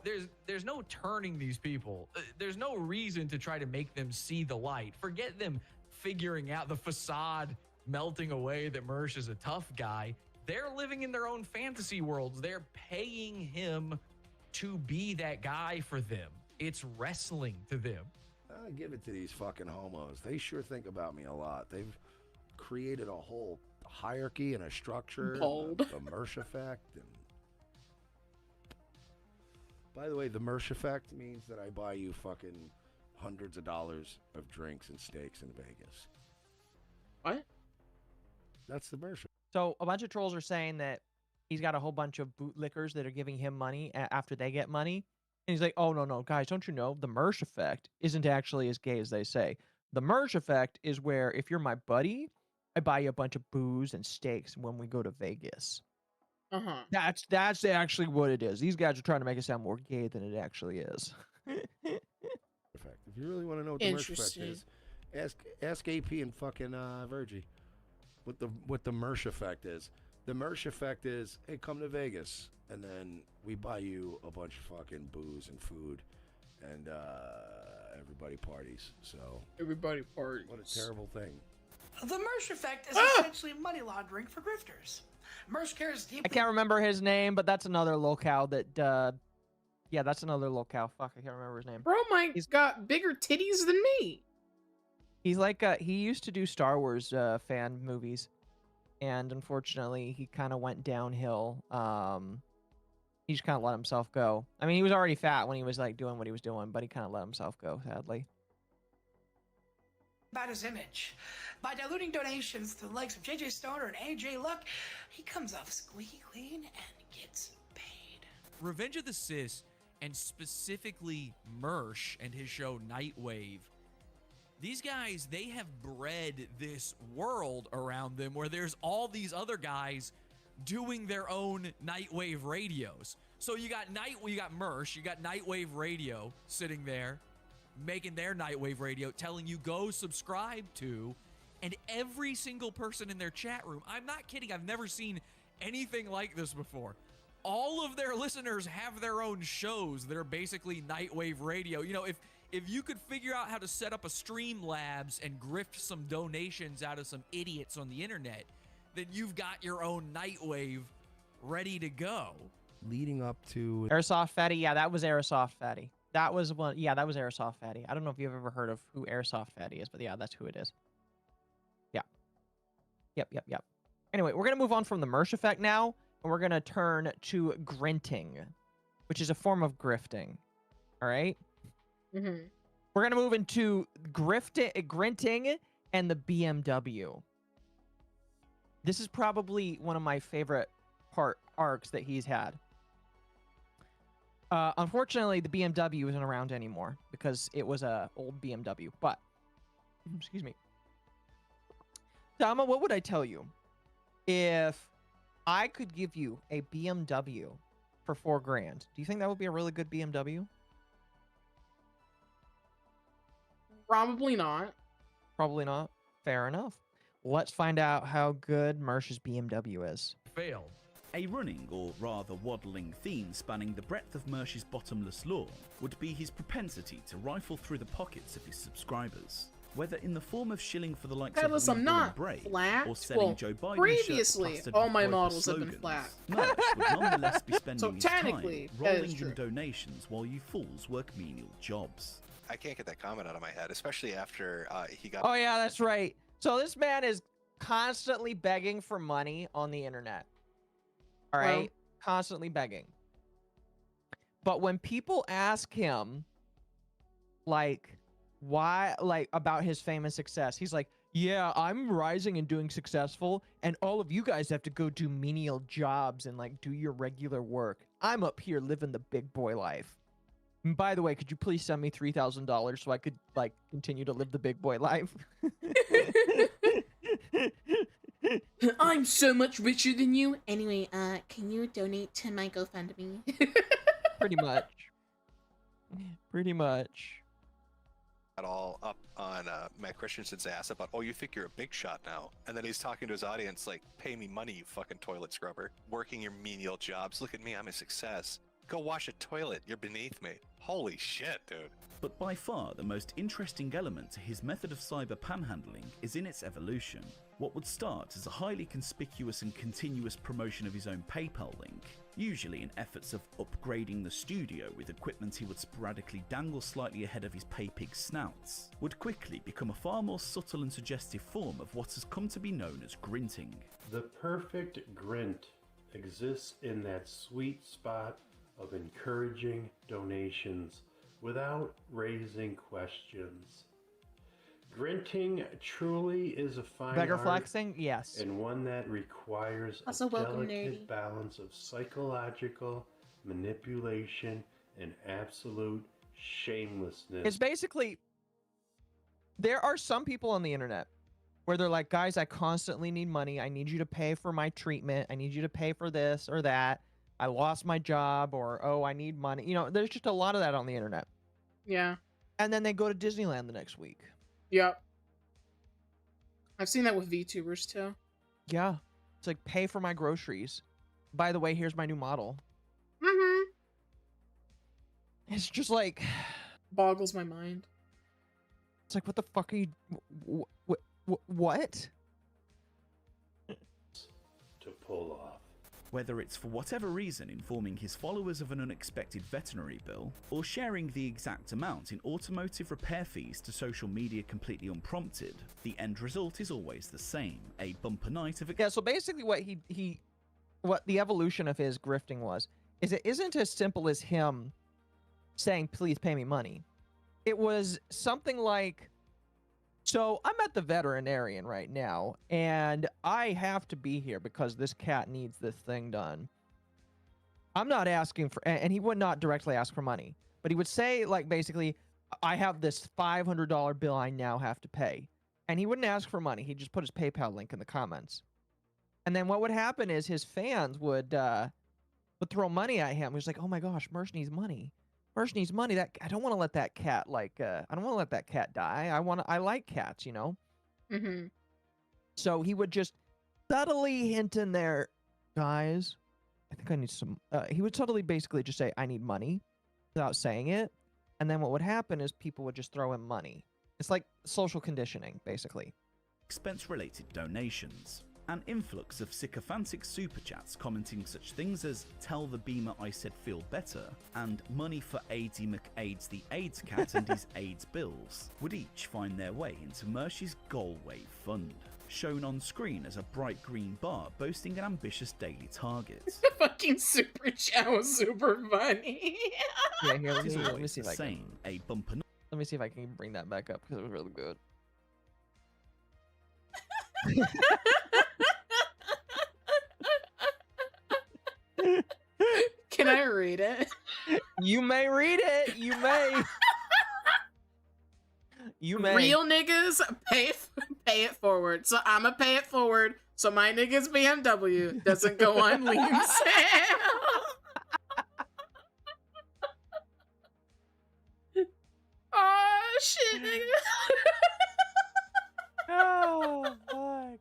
turning these people. There's no reason to try to make them see the light. Forget them figuring out the facade melting away that Mersh is a tough guy. They're living in their own fantasy worlds. They're paying him to be that guy for them. It's wrestling to them. I give it to these fucking homos. They sure think about me a lot. They've created a whole hierarchy and a structure, the Mersh effect. And by the way, the Mersh effect means that I buy you fucking hundreds of dollars of drinks and steaks in Vegas. What? That's the Mersh. So a bunch of trolls are saying that he's got a whole bunch of bootlickers that are giving him money after they get money. And he's like, oh, no, guys, don't you know? The Mersh effect isn't actually as gay as they say. The Mersh effect is where if you're my buddy, I buy you a bunch of booze and steaks when we go to Vegas. Uh-huh. That's actually what it is. These guys are trying to make it sound more gay than it actually is. Effect. If you really want to know what the Mersh effect is, ask AP and fucking Virgie what the Mersh effect is. The Mersh effect is, hey, come to Vegas, and then we buy you a bunch of fucking booze and food, and everybody parties. So everybody parties. What a terrible thing. The Mersh effect is essentially money laundering for grifters. Mersh cares deeply. I can't remember his name, but that's another lolcow that, yeah, that's another lolcow. Fuck, I can't remember his name. Bro, he's got bigger titties than me. He's like, he used to do Star Wars fan movies, and unfortunately, he kind of went downhill. He just kind of let himself go. I mean, he was already fat when he was like doing what he was doing, but he kind of let himself go, sadly. About his image. By diluting donations to the likes of JJ Stoner and AJ Luck, he comes off squeaky clean and gets paid. Revenge of the Sis, and specifically Mersh and his show Nightwave, these guys, they have bred this world around them where there's all these other guys doing their own Nightwave radios. So you got Mersh, you got Nightwave Radio sitting there making their Nightwave radio, telling you go subscribe to, and every single person in their chat room, I'm not kidding, I've never seen anything like this before. All of their listeners have their own shows that are basically Nightwave radio. You know, if you could figure out how to set up a Streamlabs and grift some donations out of some idiots on the internet, then you've got your own Nightwave ready to go. Leading up to Airsoft Fatty, yeah, that was Airsoft Fatty. That was one, yeah, that was Airsoft Fatty. I don't know if you've ever heard of who Airsoft Fatty is, but yeah, that's who it is. Yeah. Yep. Anyway, we're gonna move on from the Mersh effect now, and we're gonna turn to grinting, which is a form of grifting. All right. Mm-hmm. We're gonna move into grinting and the BMW. This is probably one of my favorite arcs that he's had. Unfortunately, the BMW isn't around anymore because it was a old BMW. But, excuse me, Dama, what would I tell you if I could give you a BMW for $4 grand? Do you think that would be a really good BMW? Probably not. Probably not. Fair enough. Let's find out how good Mersh's BMW is. Failed. A running, or rather waddling, theme spanning the breadth of Mersh's bottomless lore would be his propensity to rifle through the pockets of his subscribers. Whether in the form of shilling for the likes Catalyst, of I'm not Bray, flat. or selling Well, Joe Biden previously, shirts all my plastered with models have been slogans, flat. Mersh would nonetheless be spending So his time technically, that is rolling true. in donations while you fools work menial jobs. I can't get that comment out of my head, especially after he got. Oh yeah, that's right. So this man is constantly begging for money on the internet. All right, Well. constantly begging. But when people ask him, like, why, like, about his famous success, he's like, yeah, I'm rising and doing successful, and all of you guys have to go do menial jobs and, like, do your regular work. I'm up here living the big boy life. And by the way, could you please send me $3,000 so I could, like, continue to live the big boy life? I'm so much richer than you. Anyway, can you donate to my GoFundMe? Pretty much. Pretty much. At all up on Matt Christensen's ass about, oh, you think you're a big shot now, and then he's talking to his audience like, pay me money, you fucking toilet scrubber, working your menial jobs. Look at me, I'm a success. Go wash a toilet, you're beneath me. Holy shit, dude. But by far the most interesting element to his method of cyber panhandling is in its evolution. What would start as a highly conspicuous and continuous promotion of his own PayPal link, usually in efforts of upgrading the studio with equipment he would sporadically dangle slightly ahead of his pay pig snouts, would quickly become a far more subtle and suggestive form of what has come to be known as grinting. The perfect grint exists in that sweet spot of encouraging donations without raising questions. Grinting truly is a fine Beggar art, flexing? Yes. and one that requires Also, a welcome, delicate nerdy. balance of psychological manipulation and absolute shamelessness. It's basically, there are some people on the internet where they're like, guys, I constantly need money. I need you to pay for my treatment. I need you to pay for this or that. I lost my job, or, oh, I need money. You know, there's just a lot of that on the internet. Yeah. And then they go to Disneyland the next week. Yep. I've seen that with VTubers too. Yeah. It's like, pay for my groceries. By the way, here's my new model. Mm-hmm. It's just like... Boggles my mind. It's like, what the fuck are you... What? To pull off. Whether it's for whatever reason informing his followers of an unexpected veterinary bill, or sharing the exact amount in automotive repair fees to social media completely unprompted, the end result is always the same, a bumper night of... Yeah, so basically what what the evolution of his grifting was, is it isn't as simple as him saying, please pay me money. It was something like, so I'm at the veterinarian right now, and I have to be here because this cat needs this thing done. I'm not asking for, and he would not directly ask for money, but he would say, like, basically, I have this $500 bill I now have to pay. And he wouldn't ask for money. He'd just put his PayPal link in the comments. And then what would happen is his fans would throw money at him. He was like, oh my gosh, Mersh needs money. Mersh needs money. That I don't want to let that cat I don't want to let that cat die. I like cats, you know. Mm-hmm. So he would just subtly hint in there, guys, I think I need some. He would subtly basically just say, I need money, without saying it. And then what would happen is people would just throw him money. It's like social conditioning, basically. Expense-related donations. An influx of sycophantic super chats commenting such things as "Tell the Beamer I said feel better" and "Money for AIDSy McAIDS the AIDS cat and his AIDS bills" would each find their way into Mersh's Goalwave Fund, shown on screen as a bright green bar boasting an ambitious daily target. The fucking super chat was super funny. Yeah, here, It is let me always see if the I can. same, a bumper. Let me see if I can bring that back up because it was really good. Can I read it? You may read it. You may. You may. Real niggas pay it forward. So I'ma pay it forward so my niggas BMW doesn't go on lean sale. Oh shit, nigga. Oh fuck.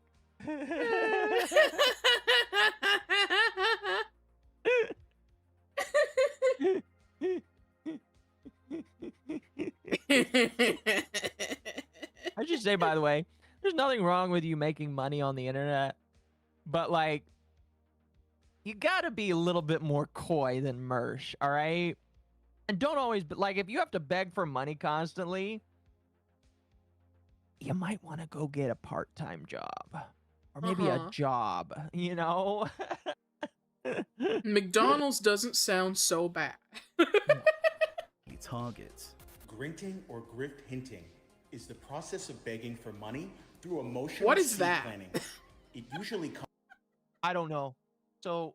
I should say, by the way, there's nothing wrong with you making money on the internet, but like, you gotta be a little bit more coy than Mersh, all right? And don't always, but like if you have to beg for money constantly, you might want to go get a part-time job or maybe a job, you know? McDonald's doesn't sound so bad. Target. Grinting or grift hinting is the process of begging for money through emotional What is seed that? planning. It usually comes. I don't know. So,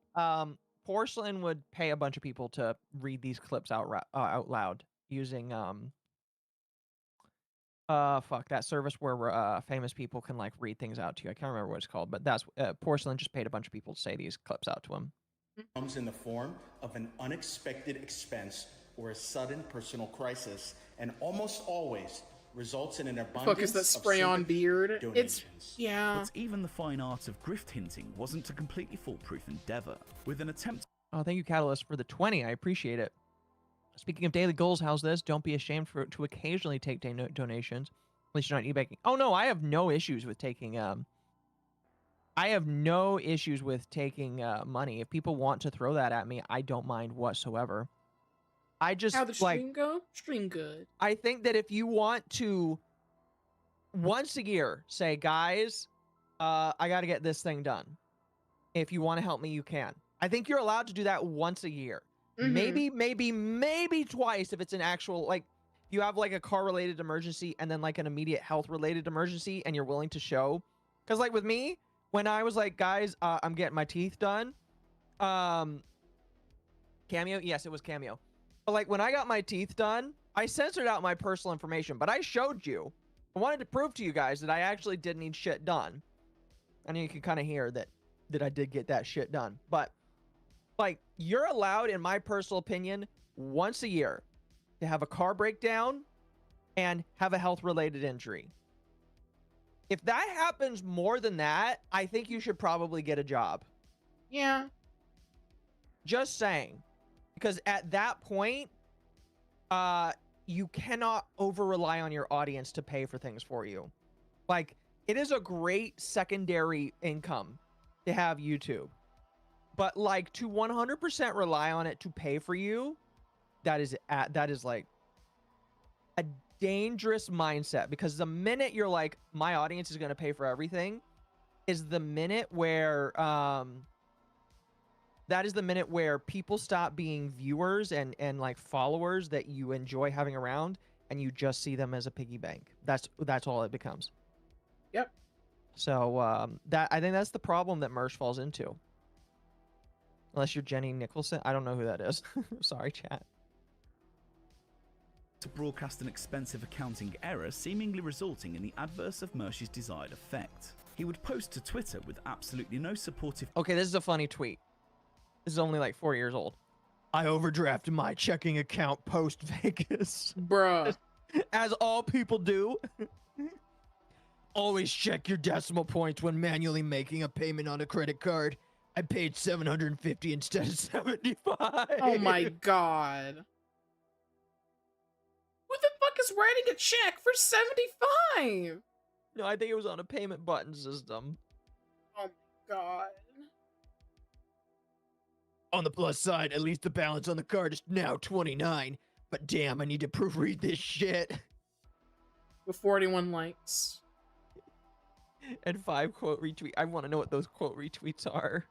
Porcelain would pay a bunch of people to read these clips out loud using fuck, that service where famous people can like read things out to you. I can't remember what it's called, but that's Porcelain just paid a bunch of people to say these clips out to him. Comes in the form of an unexpected expense or a sudden personal crisis, and almost always results in an abundance Fuck is that spray on beard? donations. Yeah. But even the fine art of grift hinting wasn't a completely foolproof endeavor. With an attempt. Oh, thank you, Catalyst, for the 20. I appreciate it. Speaking of daily goals, how's this? Don't be ashamed to occasionally take donations. At least you're not e-baking. Oh no, I have no issues with taking money. If people want to throw that at me, I don't mind whatsoever. I just How the stream go? Stream good. I think that if you want to once a year say, guys, I got to get this thing done. If you want to help me, you can. I think you're allowed to do that once a year. Maybe twice if it's an actual, like, you have like a car-related emergency and then like an immediate health-related emergency and you're willing to show. Because like with me, when I was like, guys, I'm getting my teeth done. Cameo? Yes, it was Cameo. But like when I got my teeth done, I censored out my personal information, but I showed you. I wanted to prove to you guys that I actually did need shit done. And you can kind of hear that I did get that shit done. But like, you're allowed, in my personal opinion, once a year to have a car breakdown and have a health-related injury. If that happens more than that, I think you should probably get a job. Yeah. Just saying. Because at that point, you cannot over-rely on your audience to pay for things for you. Like, it is a great secondary income to have YouTube. But like to 100% rely on it to pay for you, that is like a dangerous mindset, because the minute you're like, my audience is going to pay for everything, is the minute where people stop being viewers and like followers that you enjoy having around, and you just see them as a piggy bank. That's all it becomes. Yep. So I think that's the problem that Mersh falls into. Unless you're Jenny Nicholson. I don't know who that is. Sorry, chat. To broadcast an expensive accounting error, seemingly resulting in the adverse of Mersh's desired effect. He would post to Twitter with absolutely no supportive... Okay, this is a funny tweet. This is only like 4 years old. I overdrafted my checking account post-Vegas. Bruh. As all people do. Always check your decimal points when manually making a payment on a credit card. I paid 750 instead of 75. Oh my god. Who the fuck is writing a check for 75? No, I think it was on a payment button system. Oh my god. On the plus side, at least the balance on the card is now 29. But damn, I need to proofread this shit. With 41 likes. And 5 quote retweets. I want to know what those quote retweets are.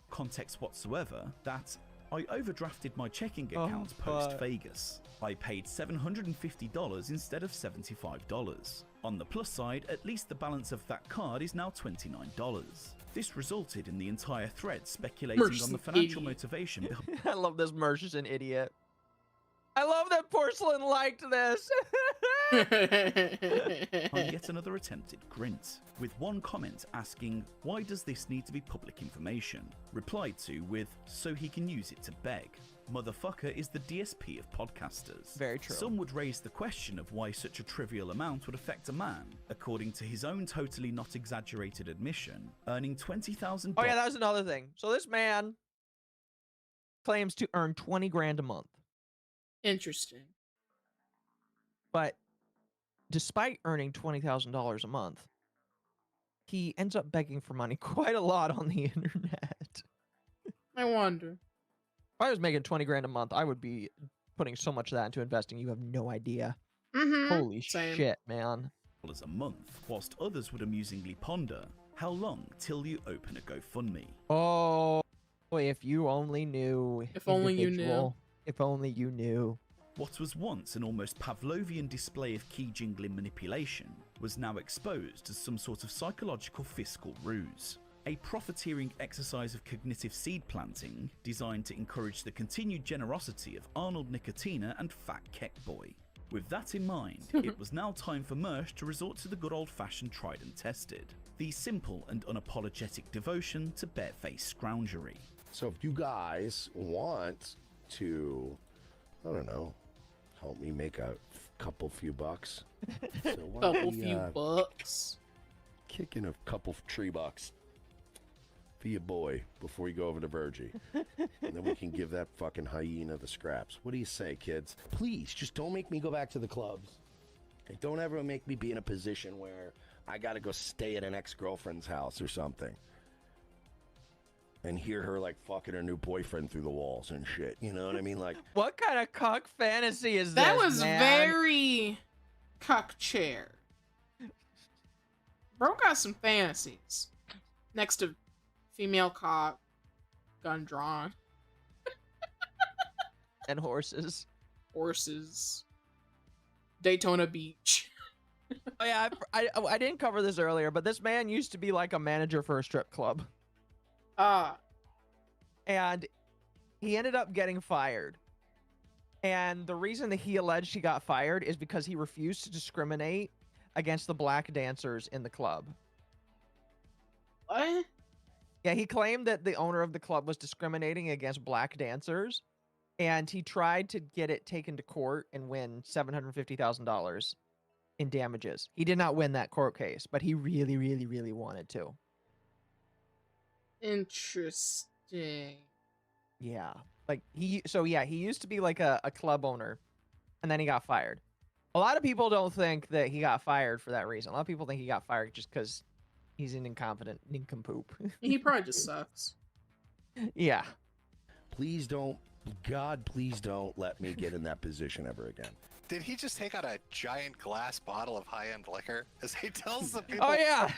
Context whatsoever, that I overdrafted my checking account post-Vegas. I paid $750 instead of $75. On the plus side, at least the balance of that card is now $29. This resulted in the entire thread speculating on the financial motivation behind... I love this. Mersh is an idiot. I love that Porcelain liked this. on yet another attempted grint, with one comment asking, why does this need to be public information? Replied to with, so he can use it to beg. Motherfucker is the DSP of podcasters. Very true. Some would raise the question of why such a trivial amount would affect a man, according to his own totally not exaggerated admission, earning $20,000. Oh yeah, that was another thing. So this man claims to earn 20 grand a month. Interesting. But despite earning $20,000 a month, he ends up begging for money quite a lot on the internet. I wonder. I was making 20 grand a month, I would be putting so much of that into investing. You have no idea. Holy shit, man. A month, whilst others would amusingly ponder, how long till you open a GoFundMe? Oh, if you only knew. If only you knew. individual. If only you knew. What was once an almost Pavlovian display of key jingling manipulation was now exposed as some sort of psychological fiscal ruse. A profiteering exercise of cognitive seed planting designed to encourage the continued generosity of Arnold Nicotina and Fat Keck Boy. With that in mind, it was now time for Mersh to resort to the good old-fashioned tried and tested, the simple and unapologetic devotion to barefaced scroungery. So if you guys want to, I don't know, help me make a few bucks. So why don't we, bucks. Kick in a couple tree bucks for your boy before you go over to Virgie. And then we can give that fucking hyena the scraps. What do you say, kids? Please, just don't make me go back to the clubs. And don't ever make me be in a position where I gotta go stay at an ex-girlfriend's house or something. And hear her like fucking her new boyfriend through the walls and shit. You know what I mean? Like, what kind of cuck fantasy is that? This Was man? Very cuck chair. Bro got some fantasies. Next to female cock, gun drawn, and horses. Daytona Beach. Oh yeah, I didn't cover this earlier, but this man used to be like a manager for a strip club. And he ended up getting fired. And the reason that he alleged he got fired is because he refused to discriminate against the black dancers in the club. What? Yeah, he claimed that the owner of the club was discriminating against black dancers, and he tried to get it taken to court and win $750,000 in damages. He did not win that court case, but he really, really, really wanted to. Interesting. Yeah. Like he used to be like a club owner, and then he got fired. A lot of people don't think that he got fired for that reason. A lot of people think he got fired just because he's an incompetent nincompoop. He probably just sucks. Yeah. please don't, God, please don't let me get in that position ever again. Did he just take out a giant glass bottle of high-end liquor as he tells the people? Oh yeah,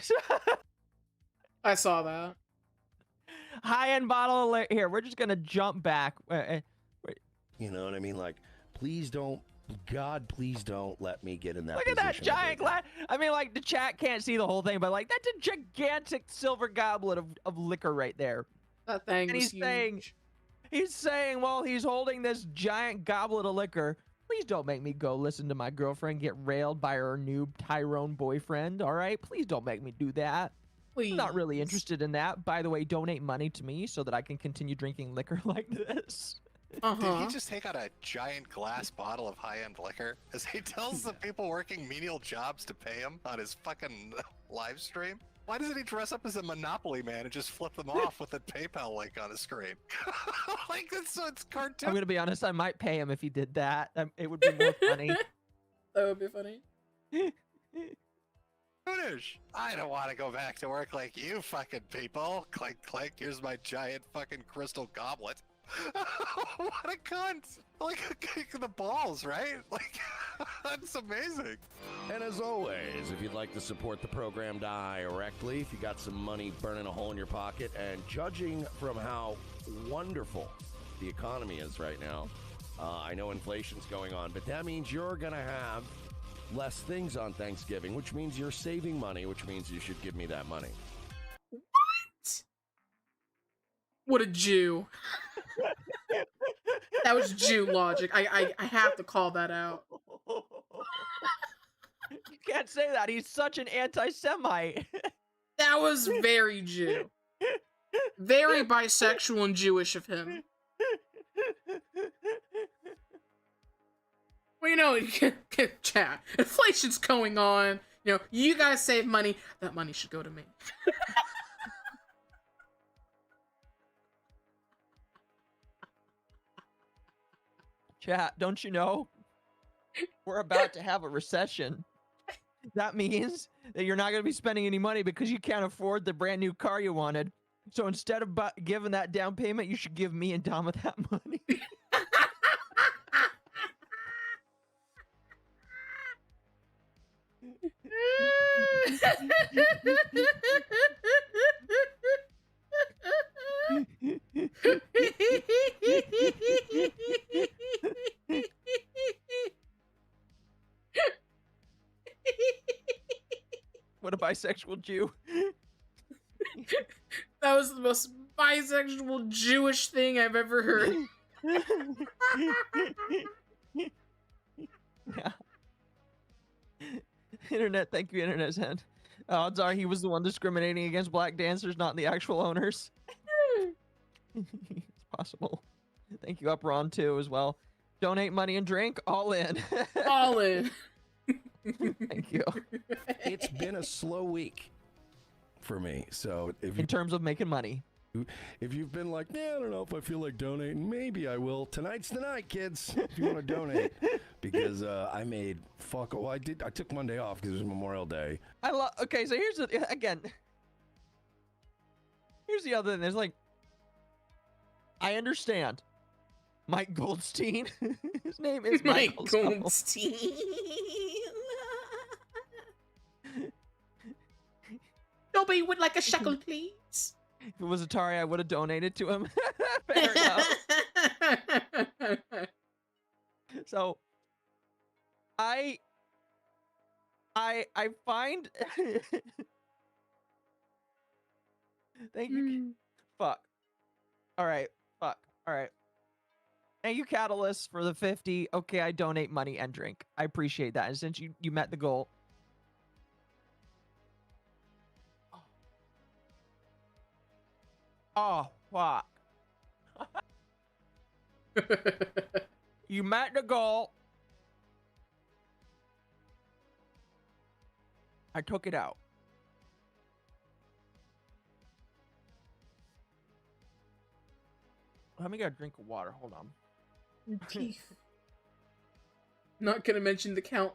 I saw that. High-end bottle of liquor. Here, we're just gonna jump back. Wait. You know what I mean? Like, please don't, God, please don't let me get in that Look at position. that giant glass. I mean, like, the chat can't see the whole thing, but like, that's a gigantic silver goblet of liquor right there. That thing. And he's saying, while he's holding this giant goblet of liquor, please don't make me go listen to my girlfriend get railed by her new Tyrone boyfriend. All right, please don't make me do that. Please. I'm not really interested in that. By the way, donate money to me so that I can continue drinking liquor like this. Did he just take out a giant glass bottle of high-end liquor as he tells the people working menial jobs to pay him on his fucking live stream? Why doesn't he dress up as a Monopoly man and just flip them off with a PayPal link on the screen? Like, it's cartoon. I'm gonna be honest, I might pay him if he did that. It would be more funny. That would be funny. I don't want to go back to work like you fucking people. Clink, clink, here's my giant fucking crystal goblet. What a cunt! Like a kick in the balls, right? Like, that's amazing. And as always, if you'd like to support the program directly, if you got some money burning a hole in your pocket, and judging from how wonderful the economy is right now, I know inflation's going on, but that means you're going to have less things on Thanksgiving, which means you're saving money, which means you should give me that money. What? What a Jew. That was Jew logic. I have to call that out. You can't say that. He's such an anti-Semite. That was very Jew. Very bisexual and Jewish of him. Well, you know, chat. Inflation's going on. You know, you guys save money. That money should go to me. Chat, don't you know? We're about to have a recession. That means that you're not going to be spending any money because you can't afford the brand new car you wanted. So instead of giving that down payment, you should give me and Dama that money. What a bisexual Jew. That was the most bisexual Jewish thing I've ever heard. Yeah. Internet, thank you, Internet Send. Odds are he was the one discriminating against black dancers, not the actual owners. It's possible. Thank you, Upron, too, as well. Donate money and drink, all in. All in. Thank you. It's been a slow week for me. So if you, in terms of making money, if you've been like, yeah, I don't know if I feel like donating, maybe I will. Tonight's the night, kids. If you want to donate, because I made fuck. Well, I took Monday off because it was Memorial Day. Okay, so here's the again. Here's the other thing. There's like, I understand. Mike Goldstein. His name is Mike Michael, Goldstein. Nobody would like a shekel, please. If it was Atari, I would have donated to him. Fair enough. So, I find. Thank you. Fuck. All right. Fuck. All right. Thank you, Catalyst, for the 50. Okay, I donate money and drink. I appreciate that. And since you met the goal. Oh, fuck. You met the goal. I took it out. Let me get a drink of water. Hold on. Teeth. Not gonna mention the Count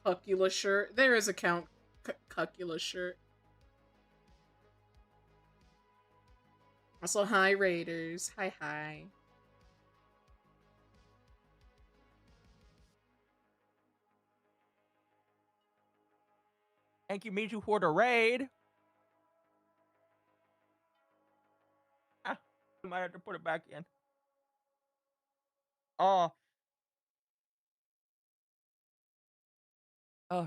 Cuckula shirt. There is a Count Cuckula shirt. Also, hi Raiders. Hi. Thank you, Michu, for the raid. I might have to put it back in. Oh,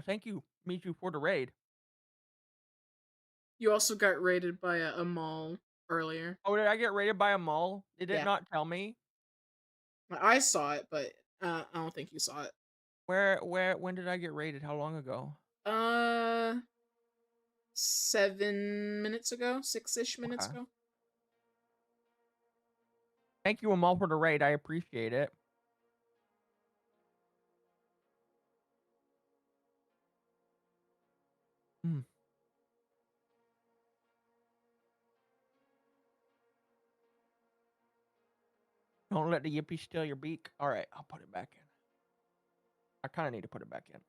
thank you, Michu, for the raid. You also got raided by a mall earlier. Oh, did I get raided by a mall? Did it Yeah. not tell me? I saw it, but I don't think you saw it. When did I get raided? How long ago? 7 minutes ago, 6-ish minutes Okay. ago. Thank you, Amal, for the raid. I appreciate it. Don't let the yippee steal your beak. All right, I'll put it back in. I kind of need to put it back in.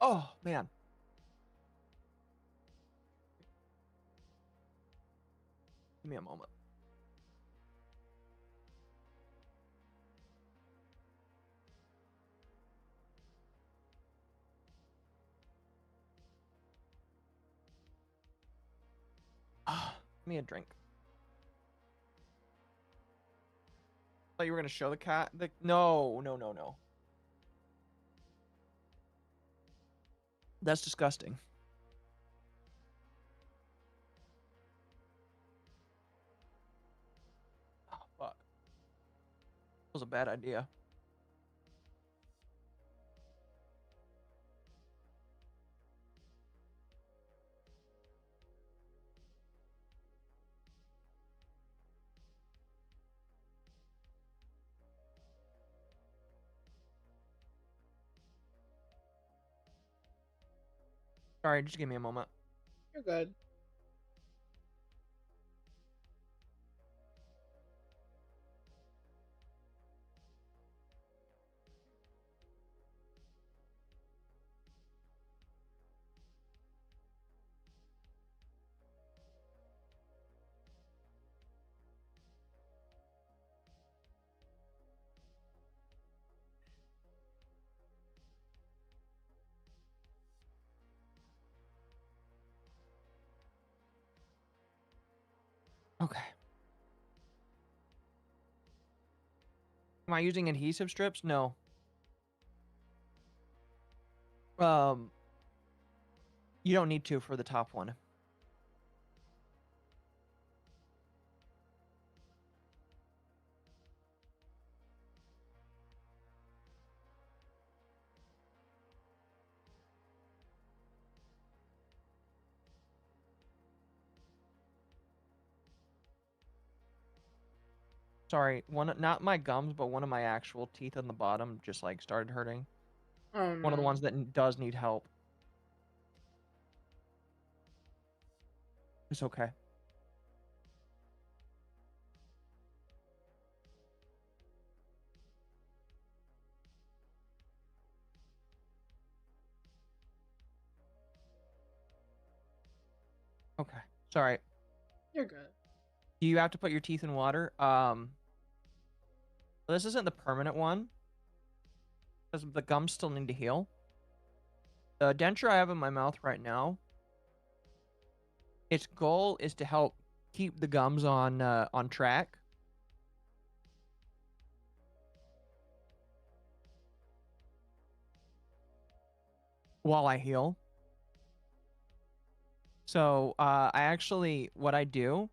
Oh, man. Give me a moment. Give me a drink. Thought you were gonna show the cat. No. That's disgusting. Oh, fuck. That was a bad idea. Sorry, just give me a moment. You're good. Okay. Am I using adhesive strips? No. You don't need to for the top one. Sorry, not my gums, but one of my actual teeth on the bottom just like started hurting. Oh One of the no. ones that does need help. It's okay. Okay. Sorry. You're good. Do you have to put your teeth in water? This isn't the permanent one, because the gums still need to heal. The denture I have in my mouth right now, its goal is to help keep the gums on track. While I heal. So, what I do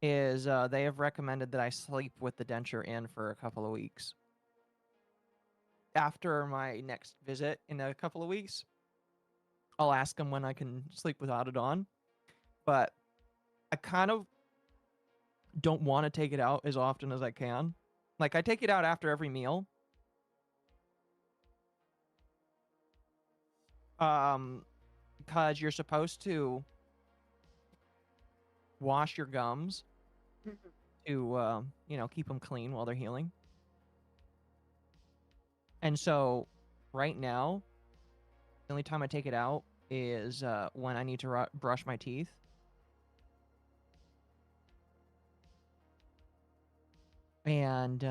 is, they have recommended that I sleep with the denture in for a couple of weeks. After my next visit in a couple of weeks, I'll ask them when I can sleep without it on. But I kind of don't want to take it out as often as I can. Like, I take it out after every meal. Because you're supposed to wash your gums to, keep them clean while they're healing. And so, right now, the only time I take it out is when I need to brush my teeth. And,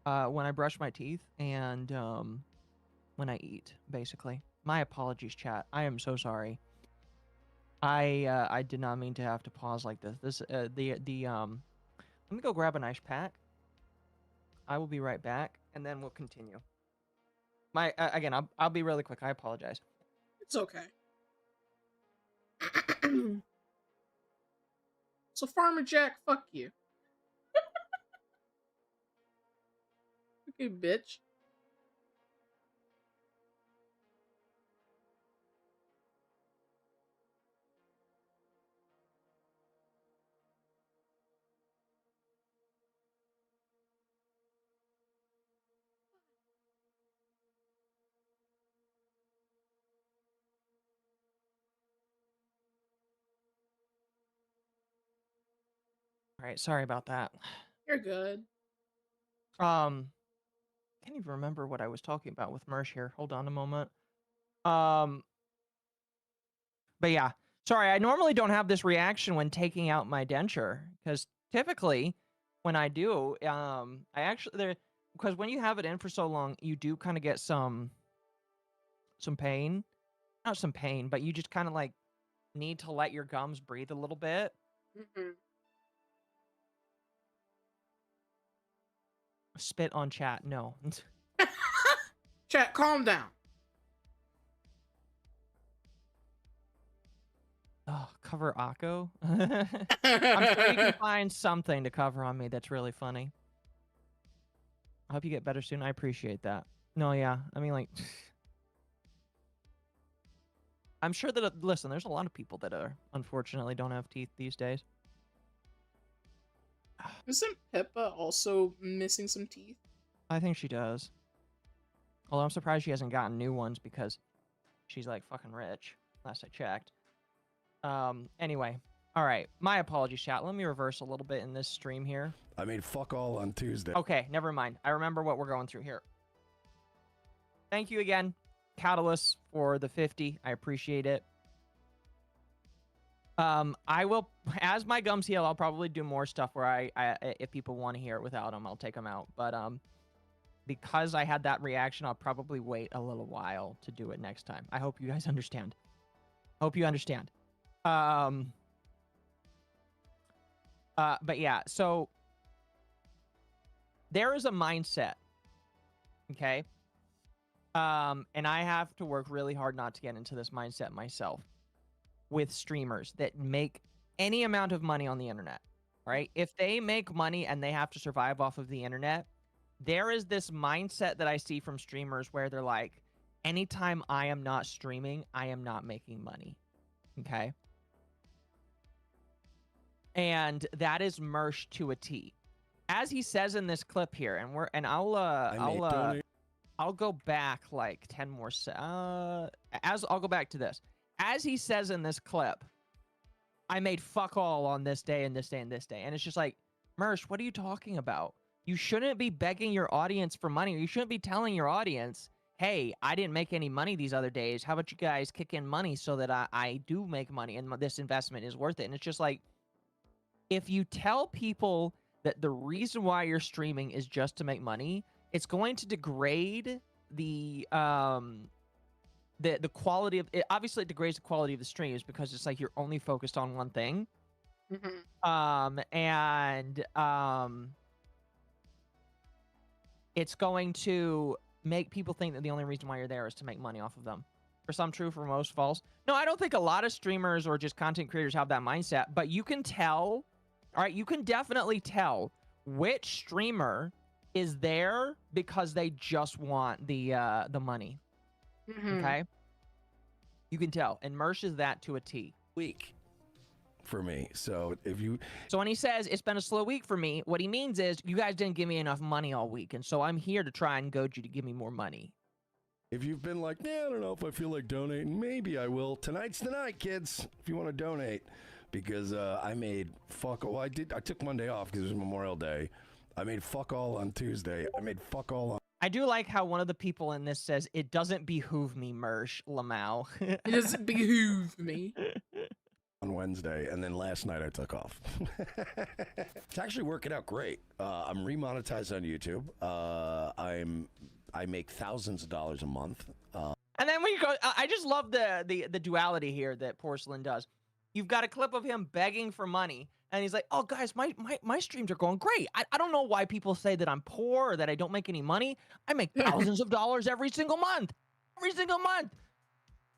when I brush my teeth and, when I eat, basically. My apologies, chat. I am so sorry. I did not mean to have to pause like this. Let me go grab an ice pack. I will be right back, and then we'll continue. Again, I'll be really quick. I apologize. It's okay. So Farmer Jack, fuck you. Okay, bitch. All right, sorry about that. You're good. Can't even remember what I was talking about with Mersh here. Hold on a moment. But yeah, sorry, I normally don't have this reaction when taking out my denture, because typically when I do, because when you have it in for so long, you do kind of get some pain. Not some pain, but you just kind of like need to let your gums breathe a little bit. Spit on chat, no. Chat, calm down. Oh, cover Occo? I'm sure you can find something to cover on me that's really funny. I hope you get better soon. I appreciate that. No, yeah. I mean, like... I'm sure that, listen, there's a lot of people that unfortunately don't have teeth these days. Isn't Pippa also missing some teeth? I think she does. Although I'm surprised she hasn't gotten new ones because she's like fucking rich, last I checked. Anyway. Alright, my apologies, chat. Let me reverse a little bit in this stream here. I made fuck all on Tuesday. Okay, never mind. I remember what we're going through here. Thank you again, Catalyst, for the 50. I appreciate it. I will, as my gums heal, I'll probably do more stuff where I if people want to hear it without them, I'll take them out. But, because I had that reaction, I'll probably wait a little while to do it next time. I hope you guys understand. Hope you understand. But yeah, so there is a mindset, okay? And I have to work really hard not to get into this mindset myself with streamers that make any amount of money on the internet, right? If they make money and they have to survive off of the internet, there is this mindset that I see from streamers where they're like, anytime I am not streaming, I am not making money, okay? And that is Mersh to a T. As he says in this clip here, and I'll go back like 10 more I'll go back to this. As he says in this clip, I made fuck all on this day and this day and this day. And it's just like, Mersh, what are you talking about? You shouldn't be begging your audience for money. You shouldn't be telling your audience, hey, I didn't make any money these other days. How about you guys kick in money so that I do make money and this investment is worth it? And it's just like, if you tell people that the reason why you're streaming is just to make money, it's going to degrade the quality of it. Obviously, it degrades the quality of the streams because it's like you're only focused on one thing. It's going to make people think that the only reason why you're there is to make money off of them. For some true, for most false. No, I don't think a lot of streamers or just content creators have that mindset, but you can tell, all right, you can definitely tell which streamer is there because they just want the money. Okay? You can tell. And Mersh is that to a T. Week for me. So when he says it's been a slow week for me, what he means is you guys didn't give me enough money all week, and so I'm here to try and goad you to give me more money. If you've been like, man, I don't know if I feel like donating, maybe I will. Tonight's the night, kids, if you want to donate. Because I made fuck all. I took Monday off because it was Memorial Day. I made fuck all on Tuesday. I made fuck all on... I do like how one of the people in this says, it doesn't behoove me, Mersh Lamau. It doesn't behoove me. On Wednesday, and then last night I took off. It's actually working out great. I'm remonetized on YouTube. I make thousands of dollars a month. And then when you go, I just love the duality here that Porcelain does. You've got a clip of him begging for money, and he's like, oh, guys, my streams are going great. I don't know why people say that I'm poor or that I don't make any money. I make thousands of dollars every single month. Every single month.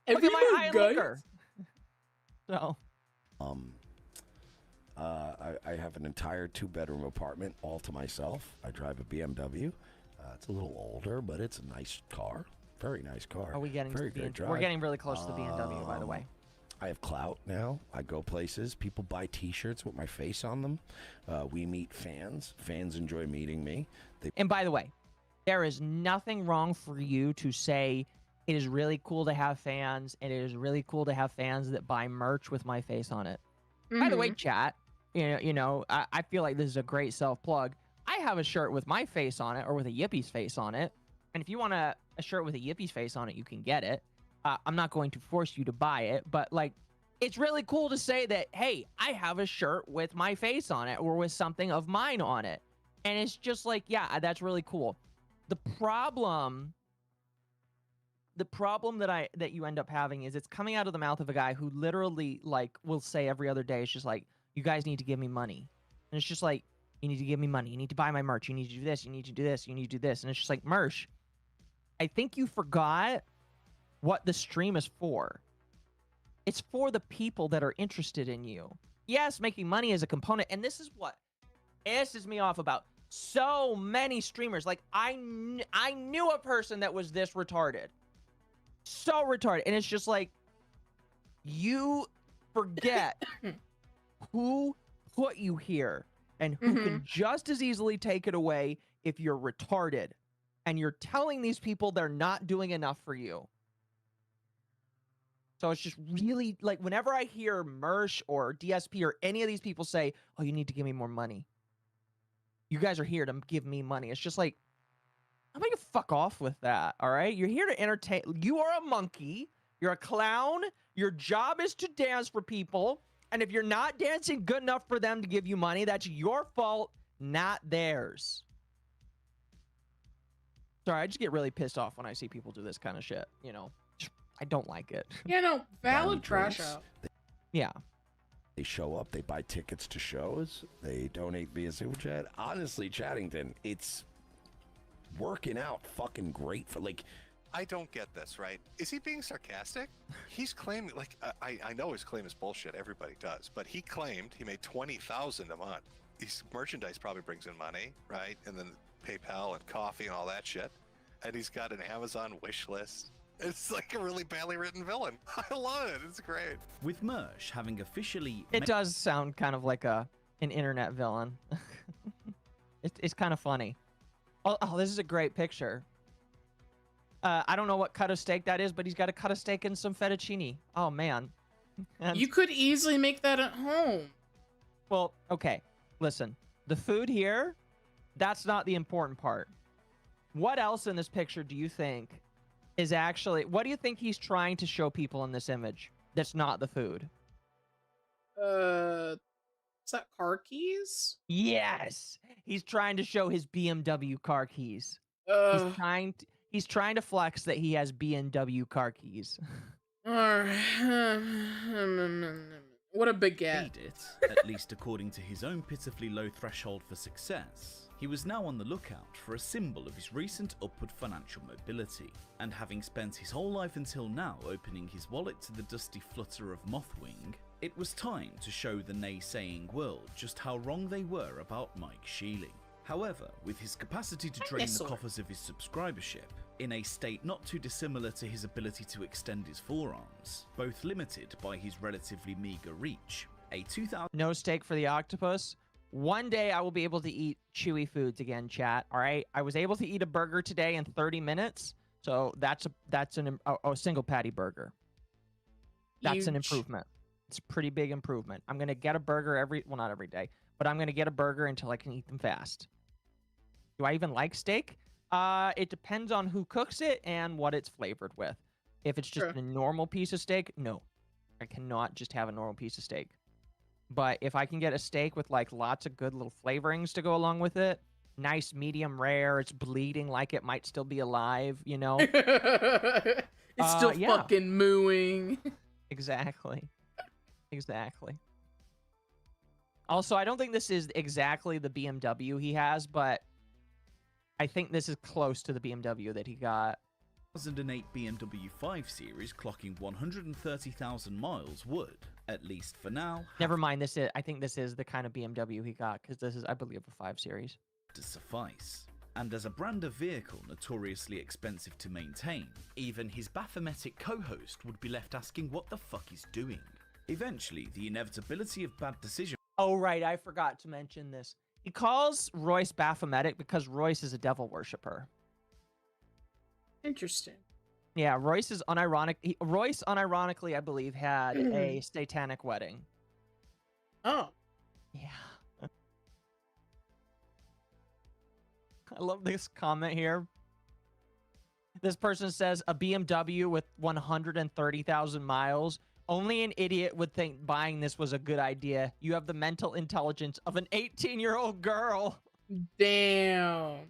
Look at my high liquor. So. I have an entire 2-bedroom apartment all to myself. I drive a BMW. It's a little older, but it's a nice car. Very nice car. Are we getting Very to good drive. We're getting really close to the BMW, by the way. I have clout now. I go places. People buy T-shirts with my face on them. We meet fans. Fans enjoy meeting me. And by the way, there is nothing wrong for you to say it is really cool to have fans, and it is really cool to have fans that buy merch with my face on it. By the way, chat, I feel like this is a great self-plug. I have a shirt with my face on it or with a Yippie's face on it. And if you want a shirt with a Yippie's face on it, you can get it. I'm not going to force you to buy it, but like, it's really cool to say that, hey, I have a shirt with my face on it or with something of mine on it. And it's just like, yeah, that's really cool. The problem that you end up having is it's coming out of the mouth of a guy who literally like will say every other day, it's just like, you guys need to give me money. And it's just like, you need to give me money. You need to buy my merch. You need to do this. You need to do this. You need to do this. And it's just like, Mersh, I think you forgot what the stream is for. It's for the people that are interested in you. Yes, making money is a component. And this is what pisses me off about so many streamers. Like, I knew a person that was this retarded. So retarded. And it's just like, you forget who put you here and who can just as easily take it away if you're retarded. And you're telling these people they're not doing enough for you. So it's just really, like, whenever I hear Mersh or DSP or any of these people say, oh, you need to give me more money. You guys are here to give me money. It's just like, I'm going to fuck off with that, all right? You're here to entertain. You are a monkey. You're a clown. Your job is to dance for people. And if you're not dancing good enough for them to give you money, that's your fault, not theirs. Sorry, I just get really pissed off when I see people do this kind of shit. You know, I don't like it. Yeah, no, valid Violent trash drinks. out. Yeah. They show up, they buy tickets to shows, they donate via super chat. Honestly, Chattington, it's working out fucking great for like. I don't get this, right? Is he being sarcastic? He's claiming, like, I know his claim is bullshit. Everybody does, but he claimed he made $20,000 a month. His merchandise probably brings in money, right? And then PayPal and coffee and all that shit. And he's got an Amazon wish list. It's like a really badly written villain. I love it. It's great. With Mersh having officially... It does sound kind of like an internet villain. It's kind of funny. Oh, this is a great picture. I don't know what cut of steak that is, but he's got a cut of steak and some fettuccine. Oh, man. And, You could easily make that at home. well, okay. Listen, the food here, that's not the important part. What else in this picture do you think is actually... What do you think he's trying to show people in this image that's not the food? Is that car keys? Yes! He's trying to show his BMW car keys. He's trying to flex that he has BMW car keys. What a baguette. Made it, at least according to his own pitifully low threshold for success. He was now on the lookout for a symbol of his recent upward financial mobility, and having spent his whole life until now opening his wallet to the dusty flutter of Mothwing, it was time to show the naysaying world just how wrong they were about Mike Shealy. However, with his capacity to drain the coffers of his subscribership, in a state not too dissimilar to his ability to extend his forearms, both limited by his relatively meager reach, a 2000... No steak for the octopus. One day I will be able to eat chewy foods again, chat. All right. I was able to eat a burger today in 30 minutes. So that's a single patty burger. That's an improvement. It's a pretty big improvement. I'm going to get a burger not every day, but I'm going to get a burger until I can eat them fast. Do I even like steak? It depends on who cooks it and what it's flavored with. If it's just a normal piece of steak, no. I cannot just have a normal piece of steak. But if I can get a steak with like lots of good little flavorings to go along with it, nice medium rare, it's bleeding like it might still be alive, you know? It's still fucking mooing. Exactly. Exactly. Also, I don't think this is exactly the BMW he has, but I think this is close to the BMW that he got. 2008 BMW 5 Series clocking 130,000 miles would, at least for now, Never mind. I think this is the kind of BMW he got, because this is, I believe, a 5 Series. to suffice. And as a brand of vehicle notoriously expensive to maintain, even his Baphometic co-host would be left asking what the fuck he's doing. Eventually, the inevitability of bad decisions... Oh, right. I forgot to mention this. He calls Royce Baphometic because Royce is a devil worshiper. Interesting. Yeah, Royce is unironic. Royce, unironically, I believe, had a satanic wedding. Oh. Yeah. I love this comment here. This person says, a BMW with 130,000 miles. Only an idiot would think buying this was a good idea. You have the mental intelligence of an 18-year-old girl. Damn.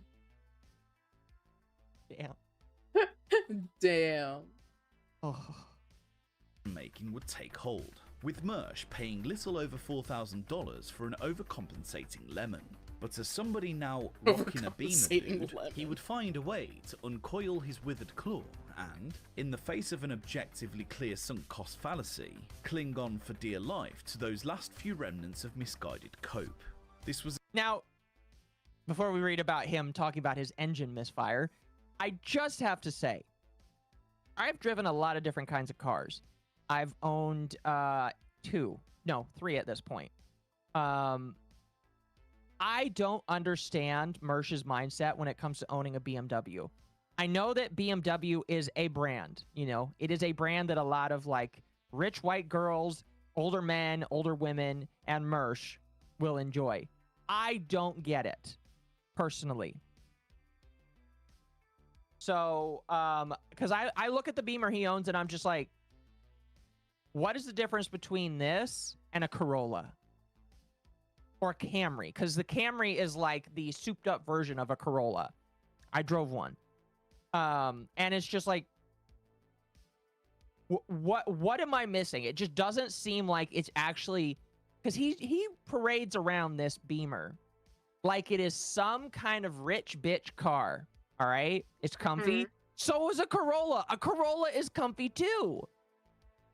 Damn. Damn. Oh. Making would take hold, with Mersh paying little over $4,000 for an overcompensating lemon. But as somebody now rocking a beamer build, he would find a way to uncoil his withered claw and, in the face of an objectively clear sunk cost fallacy, cling on for dear life to those last few remnants of misguided cope. This was... Now, before we read about him talking about his engine misfire, I just have to say, I've driven a lot of different kinds of cars. I've owned 3 at this point. I don't understand Mersh's mindset when it comes to owning a BMW. I know that BMW is a brand, you know, it is a brand that a lot of like rich white girls, older men, older women, and Mersh will enjoy. I don't get it, personally. So, because I look at the Beamer he owns and I'm just like, what is the difference between this and a Corolla? Or a Camry? Because the Camry is like the souped up version of a Corolla. I drove one. And it's just like, what am I missing? It just doesn't seem like it's actually, because he parades around this Beamer like it is some kind of rich bitch car. All right, it's comfy. So is a Corolla. A Corolla is comfy too.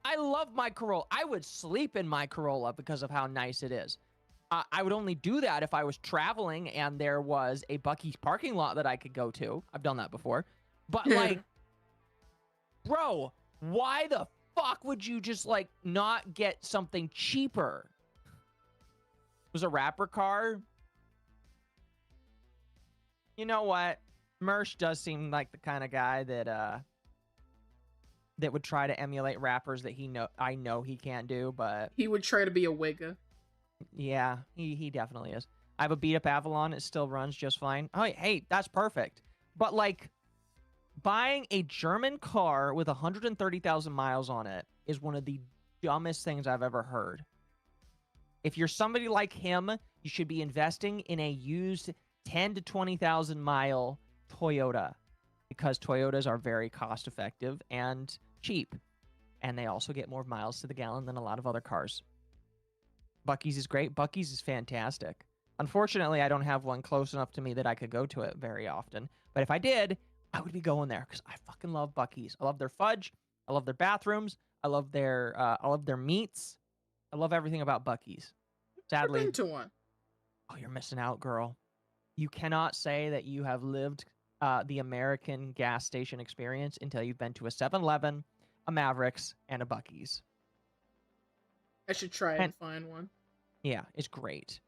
I love my Corolla. I would sleep in my Corolla because of how nice it is. I would only do that if I was traveling and there was a Buc-ee's parking lot that I could go to. I've done that before. But like, bro, why the fuck would you just like not get something cheaper? It was a rapper car. You know what? Mersh does seem like the kind of guy that that would try to emulate rappers that I know he can't do, but he would try to be a wigga. Yeah, he definitely is. I have a beat up Avalon. It still runs just fine. Oh, hey, that's perfect. But like, buying a German car with 130,000 miles on it is one of the dumbest things I've ever heard. If you're somebody like him, you should be investing in a used 10 to 20,000 mile Toyota, because Toyotas are very cost effective and cheap, and they also get more miles to the gallon than a lot of other cars. Buc-ee's is great. Buc-ee's is fantastic. Unfortunately, I don't have one close enough to me that I could go to it very often. But if I did, I would be going there because I fucking love Buc-ee's. I love their fudge. I love their bathrooms. I love their meats. I love everything about Buc-ee's. Sadly, I've been to one. Oh, you're missing out, girl. You cannot say that you have lived the American gas station experience until you've been to a 7-Eleven, a Mavericks, and a Buc-ee's. I should try and find one. Yeah, it's great.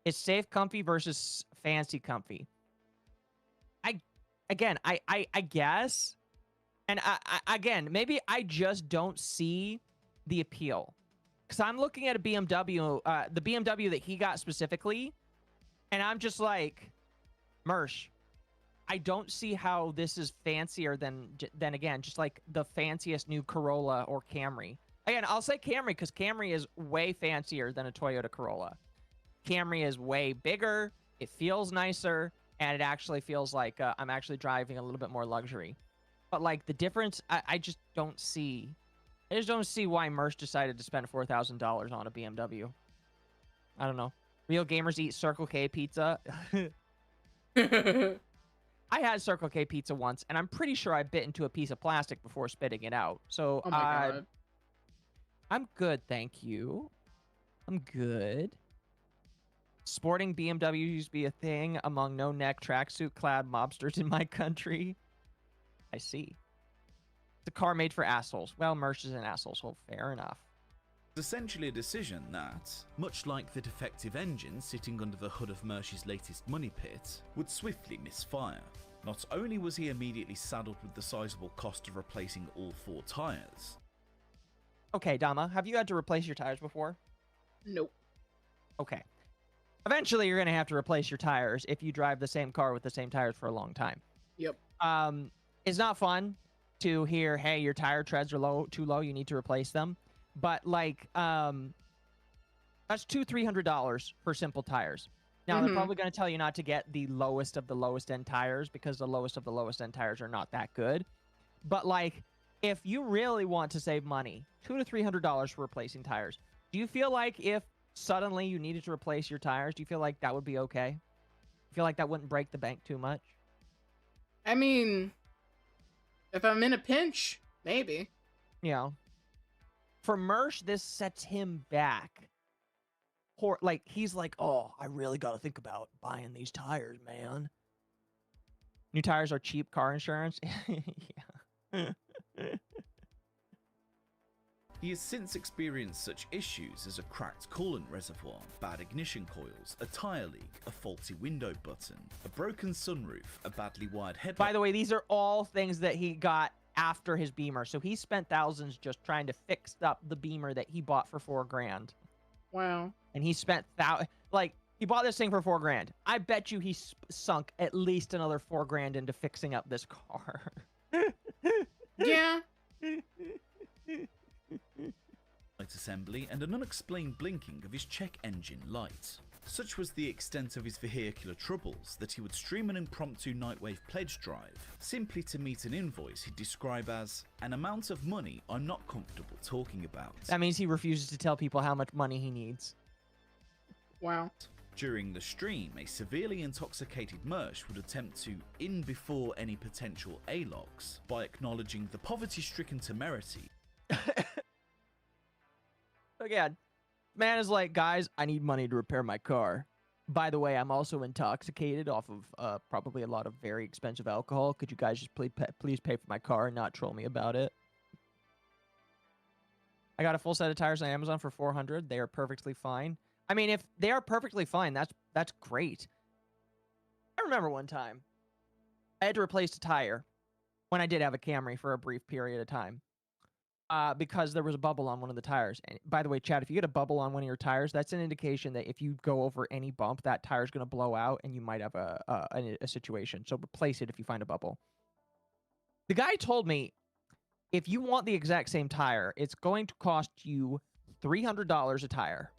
It's safe comfy versus fancy comfy. I guess, and again, maybe I just don't see the appeal. Because I'm looking at a BMW, the BMW that he got specifically, and I'm just like, Mersh, I don't see how this is fancier than again, just like the fanciest new Corolla or Camry. Again, I'll say Camry because Camry is way fancier than a Toyota Corolla. Camry is way bigger, it feels nicer, and it actually feels like I'm actually driving a little bit more luxury. But like the difference, I just don't see. I just don't see why Mersh decided to spend $4,000 on a BMW. I don't know. Real gamers eat Circle K pizza. I had Circle K pizza once, and I'm pretty sure I bit into a piece of plastic before spitting it out. So Oh my God. I'm good, thank you. I'm good. Sporting BMW used to be a thing among no-neck tracksuit-clad mobsters in my country. I see. It's a car made for assholes. Well, Mersh is an asshole, so fair enough. It's essentially a decision that, much like the defective engine sitting under the hood of Mersh's latest money pit, would swiftly misfire. Not only was he immediately saddled with the sizable cost of replacing all 4 tyres. Okay, Dama, have you had to replace your tires before? Nope. Okay. Eventually, you're going to have to replace your tires if you drive the same car with the same tires for a long time. Yep. It's not fun to hear, hey, your tire treads are too low, you need to replace them. But like, that's $200-300 for simple tires. Now, they're probably going to tell you not to get the lowest of the lowest end tires because the lowest of the lowest end tires are not that good. But like, if you really want to save money, $200 to $300 for replacing tires. Do you feel like if suddenly you needed to replace your tires, do you feel like that would be okay? You feel like that wouldn't break the bank too much? I mean, if I'm in a pinch, maybe. Yeah. For Mersh, this sets him back. Like, he's like, oh, I really got to think about buying these tires, man. New tires are cheap car insurance. Yeah. He has since experienced such issues as a cracked coolant reservoir, bad ignition coils, a tyre leak, a faulty window button, a broken sunroof, a badly wired headlight. By the way, these are all things that he got after his Beamer. So he spent thousands just trying to fix up the Beamer that he bought for $4,000. Wow. And he spent he bought this thing for $4,000. I bet you he sunk at least another $4,000 into fixing up this car. Yeah. Light assembly and an unexplained blinking of his check engine light. Such was the extent of his vehicular troubles that he would stream an impromptu Nightwave pledge drive, simply to meet an invoice he'd describe as an amount of money I'm not comfortable talking about. That means he refuses to tell people how much money he needs. Wow. During the stream, a severely intoxicated Mersh would attempt to in before any potential A-logs by acknowledging the poverty-stricken temerity. Again, man is like, guys, I need money to repair my car. By the way, I'm also intoxicated off of probably a lot of very expensive alcohol. Could you guys just please pay for my car and not troll me about it? I got a full set of tires on Amazon for $400. They are perfectly fine. I mean, if they are perfectly fine, that's great. I remember one time I had to replace a tire when I did have a Camry for a brief period of time. Because there was a bubble on one of the tires. And by the way, Chad, if you get a bubble on one of your tires, that's an indication that if you go over any bump, that tire's going to blow out and you might have a situation. So replace it if you find a bubble. The guy told me, if you want the exact same tire, it's going to cost you $300 a tire.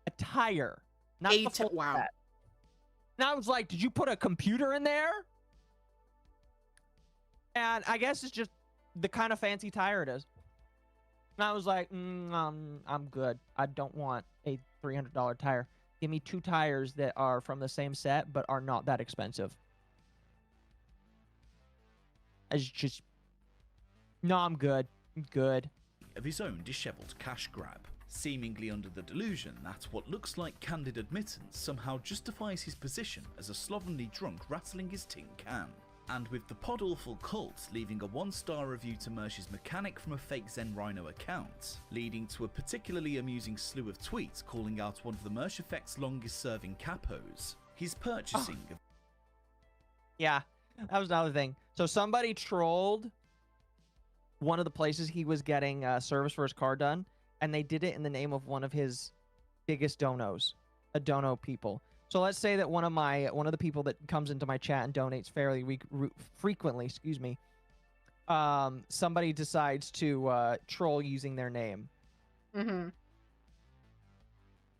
A tire. Not the full wow. set. And I was like, did you put a computer in there? And I guess it's just the kind of fancy tire it is. And I was like, I'm good. I don't want a $300 tire. Give me 2 tires that are from the same set, but are not that expensive. It's just, no, I'm good. I'm good. Of his own disheveled cash grab, seemingly under the delusion that what looks like candid admittance somehow justifies his position as a slovenly drunk rattling his tin can. And with the pod-awful cult leaving a 1-star review to Mersh's mechanic from a fake Zen Rhino account, leading to a particularly amusing slew of tweets calling out one of the Mersh Effect's longest-serving capos, his purchasing of... Yeah, that was another thing. So somebody trolled one of the places he was getting service for his car done, and they did it in the name of one of his biggest donos, dono people. So let's say that one of the people that comes into my chat and donates fairly frequently, excuse me, somebody decides to troll using their name. Mm-hmm.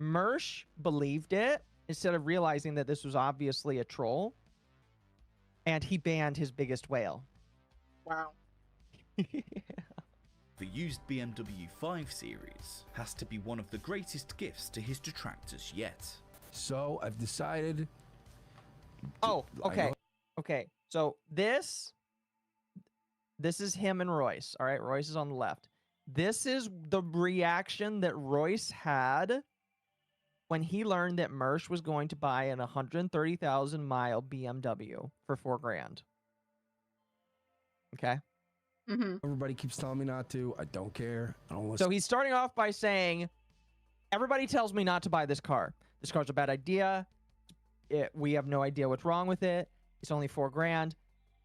Mersh believed it instead of realizing that this was obviously a troll, and he banned his biggest whale. Wow. The used BMW 5 Series has to be one of the greatest gifts to his detractors yet. So I've decided. Oh, okay. Okay. So this is him and Royce. All right. Royce is on the left. This is the reaction that Royce had when he learned that Mersh was going to buy an 130,000 mile BMW for $4,000. Okay. Mm-hmm. Everybody keeps telling me not to. I don't care. I don't listen. So he's starting off by saying, everybody tells me not to buy this car. This car's a bad idea. We have no idea what's wrong with it. It's only $4,000.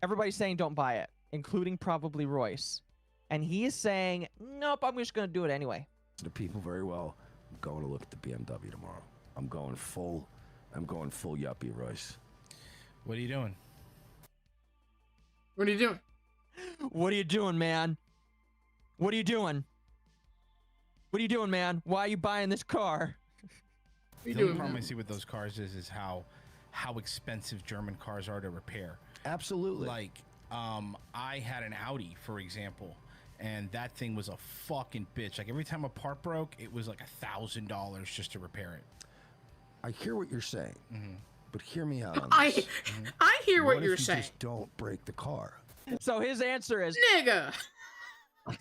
Everybody's saying don't buy it, including probably Royce. And he is saying, nope, I'm just going to do it anyway. The people very well. I'm going to look at the BMW tomorrow. I'm going full yuppie, Royce. What are you doing? What are you doing? What are you doing, man? What are you doing? What are you doing, man? Why are you buying this car? The only problem I see with those cars is how expensive German cars are to repair. Absolutely. Like, I had an Audi, for example, and that thing was a fucking bitch. Like, every time a part broke, it was like $1,000 just to repair it. I hear what you're saying, but hear me out on I this. hear what if you're you saying. Just don't break the car. So his answer is, nigga. Have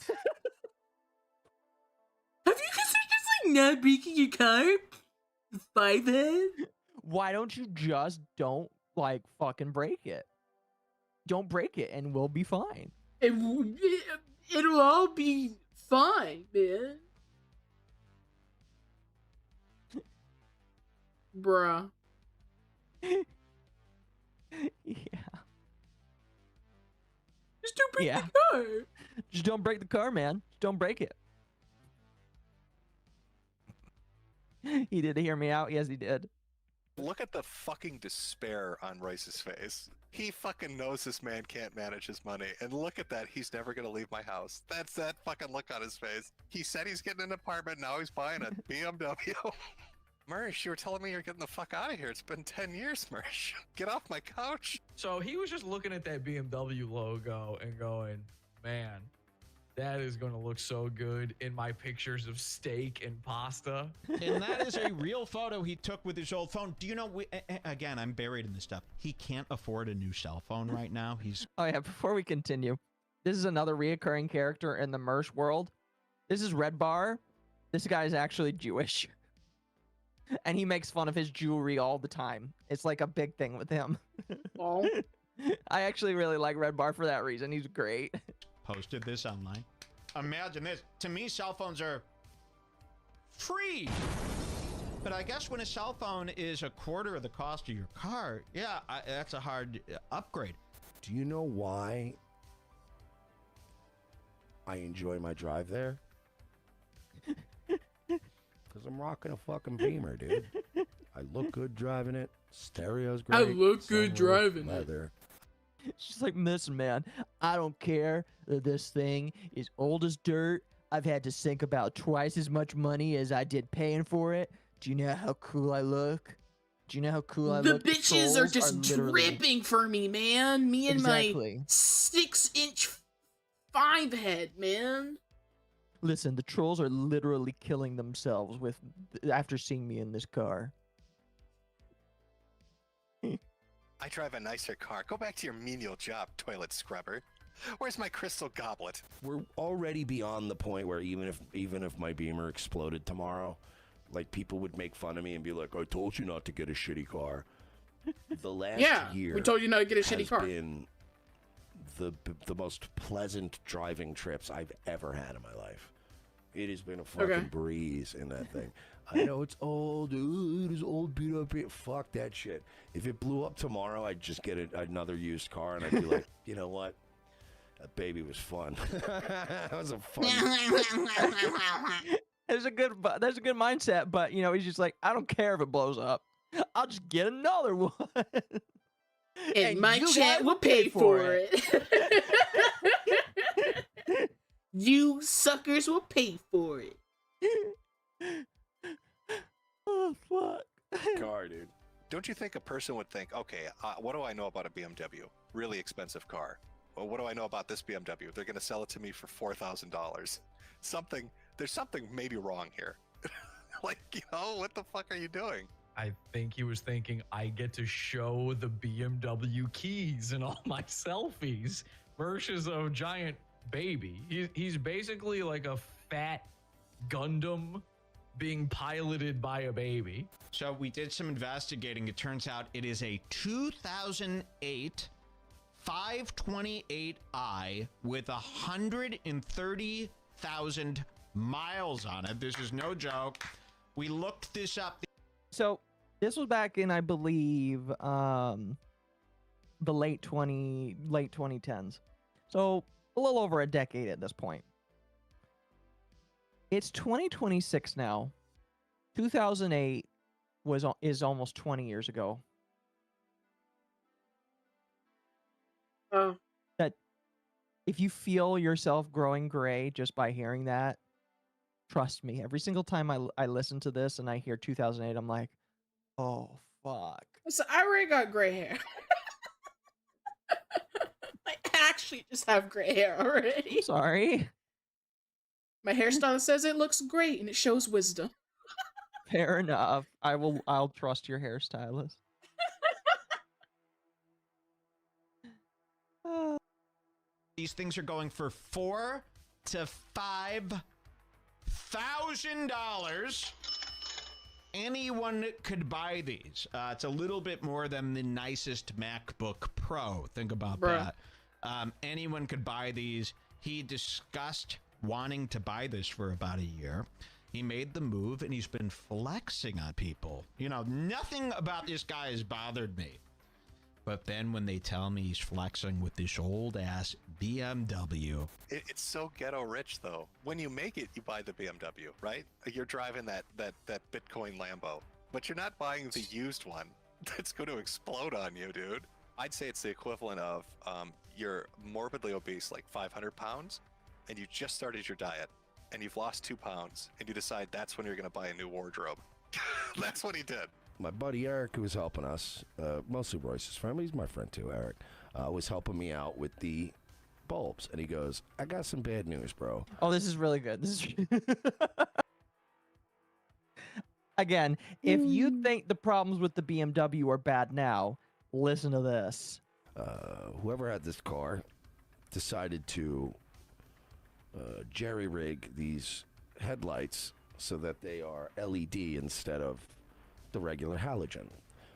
you considered just like not breaking your car? $5,000? Why don't you just don't like fucking break it? Don't break it and we'll be fine. It'll all be fine, man. Bruh. Yeah. Just don't break the car. Just don't break the car, man. Just don't break it. He did hear me out. Yes, he did. Look at the fucking despair on Rice's face. He fucking knows this man can't manage his money. And look at that. He's never going to leave my house. That's that fucking look on his face. He said he's getting an apartment. Now he's buying a BMW. Mersh, you were telling me you're getting the fuck out of here. It's been 10 years, Mersh. Get off my couch. So he was just looking at that BMW logo and going, man, that is going to look so good in my pictures of steak and pasta. And that is a real photo he took with his old phone. Do you know, again, I'm buried in this stuff. He can't afford a new cell phone right now. He's... Oh, yeah, before we continue, this is another reoccurring character in the Mersh world. This is Red Bar. This guy is actually Jewish. And he makes fun of his jewelry all the time. It's like a big thing with him. Oh. I actually really like Red Bar for that reason. He's great. Posted this online. Imagine this. To me, cell phones are free. But I guess when a cell phone is a quarter of the cost of your car, yeah, that's a hard upgrade. Do you know why I enjoy my drive there? Because I'm rocking a fucking Beamer, dude. I look good driving it. Stereo's great. I look good sunroof, driving leather. She's like, listen, man, I don't care that this thing is old as dirt. I've had to sink about twice as much money as I did paying for it. Do you know how cool I look? Do you know how cool I look? The bitches are just dripping for me, man. Me and my 6-inch 5 head, man. Listen, the trolls are literally killing themselves after seeing me in this car. I drive a nicer car. Go back to your menial job, toilet scrubber. Where's my crystal goblet? We're already beyond the point where even if my Beamer exploded tomorrow, like people would make fun of me and be like, "I told you not to get a shitty car." The last year, we told you not to get a shitty car. Been the most pleasant driving trips I've ever had in my life. It has been a fucking breeze in that thing. I know it's old, dude. It's old, beat up. Fuck that shit. If it blew up tomorrow, I'd just get another used car, and I'd be like, you know what? That baby was fun. That was a fun. There's a good mindset, but you know, he's just like, I don't care if it blows up. I'll just get another one. And my chat will pay for it. You suckers will pay for it. Oh, fuck. Car, dude. Don't you think a person would think, okay, what do I know about a BMW? Really expensive car. Well, what do I know about this BMW? They're going to sell it to me for $4,000. There's something maybe wrong here. Like, you know, what the fuck are you doing? I think he was thinking, I get to show the BMW keys in all my selfies. Mersh is a giant baby. He's basically like a fat Gundam being piloted by a baby. So we did some investigating. It turns out it is a 2008 528i with 130,000 miles on it. This is no joke. We looked this up. So this was back in, I believe, the late 2010s. So a little over a decade at this point. It's 2026 now. 2008 is almost 20 years ago. That if you feel yourself growing gray just by hearing that, trust me, every single time I listen to this and I hear 2008, I'm like, oh, fuck. So I already got gray hair. I actually just have gray hair already. Sorry. My hairstylist says it looks great and it shows wisdom. Fair enough. I'll trust your hairstylist. These things are going for $4,000 to $5,000. Anyone could buy these. It's a little bit more than the nicest MacBook Pro. Think about that. Anyone could buy these. He discussed wanting to buy this for about a year. He made the move and he's been flexing on people. You know, nothing about this guy has bothered me. But then when they tell me he's flexing with this old ass BMW. It's so ghetto rich though. When you make it, you buy the BMW, right? You're driving that Bitcoin Lambo, but you're not buying the used one. That's going to explode on you, dude. I'd say it's the equivalent of you're morbidly obese, like 500 pounds, and you just started your diet, and you've lost 2 pounds, and you decide that's when you're going to buy a new wardrobe. That's what he did. My buddy Eric, who was helping us, mostly Royce's friend, but he's my friend too, Eric, was helping me out with the bulbs. And he goes, I got some bad news, bro. Oh, this is really good. This is again, if you think the problems with the BMW are bad now, listen to this. Whoever had this car decided to jerry-rig these headlights so that they are LED instead of the regular halogen.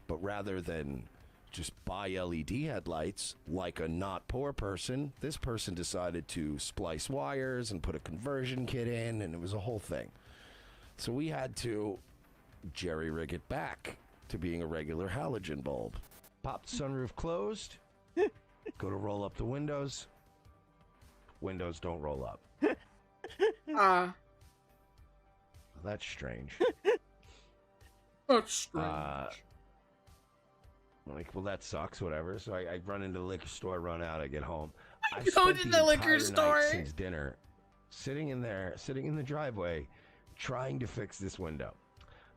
But rather than just buy LED headlights like a not poor person, this person decided to splice wires and put a conversion kit in, and it was a whole thing. So we had to jerry-rig it back to being a regular halogen bulb. Pop the sunroof closed, go to roll up the windows. Windows don't roll up. That's strange. That's strange. I'm like, well, that sucks, whatever. So I run into the liquor store, run out, I get home. I go spent to the the liquor entire store. night since dinner, sitting in the driveway, trying to fix this window.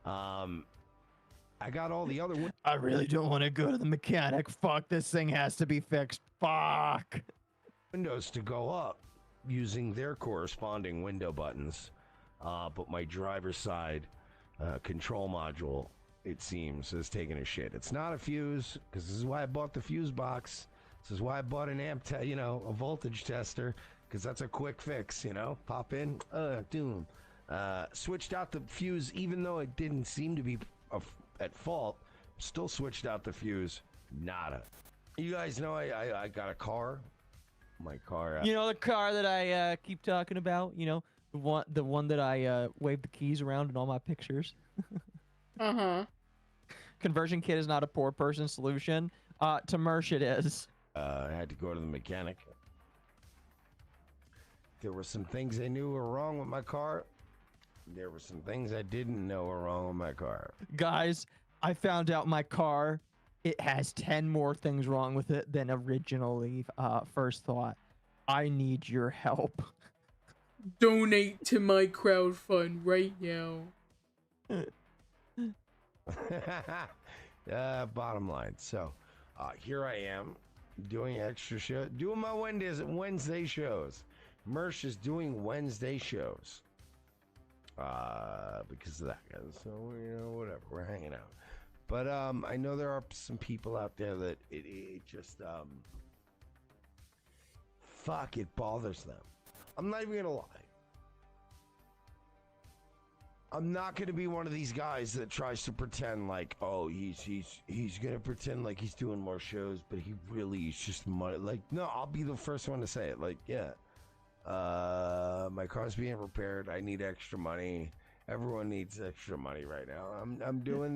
I got all the other I really don't want to go to the mechanic. Fuck, this thing has to be fixed. Fuck. windows to go up using their corresponding window buttons. But my driver's side control module, it seems, is taking a shit. It's not a fuse, because this is why I bought the fuse box. This is why I bought an a voltage tester, because that's a quick fix, Pop in, doom. Switched out the fuse, even though it didn't seem to be at fault. Still switched out the fuse. Nada. You guys know I got a car. My car. The car that I keep talking about. The one that I wave the keys around in all my pictures. Conversion kit is not a poor person solution. To Mersh it is. I had to go to the mechanic. There were some things I knew were wrong with my car. There were some things I didn't know were wrong with my car. Guys, I found out my car, it has 10 more things wrong with it than originally first thought. I need your help. Donate to my crowdfund right now. Bottom line. So, here I am doing extra show, doing my Wednesday shows. Mersh is doing Wednesday shows. Because of that, so whatever, we're hanging out. But I know there are some people out there that it just it bothers them. I'm not even gonna lie. I'm not gonna be one of these guys that tries to pretend like, oh, he's gonna pretend like he's doing more shows, but he really is just money. Like, no, I'll be the first one to say it. Like, yeah. My car's being repaired. I need extra money. Everyone needs extra money right now. I'm doing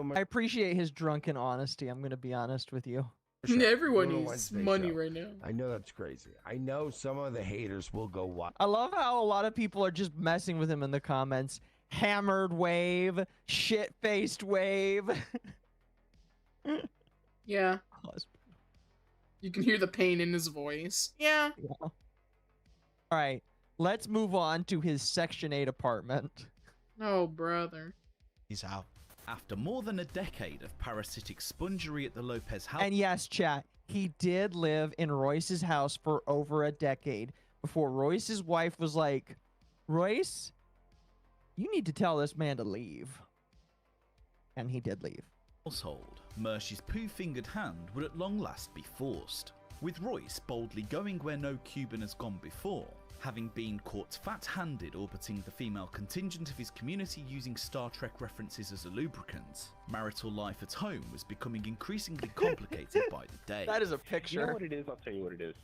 my. I appreciate his drunken honesty. I'm gonna be honest with you. Everyone needs money right now. I know that's crazy. I know some of the haters will go wild. I love how a lot of people are just messing with him in the comments. Hammered wave, shit-faced wave. Yeah. You can hear the pain in his voice. Yeah. All right, let's move on to his Section 8 apartment. Oh, brother. He's out. After more than a decade of parasitic spongery at the Lopez house. And yes, chat, he did live in Royce's house for over a decade before Royce's wife was like, Royce, you need to tell this man to leave. And he did leave. Household, Mersh's poo-fingered hand would at long last be forced, with Royce boldly going where no Cuban has gone before, having been caught fat-handed orbiting the female contingent of his community using Star Trek references as a lubricant. Marital life at home was becoming increasingly complicated by the day. That is a picture. You know what it is? I'll tell you what it is.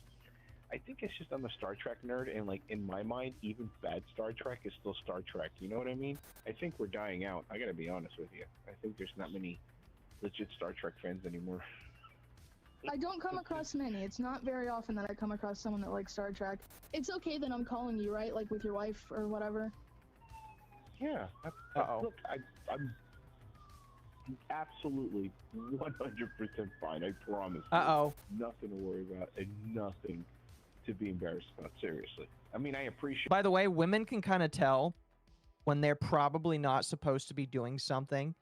I think it's just I'm a Star Trek nerd, and like in my mind, even bad Star Trek is still Star Trek. You know what I mean? I think we're dying out. I gotta be honest with you. I think there's not many legit Star Trek fans anymore. I don't come across many. It's not very often that I come across someone that likes Star Trek. It's okay that I'm calling you, right? Like with your wife or whatever. Yeah. Look, absolutely 100% fine. I promise. Uh-oh. Nothing to worry about and nothing to be embarrassed about. Seriously. I mean, I appreciate. By the way, women can kind of tell when they're probably not supposed to be doing something.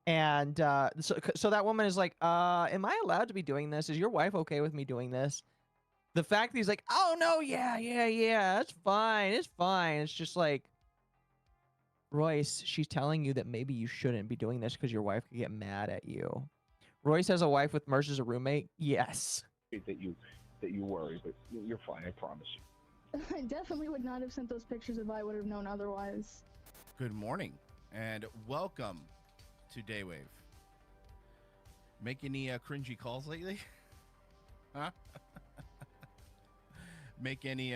And so that woman is like, am I allowed to be doing this? Is your wife okay with me doing this? The fact that he's like, oh, no, yeah, that's fine. It's fine. It's just like, Royce, she's telling you that maybe you shouldn't be doing this because your wife could get mad at you. Royce has a wife with Mersh as a roommate? Yes. That you worry, but you're fine. I promise you. I definitely would not have sent those pictures if I would have known otherwise. Good morning and welcome to Daywave. Make any cringy calls lately? Huh? Make any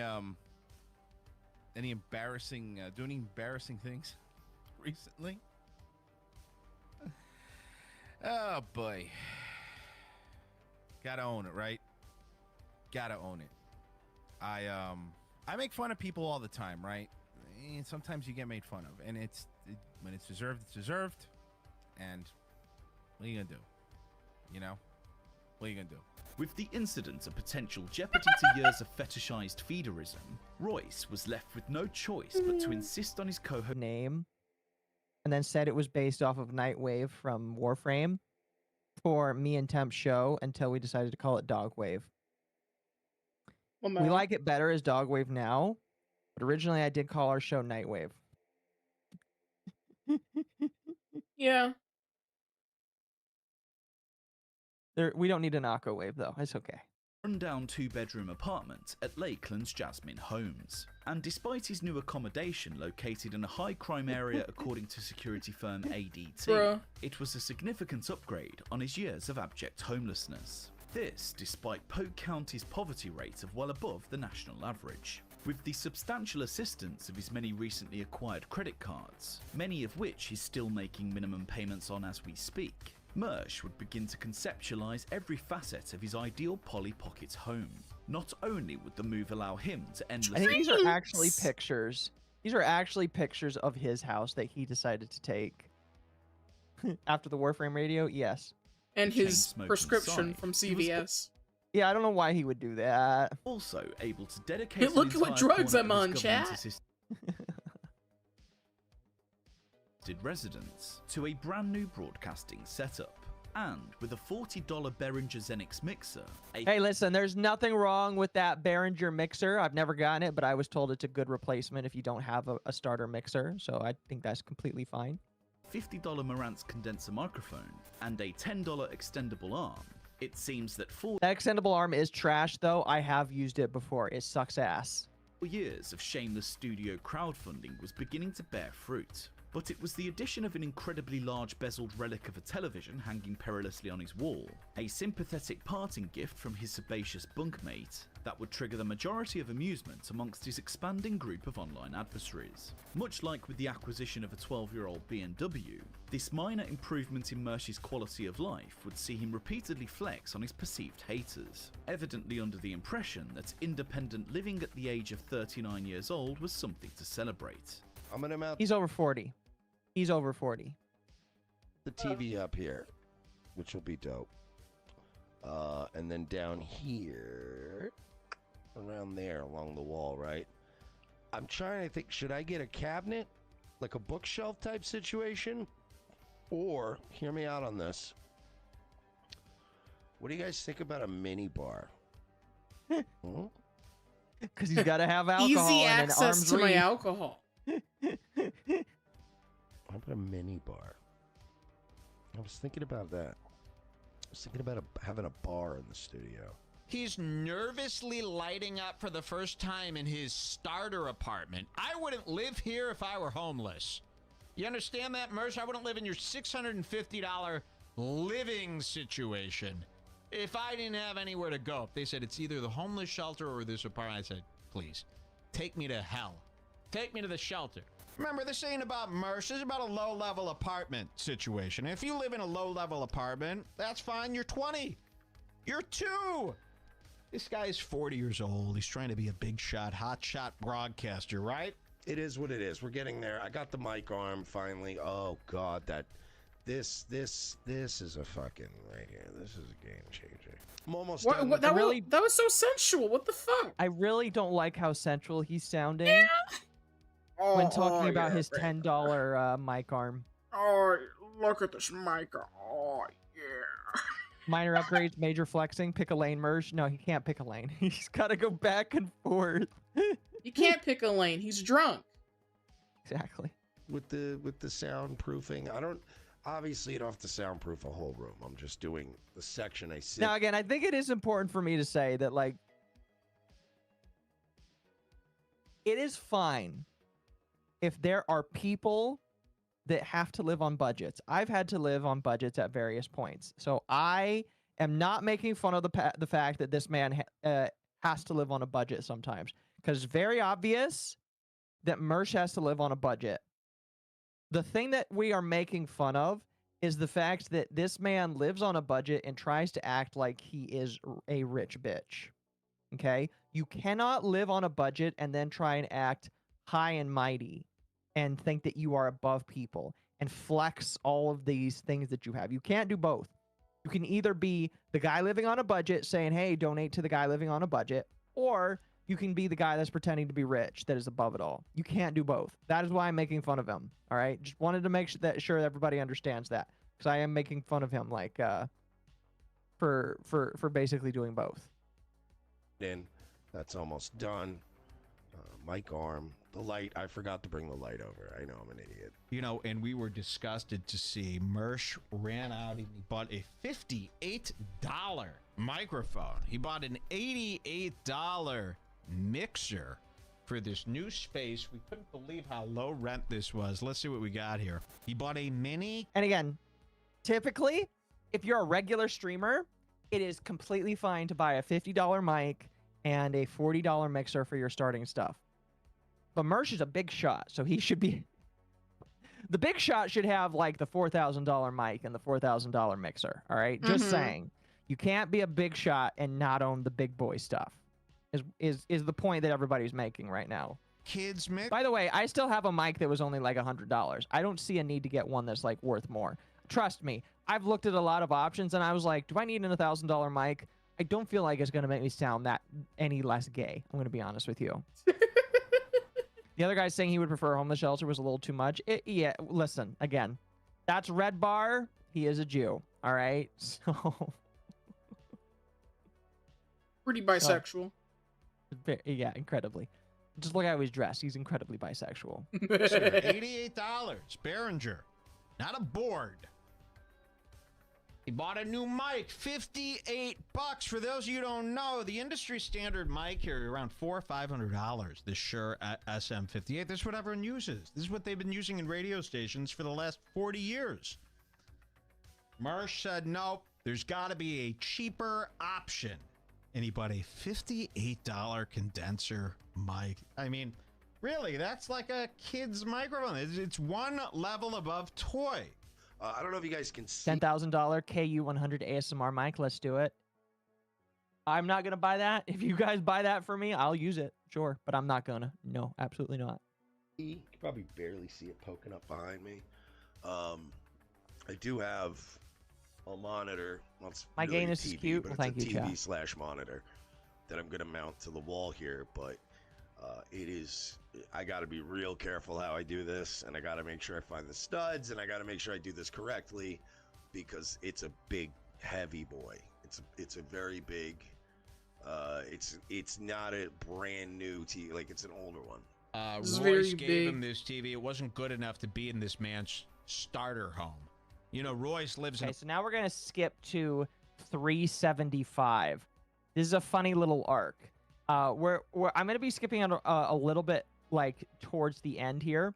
embarrassing, do any embarrassing things recently? Oh boy. Gotta own it, right? Gotta own it. I make fun of people all the time, right? And sometimes you get made fun of, and when it's deserved, it's deserved. And what are you gonna do? You know? What are you gonna do? With the incident of potential jeopardy to years of fetishized feederism, Royce was left with no choice but to insist on his co-host name, and then said it was based off of Nightwave from Warframe for me and Temp's show until we decided to call it Dogwave. We like it better as Dogwave now, but originally I did call our show Nightwave. Yeah. We don't need an Occo wave though. It's okay. Rundown 2-bedroom apartment at Lakeland's Jasmine Homes. And despite his new accommodation located in a high crime area according to security firm ADT, it was a significant upgrade on his years of abject homelessness. This despite Polk County's poverty rate of well above the national average. With the substantial assistance of his many recently acquired credit cards, many of which he's still making minimum payments on as we speak, Mersh would begin to conceptualize every facet of his ideal Polly Pockets home. Not only would the move allow him to endlessly— I think these are actually pictures. These are actually pictures of his house that he decided to take. After the Warframe radio, yes. And his prescription from CVS. Yeah, I don't know why he would do that. Also able to dedicate— Hey, look at what drugs I'm on, chat. Residence to a brand new broadcasting setup, and with a $40 Behringer Xenix mixer. Hey, listen, there's nothing wrong with that Behringer mixer. I've never gotten it, but I was told it's a good replacement if you don't have a starter mixer, so I think that's completely fine. $50 Marantz condenser microphone, and a $10 extendable arm. It seems that that extendable arm is trash, though. I have used it before. It sucks ass. 4 years of shameless studio crowdfunding was beginning to bear fruit. But it was the addition of an incredibly large bezeled relic of a television hanging perilously on his wall, a sympathetic parting gift from his sebaceous bunkmate, that would trigger the majority of amusement amongst his expanding group of online adversaries. Much like with the acquisition of a 12-year-old BMW, this minor improvement in Mersh's quality of life would see him repeatedly flex on his perceived haters, evidently under the impression that independent living at the age of 39 years old was something to celebrate. He's over 40. He's over 40. The TV up here, which will be dope. And then down here, around there along the wall, right? I'm trying to think, should I get a cabinet? Like a bookshelf type situation? Or, hear me out on this. What do you guys think about a mini bar? Because he's got to have alcohol. Easy and access to my alcohol. How about a mini bar? I was thinking about that. I was thinking about having a bar in the studio. He's nervously lighting up for the first time in his starter apartment. I wouldn't live here if I were homeless. You understand that, Mersh? I wouldn't live in your $650 living situation if I didn't have anywhere to go. If they said it's either the homeless shelter or this apartment, I said, please, take me to hell. Take me to the shelter. Remember, this ain't about Mersh. This is about a low-level apartment situation. If you live in a low-level apartment, that's fine. You're 20. You're 2. This guy's 40 years old. He's trying to be a big shot, hot shot broadcaster, right? It is what it is. We're getting there. I got the mic arm finally. Oh God, that This is a fucking right here. This is a game changer. I'm almost What, done. what, that, that was so sensual. What the fuck? I really don't like how sensual he's sounding when talking about his $10 mic arm. Oh, look at this mic. Oh, yeah. Minor upgrades, major flexing, pick a lane merge. No, he can't pick a lane. He's got to go back and forth. You can't pick a lane. He's drunk. Exactly. With the soundproofing, I don't. Obviously, you don't have to soundproof a whole room. I'm just doing the section I sit. Now, again, I think it is important for me to say that, like, it is fine if there are people that have to live on budgets. I've had to live on budgets at various points. So I am not making fun of the fact that this man has to live on a budget sometimes. Because it's very obvious that Mersh has to live on a budget. The thing that we are making fun of is the fact that this man lives on a budget and tries to act like he is a rich bitch. Okay? You cannot live on a budget and then try and act high and mighty and think that you are above people and flex all of these things that you have. You can't do both. You can either be the guy living on a budget saying, hey, donate to the guy living on a budget, or you can be the guy that's pretending to be rich that is above it all. You can't do both. That is why I'm making fun of him. All right? Just wanted to make sure that everybody understands that, because I am making fun of him, like, for basically doing both. In. That's almost done. Mic arm. The light. I forgot to bring the light over. I know I'm an idiot. You know, and we were disgusted to see Mersh ran out and he bought a $58 microphone. He bought an $88 mixer for this new space. We couldn't believe how low rent this was. Let's see what we got here. He bought a mini. And again, typically, if you're a regular streamer, it is completely fine to buy a $50 mic and a $40 mixer for your starting stuff. But Mersh is a big shot, so he should be... The big shot should have, like, the $4,000 mic and the $4,000 mixer, all right? Just saying. You can't be a big shot and not own the big boy stuff, is the point that everybody's making right now. Kids mix. By the way, I still have a mic that was only like $100. I don't see a need to get one that's, like, worth more. Trust me, I've looked at a lot of options, and I was like, do I need a $1,000 mic? I don't feel like it's going to make me sound that any less gay. I'm going to be honest with you. The other guy saying he would prefer homeless shelter was a little too much. Yeah, listen, again, that's Red Bar. He is a Jew, all right? So... Pretty bisexual. Yeah, incredibly. Just look how he's dressed. He's incredibly bisexual. $88. Behringer. Not a board. He bought a new mic, $58. For those of you who don't know, the industry standard mic here around $400 or $500. This Shure SM58. This is what everyone uses. This is what they've been using in radio stations for the last 40 years. Mersh said, nope, there's got to be a cheaper option. And he bought a $58 condenser mic. I mean, really, that's like a kid's microphone. It's one level above toy. I don't know if you guys can see. $10,000 KU100 ASMR mic. Let's do it. I'm not going to buy that. If you guys buy that for me, I'll use it. Sure. But I'm not going to. No, absolutely not. You can probably barely see it poking up behind me. I do have a monitor. Well, it's my really gain is TV, cute. but Well, thank it's a you, TV / monitor that I'm going to mount to the wall here. But it is... I got to be real careful how I do this, and I got to make sure I find the studs, and I got to make sure I do this correctly, because it's a big, heavy boy. It's a very big. It's not a brand new TV. Like, it's an older one. Royce gave him this TV. It wasn't good enough to be in this man's starter home. You know, Royce lives in. Okay, so now we're gonna skip to 375. This is a funny little arc. I'm gonna be skipping a little bit, like, towards the end here,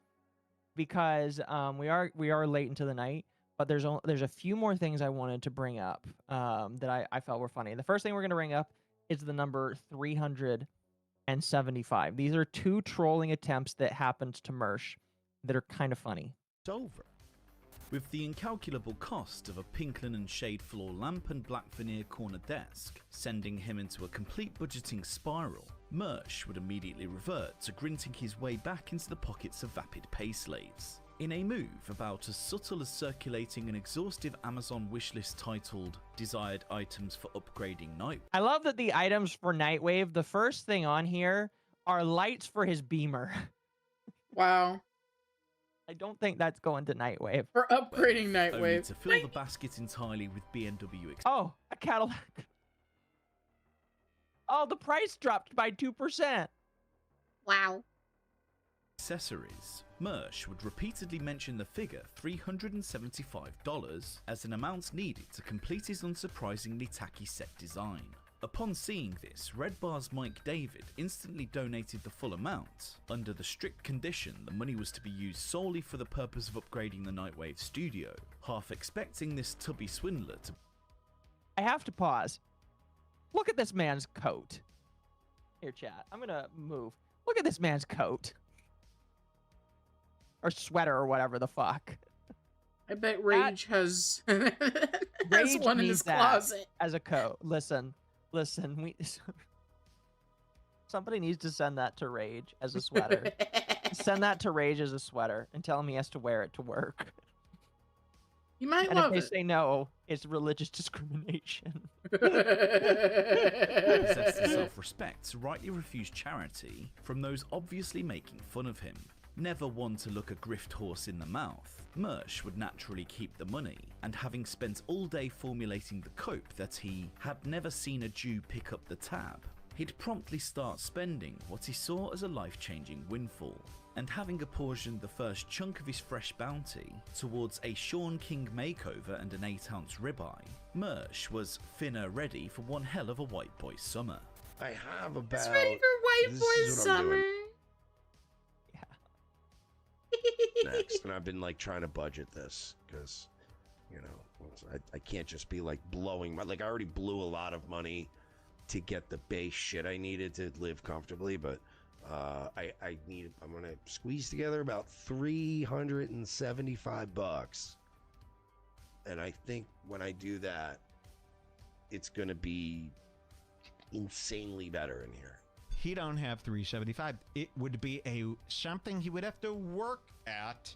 because we are late into the night. But there's a few more things I wanted to bring up that I felt were funny. The first thing we're gonna bring up is the number 375. These are two trolling attempts that happened to Mersh that are kind of funny. It's over. With the incalculable cost of a pink linen shade floor lamp and black veneer corner desk, sending him into a complete budgeting spiral, Mersh would immediately revert to grinting his way back into the pockets of vapid pay slaves. In a move about as subtle as circulating an exhaustive Amazon wishlist titled Desired Items for Upgrading Night. I love that the items for Nightwave, the first thing on here are lights for his beamer. Wow. I don't think that's going to Nightwave. For upgrading Only Nightwave. to fill the basket entirely with BMW Oh, a Cadillac. Oh, the price dropped by 2%. Wow. accessories. Mersh would repeatedly mention the figure $375 as an amount needed to complete his unsurprisingly tacky set design. Upon seeing this, Red Bar's Mike David instantly donated the full amount, under the strict condition the money was to be used solely for the purpose of upgrading the Nightwave studio, half expecting this tubby swindler to... I have to pause. Look at this man's coat. Here, chat. I'm gonna move. Look at this man's coat. Or sweater or whatever the fuck. I bet Rage has, has Rage one in needs his that closet. as a coat. Listen, we somebody needs to send that to Rage as a sweater. Send that to Rage as a sweater and tell him he has to wear it to work. You might and love if it. they say no, it's religious discrimination. possess the self-respect to rightly refuse charity from those obviously making fun of him. Never one to look a grift horse in the mouth, Mersh would naturally keep the money, and having spent all day formulating the cope that he had never seen a Jew pick up the tab, he'd promptly start spending what he saw as a life-changing windfall. And having apportioned the first chunk of his fresh bounty towards a Sean King makeover and an 8-ounce ribeye, Mersh was finna ready for one hell of a white boy summer. I have about... It's ready for white this boy is what I'm summer. doing next, and I've been like trying to budget this because, you know, I can't just be like blowing my, like I already blew a lot of money to get the base shit I needed to live comfortably, but I'm gonna squeeze together about $375, and I think when I do that, it's gonna be insanely better in here. He don't have 375. It would be something he would have to work at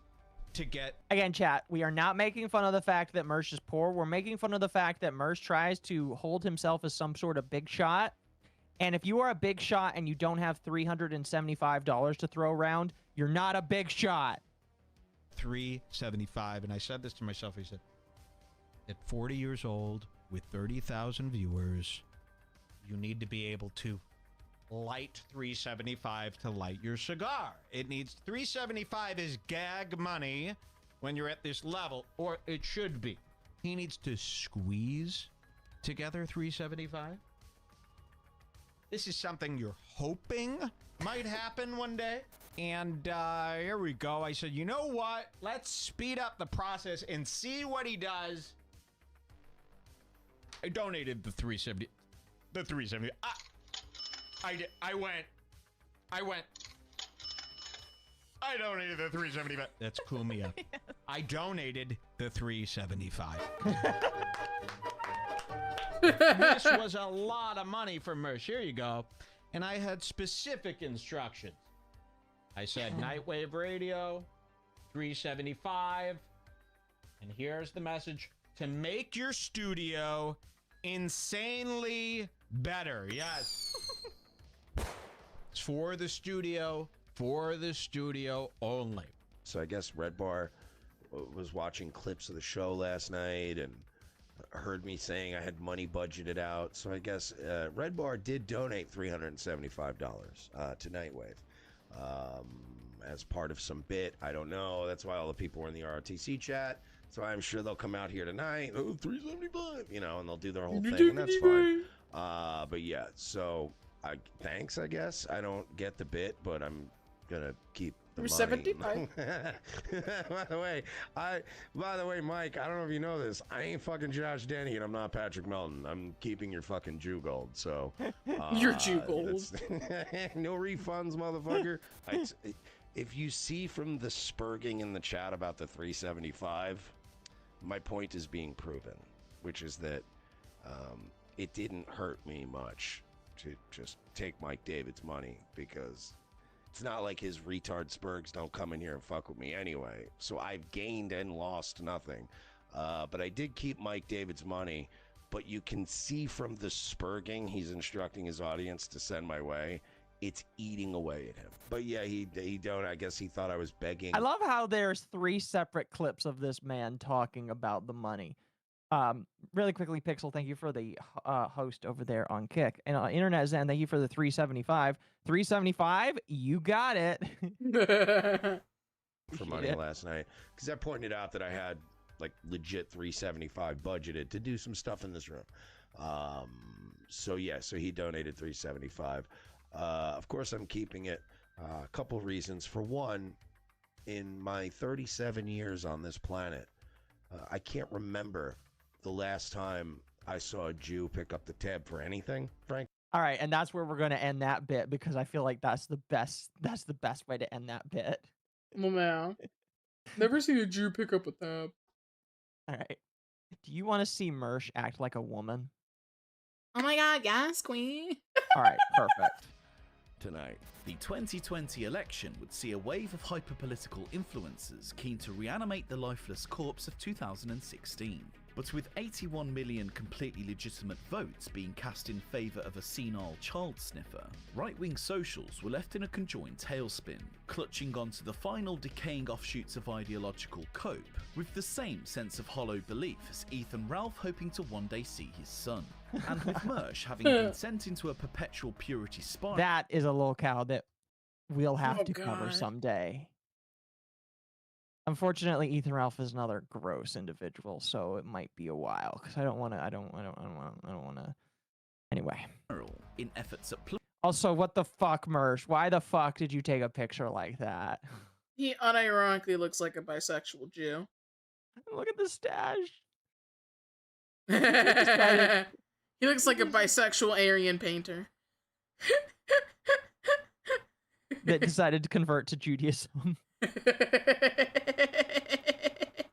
to get. Again, chat, we are not making fun of the fact that Mersh is poor. We're making fun of the fact that Mersh tries to hold himself as some sort of big shot. And if you are a big shot and you don't have $375 to throw around, you're not a big shot. 375, and I said this to myself. I said, at 40 years old with 30,000 viewers, you need to be able to light 375 to light your cigar. It needs 375 is gag money when you're at this level, or it should be. He needs to squeeze together 375. This is something you're hoping might happen one day. And here we go. I said, you know what? Let's speed up the process and see what he does. I donated the 370. The 370. I donated the 375. That's cool me up. I donated the 375. This was a lot of money for Mersh. Here you go. And I had specific instructions. I said Nightwave Radio, 375. And here's the message. To make your studio insanely better. Yes. It's for the studio only. So I guess Red Bar was watching clips of the show last night and heard me saying I had money budgeted out. So I guess Red Bar did donate $375 to Nightwave as part of some bit. I don't know. That's why all the people were in the ROTC chat. So I'm sure they'll come out here tonight. Oh, 375, you know, and they'll do their whole thing, and that's fine. But yeah, so thanks, I guess. I don't get the bit, but I'm gonna keep the money. 75. By the way, Mike, I don't know if you know this. I ain't fucking Josh Denny, and I'm not Patrick Melton. I'm keeping your fucking Jew gold. So your Jew gold. No refunds, motherfucker. If you see from the spurging in the chat about the 375, my point is being proven, which is that it didn't hurt me much to just take Mike David's money, because It's not like his retard spurgs don't come in here and fuck with me anyway. So I've gained and lost nothing. But I did keep Mike David's money. But you can see from the spurging he's instructing his audience to send my way, it's eating away at him. But yeah, he don't. I guess he thought I was begging. I love how there's 3 separate clips of this man talking about the money. Really quickly, Pixel, thank you for the host over there on Kick. And Internet Zen, thank you for the 375. 375, you got it. For money last night. Because I pointed out that I had like legit 375 budgeted to do some stuff in this room. So yeah, so he donated 375. Of course, I'm keeping it. A couple reasons. For one, in my 37 years on this planet, I can't remember the last time I saw a Jew pick up the tab for anything, Frank. All right, and that's where we're going to end that bit because I feel like that's the best way to end that bit. Oh man. Never seen a Jew pick up a tab. All right. Do you want to see Mersh act like a woman? Oh my god, yes, queen. All right, perfect. Tonight. The 2020 election would see a wave of hyper-political influencers keen to reanimate the lifeless corpse of 2016. But with 81 million completely legitimate votes being cast in favour of a senile child sniffer, right-wing socials were left in a conjoined tailspin, clutching onto the final decaying offshoots of ideological cope, with the same sense of hollow belief as Ethan Ralph hoping to one day see his son. And with Mersh having been sent into a perpetual purity spiral. That is a lolcow that we'll have to cover someday. Unfortunately, Ethan Ralph is another gross individual, so it might be a while because I don't want to. Anyway. In efforts at also, what the fuck, Mersh? Why the fuck did you take a picture like that? He unironically looks like a bisexual Jew. Look at the stash. He looks like a bisexual Aryan painter. That decided to convert to Judaism.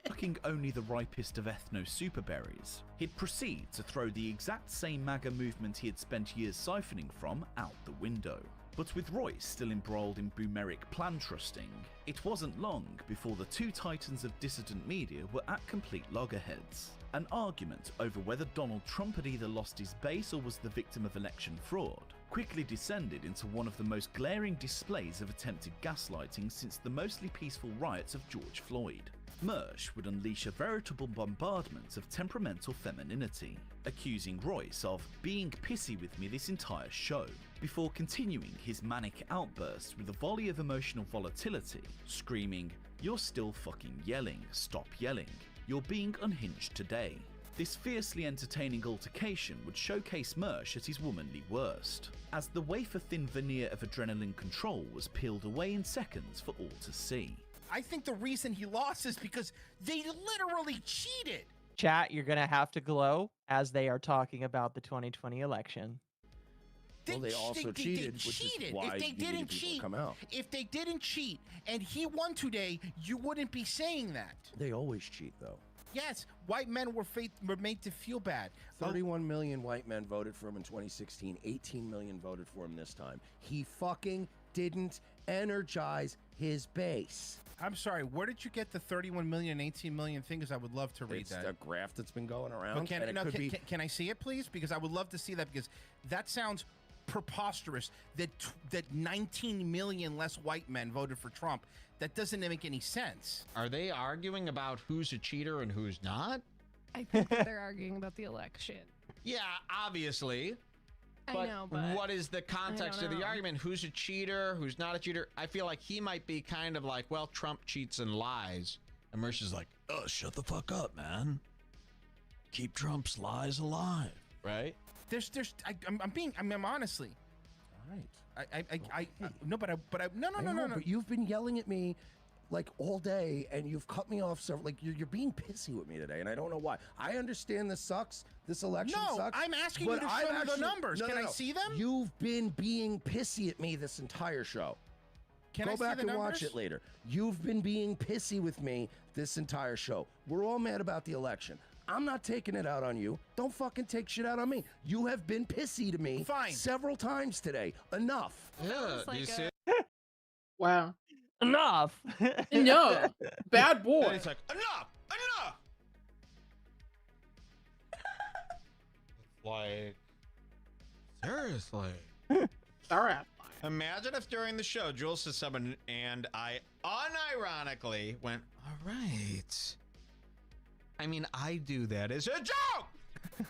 Plucking only the ripest of ethno-superberries, he'd proceed to throw the exact same MAGA movement he had spent years siphoning from out the window. But with Royce still embroiled in boomeric plan trusting, it wasn't long before the two titans of dissident media were at complete loggerheads. An argument over whether Donald Trump had either lost his base or was the victim of election fraud quickly descended into one of the most glaring displays of attempted gaslighting since the mostly peaceful riots of George Floyd. Mersh would unleash a veritable bombardment of temperamental femininity, accusing Royce of being pissy with me this entire show, before continuing his manic outburst with a volley of emotional volatility, screaming, "You're still fucking yelling, stop yelling, you're being unhinged today." This fiercely entertaining altercation would showcase Mersh at his womanly worst, as the wafer-thin veneer of adrenaline control was peeled away in seconds for all to see. I think the reason he lost is because they literally cheated. Chat, you're going to have to glow as they are talking about the 2020 election. Well, they also cheated, which is why if they didn't cheat, come out. If they didn't cheat and he won today, you wouldn't be saying that. They always cheat, though. Yes, white men were made to feel bad. 31 million white men voted for him in 2016. 18 million voted for him this time. He fucking didn't energize his base. I'm sorry, where did you get the 31 million and 18 million thing? Because I would love to read that. It's a graph that's been going around. But can I see it, please? Because I would love to see that, because that sounds preposterous that 19 million less white men voted for Trump. That doesn't make any sense. Are they arguing about who's a cheater and who's not? I think that they're arguing about the election. Yeah, obviously. I know, but what is the context of the argument? Who's a cheater? Who's not a cheater? I feel like he might be kind of like, well, Trump cheats and lies. And Mersh is like, oh, shut the fuck up, man. Keep Trump's lies alive, right? I'm honestly. All right. No. But you've been yelling at me like all day, and you've cut me off. So like you're being pissy with me today, and I don't know why. I understand this sucks. This election sucks. I'm asking you to show me the numbers. Can I see them? You've been being pissy at me this entire show. Go back and watch it later. You've been being pissy with me this entire show. We're all mad about the election. I'm not taking it out on you. Don't fucking take shit out on me. You have been pissy to me several times today. Enough. Yeah, do you see Wow. Enough. No. Bad boy. And it's like, enough! Enough! Like, seriously. Alright. Imagine if during the show Jules said something and I unironically went, all right. I mean, I do that as a joke.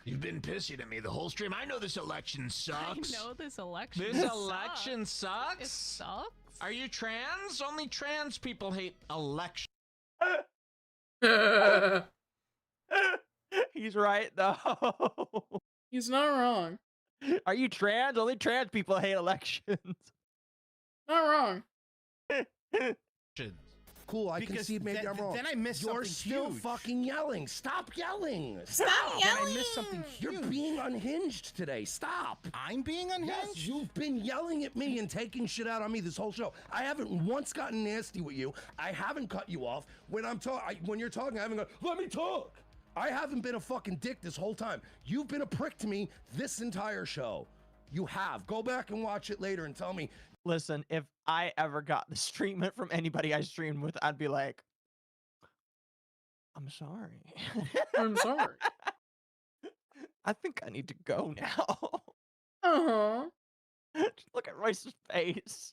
You've been pissing at me the whole stream. I know this election sucks. I know this election This election sucks? It sucks. Are you trans? Only trans people hate election. He's right, though. He's not wrong. Are you trans? Only trans people hate elections. Not wrong. Cool, I Because concede maybe I'm wrong. then I missed You're something still huge. fucking yelling. Stop yelling. Stop Then I yelling! missed something huge. You're being unhinged today. Stop. I'm being unhinged? Yes, you've been yelling at me and taking shit out on me this whole show. I haven't once gotten nasty with you. I haven't cut you off. When when you're talking, I haven't gone, let me talk. I haven't been a fucking dick this whole time. You've been a prick to me this entire show. You have. Go back and watch it later and tell me. Listen, if I ever got this treatment from anybody I streamed with, I'd be like, I'm sorry. I'm sorry. I think I need to go now. Uh-huh. Just look at Royce's face.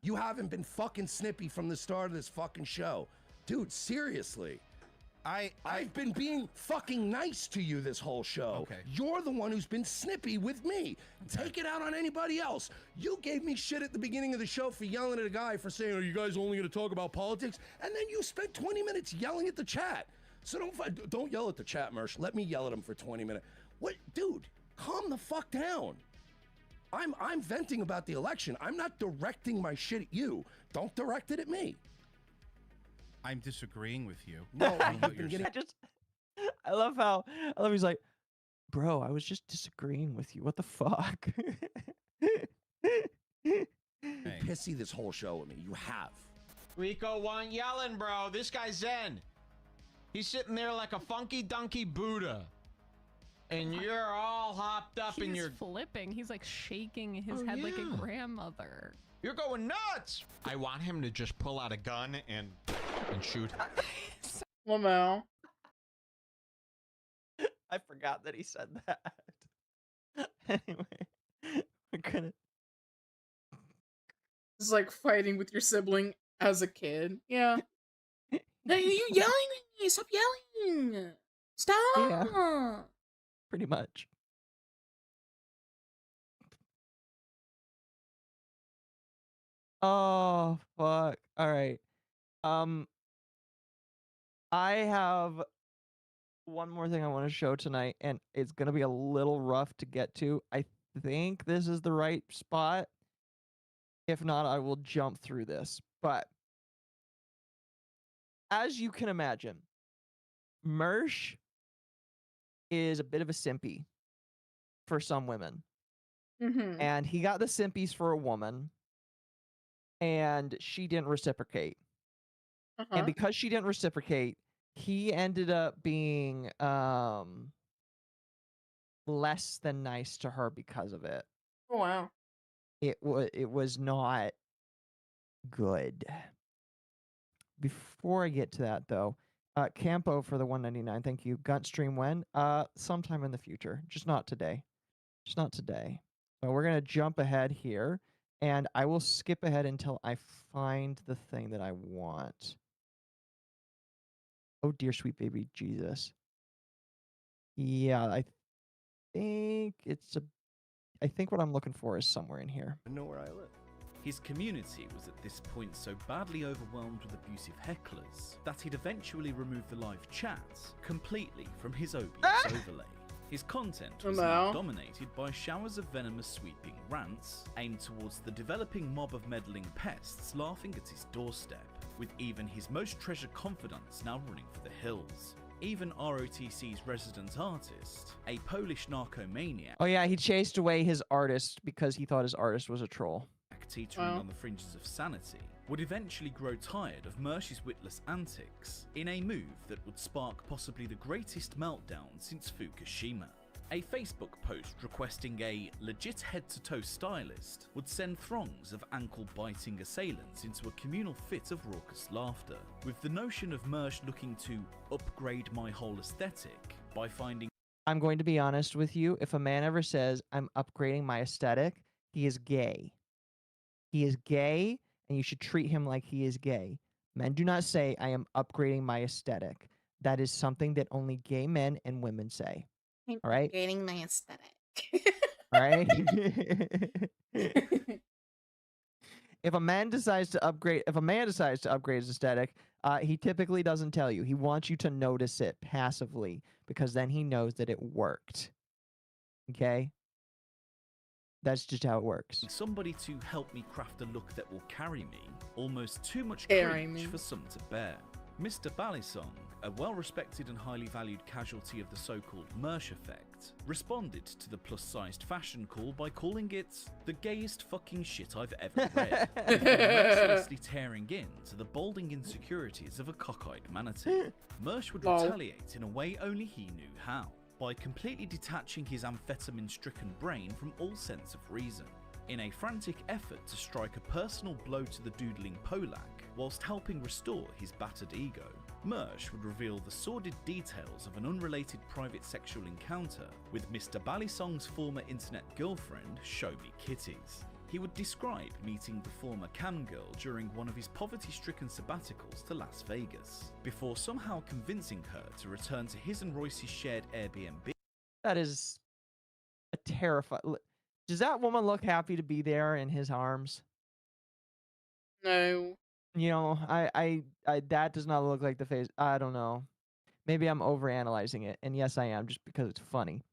You haven't been fucking snippy from the start of this fucking show. Dude, seriously. I've been being fucking nice to you this whole show. Okay. You're the one who's been snippy with me. Take it out on anybody else. You gave me shit at the beginning of the show for yelling at a guy for saying, are you guys only going to talk about politics? And then you spent 20 minutes yelling at the chat. So don't yell at the chat, Mersh. Let me yell at him for 20 minutes. What, dude, calm the fuck down. I'm venting about the election. I'm not directing my shit at you. Don't direct it at me. I'm disagreeing with you. No, on what you're saying. I love he's like, bro, I was just disagreeing with you. What the fuck? Pissy this whole show with me. You have. Rico wasn't yelling, bro. This guy's zen. He's sitting there like a funky donkey Buddha. And you're all hopped up in He's your... flipping. He's like shaking his head like a grandmother. You're going nuts. I want him to just pull out a gun and shoot him. Lamau. I forgot that he said that. Anyway, we're gonna... It's like fighting with your sibling as a kid. Yeah. No, you yelling at me. Stop yelling. Stop. Yeah. Pretty much. Oh, fuck. All right. I have one more thing I want to show tonight, and it's going to be a little rough to get to. I think this is the right spot. If not, I will jump through this. But as you can imagine, Mersh is a bit of a simpy for some women. Mm-hmm. And he got the simpies for a woman, and she didn't reciprocate. And because she didn't reciprocate, he ended up being less than nice to her because of it. Oh, wow. It was not good. Before I get to that, though, Campo for the 199. Thank you. Gunt stream when? Sometime in the future. Just not today. Just not today. So we're gonna jump ahead here, and I will skip ahead until I find the thing that I want. Oh dear sweet baby Jesus. Yeah, I think I think what I'm looking for is somewhere in here. I know where I live. His community was at this point so badly overwhelmed with abusive hecklers that he'd eventually remove the live chat completely from his OBS overlay. His content was now dominated by showers of venomous sweeping rants aimed towards the developing mob of meddling pests laughing at his doorstep, with even his most treasured confidants now running for the hills. Even ROTC's resident artist, a Polish narcomaniac, Oh yeah, he chased away his artist because he thought his artist was a troll. teetering on the fringes of sanity, would eventually grow tired of Mersh's witless antics in a move that would spark possibly the greatest meltdown since Fukushima. A Facebook post requesting a legit head-to-toe stylist would send throngs of ankle-biting assailants into a communal fit of raucous laughter, with the notion of Mersh looking to upgrade my whole aesthetic by finding... I'm going to be honest with you. If a man ever says, I'm upgrading my aesthetic, he is gay. He is gay, and you should treat him like he is gay. Men do not say, I am upgrading my aesthetic. That is something that only gay men and women say. I'm All right? upgrading my aesthetic. All right? If a man decides to upgrade his aesthetic, he typically doesn't tell you. He wants you to notice it passively because then he knows that it worked. Okay? That's just how it works. Somebody to help me craft a look that will carry me, almost too much Carry cringe me. for some to bear. Mr. Balisong, a well-respected and highly valued casualty of the so-called Mersh effect, responded to the plus-sized fashion call by calling it the gayest fucking shit I've ever read, before mercilessly tearing into the balding insecurities of a cockeyed manatee. Mersh would Lol. retaliate in a way only he knew how, by completely detaching his amphetamine-stricken brain from all sense of reason, in a frantic effort to strike a personal blow to the doodling Polak, whilst helping restore his battered ego. Mersh would reveal the sordid details of an unrelated private sexual encounter with Mr. Balisong's former internet girlfriend, Show Me Kitties. He would describe meeting the former cam girl during one of his poverty-stricken sabbaticals to Las Vegas, before somehow convincing her to return to his and Royce's shared Airbnb. That is a terrifying... Does that woman look happy to be there in his arms? No. You know, I that does not look like the face. I don't know. Maybe I'm overanalyzing it, and yes, I am, just because it's funny.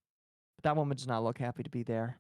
But that woman does not look happy to be there.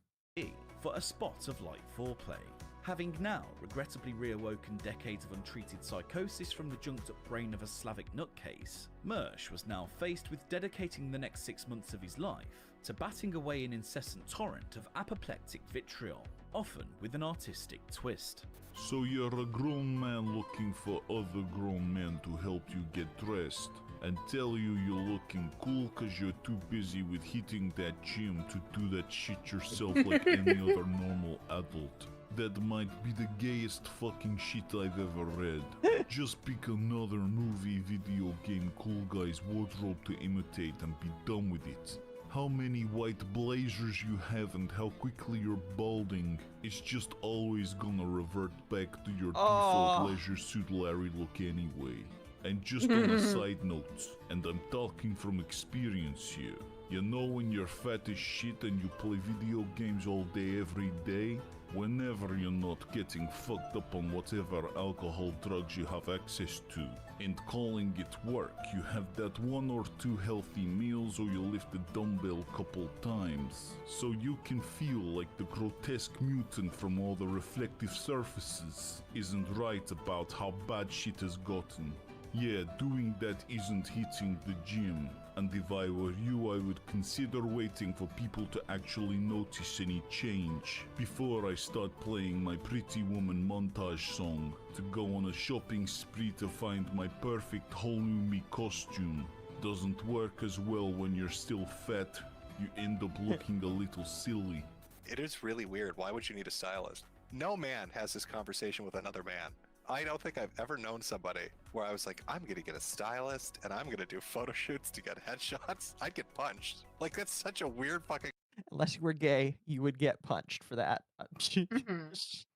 For a spot of light foreplay. Having now regrettably reawoken decades of untreated psychosis from the junked up brain of a Slavic nutcase, Mersh was now faced with dedicating the next 6 months of his life to batting away an incessant torrent of apoplectic vitriol, often with an artistic twist. So you're a grown man looking for other grown men to help you get dressed and tell you you're looking cool cause you're too busy with hitting that gym to do that shit yourself like any other normal adult. That might be the gayest fucking shit I've ever read. Just pick another movie, video game, cool guy's wardrobe to imitate and be done with it. How many white blazers you have and how quickly you're balding, it's just always gonna revert back to your default leisure suit Larry look anyway. And just on a side note, and I'm talking from experience here, you know when you're fat as shit and you play video games all day every day? Whenever you're not getting fucked up on whatever alcohol drugs you have access to, and calling it work, you have that 1 or 2 healthy meals or you lift a dumbbell couple times, so you can feel like the grotesque mutant from all the reflective surfaces isn't right about how bad shit has gotten. Yeah, doing that isn't hitting the gym, and if I were you, I would consider waiting for people to actually notice any change before I start playing my Pretty Woman montage song to go on a shopping spree to find my perfect whole new me costume. Doesn't work as well when you're still fat. You end up looking a little silly. It is really weird. Why would you need a stylist? No man has this conversation with another man. I don't think I've ever known somebody where I was like, I'm gonna get a stylist and I'm gonna do photo shoots to get headshots. I'd get punched. Like, that's such a weird fucking... Unless you were gay, you would get punched for that. Just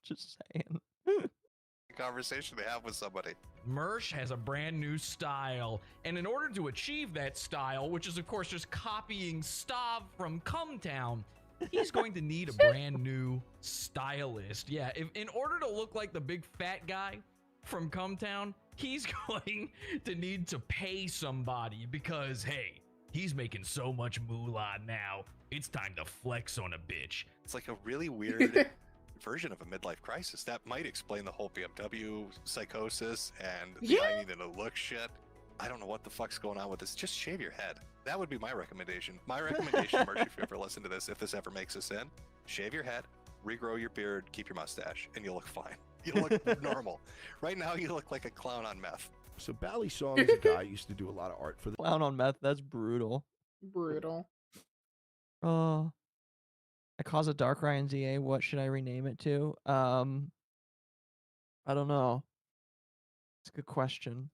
saying. conversation they have with somebody. Mersh has a brand new style, and in order to achieve that style, which is of course just copying Stav from Cumtown, he's going to need a brand new stylist. Yeah, in order to look like the big fat guy from Cumtown, he's going to need to pay somebody because, hey, he's making so much moolah now. It's time to flex on a bitch. It's like a really weird version of a midlife crisis. That might explain the whole BMW psychosis and the I needed to look shit. I don't know what the fuck's going on with this. Just shave your head. That would be my recommendation. My recommendation, Mersh, if you ever listen to this, if this ever makes us in, shave your head, regrow your beard, keep your mustache, and you'll look fine. You'll look normal. Right now, you look like a clown on meth. So Balisong is a guy who used to do a lot of art for the Clown on meth, that's brutal. Brutal. I cause a Darkrai in ZA. What should I rename it to? I don't know. It's a good question.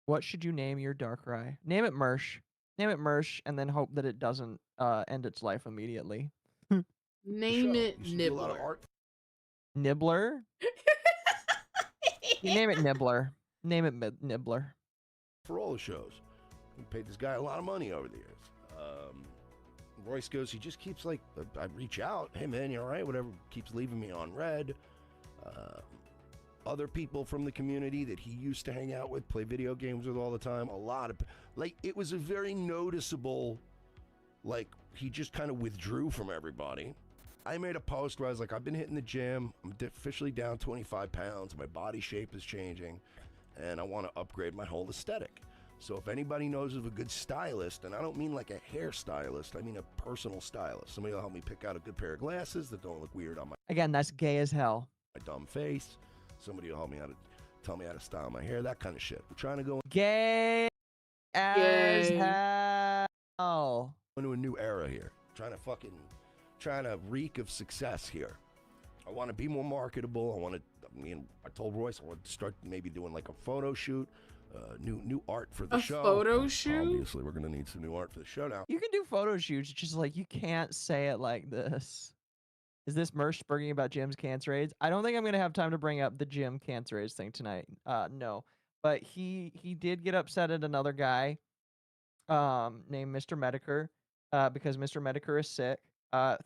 What should you name your Darkrai? Name it Mersh. Name it Mersh, and then hope that it doesn't end its life immediately. Name it Nibbler. Nibbler? You name it Nibbler. Name it Nibbler. For all the shows. We paid this guy a lot of money over the years. Royce goes, he just keeps like, I reach out, hey man, you all right? Whatever, keeps leaving me on red. Other people from the community that he used to hang out with, play video games with all the time, a lot of, like, it was a very noticeable, like, he just kind of withdrew from everybody. I made a post where I was like, I've been hitting the gym, I'm officially down 25 pounds, my body shape is changing, and I want to upgrade my whole aesthetic. So if anybody knows of a good stylist, and I don't mean like a hairstylist, I mean a personal stylist, somebody will help me pick out a good pair of glasses that don't look weird on my Again, that's gay as hell. dumb face, somebody will help me out, tell me how to style my hair, that kind of shit. We're trying to go Gay as hell. into a new era here. Trying to reek of success here. I want to be more marketable. I told Royce I want to start maybe doing like a photo shoot, new art for the show. A photo shoot? Obviously, we're gonna need some new art for the show now. You can do photo shoots, just like you can't say it like this. Is this Mersh bringing about Jim's cancer AIDS? I don't think I'm gonna have time to bring up the Jim cancer AIDS thing tonight. No, but he did get upset at another guy, named Mr. Medicare, because Mr. Medicare is sick.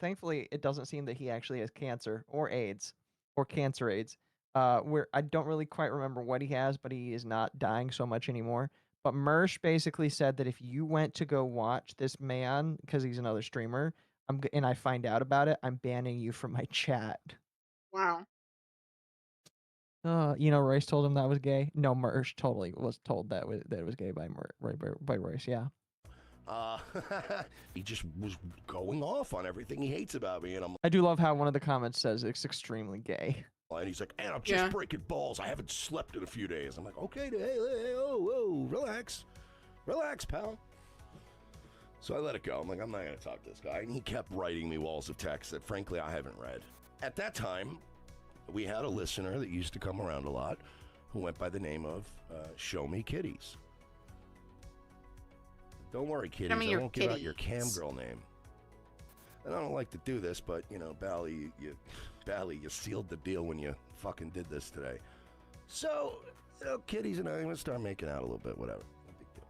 Thankfully, it doesn't seem that he actually has cancer or AIDS or cancer AIDS. Where I don't really quite remember what he has, but he is not dying so much anymore. But Mersh basically said that if you went to go watch this man, because he's another streamer, and I find out about it, I'm banning you from my chat. Wow. Royce told him that was gay. No, Mersh totally was told that it was gay by Royce. Yeah. He just was going off on everything he hates about me, and I do love how one of the comments says it's extremely gay. And he's like, and I'm just breaking balls. I haven't slept in a few days. I'm like, okay, hey, whoa, relax, pal. So I let it go. I'm like, I'm not gonna talk to this guy. And he kept writing me walls of text that, frankly, I haven't read. At that time, we had a listener that used to come around a lot, who went by the name of Show Me Kitties. Don't worry, kitties. I won't give out your cam girl name. And I don't like to do this, but Bally, you sealed the deal when you fucking did this today. So, kitties and I are gonna start making out a little bit, whatever. No big deal.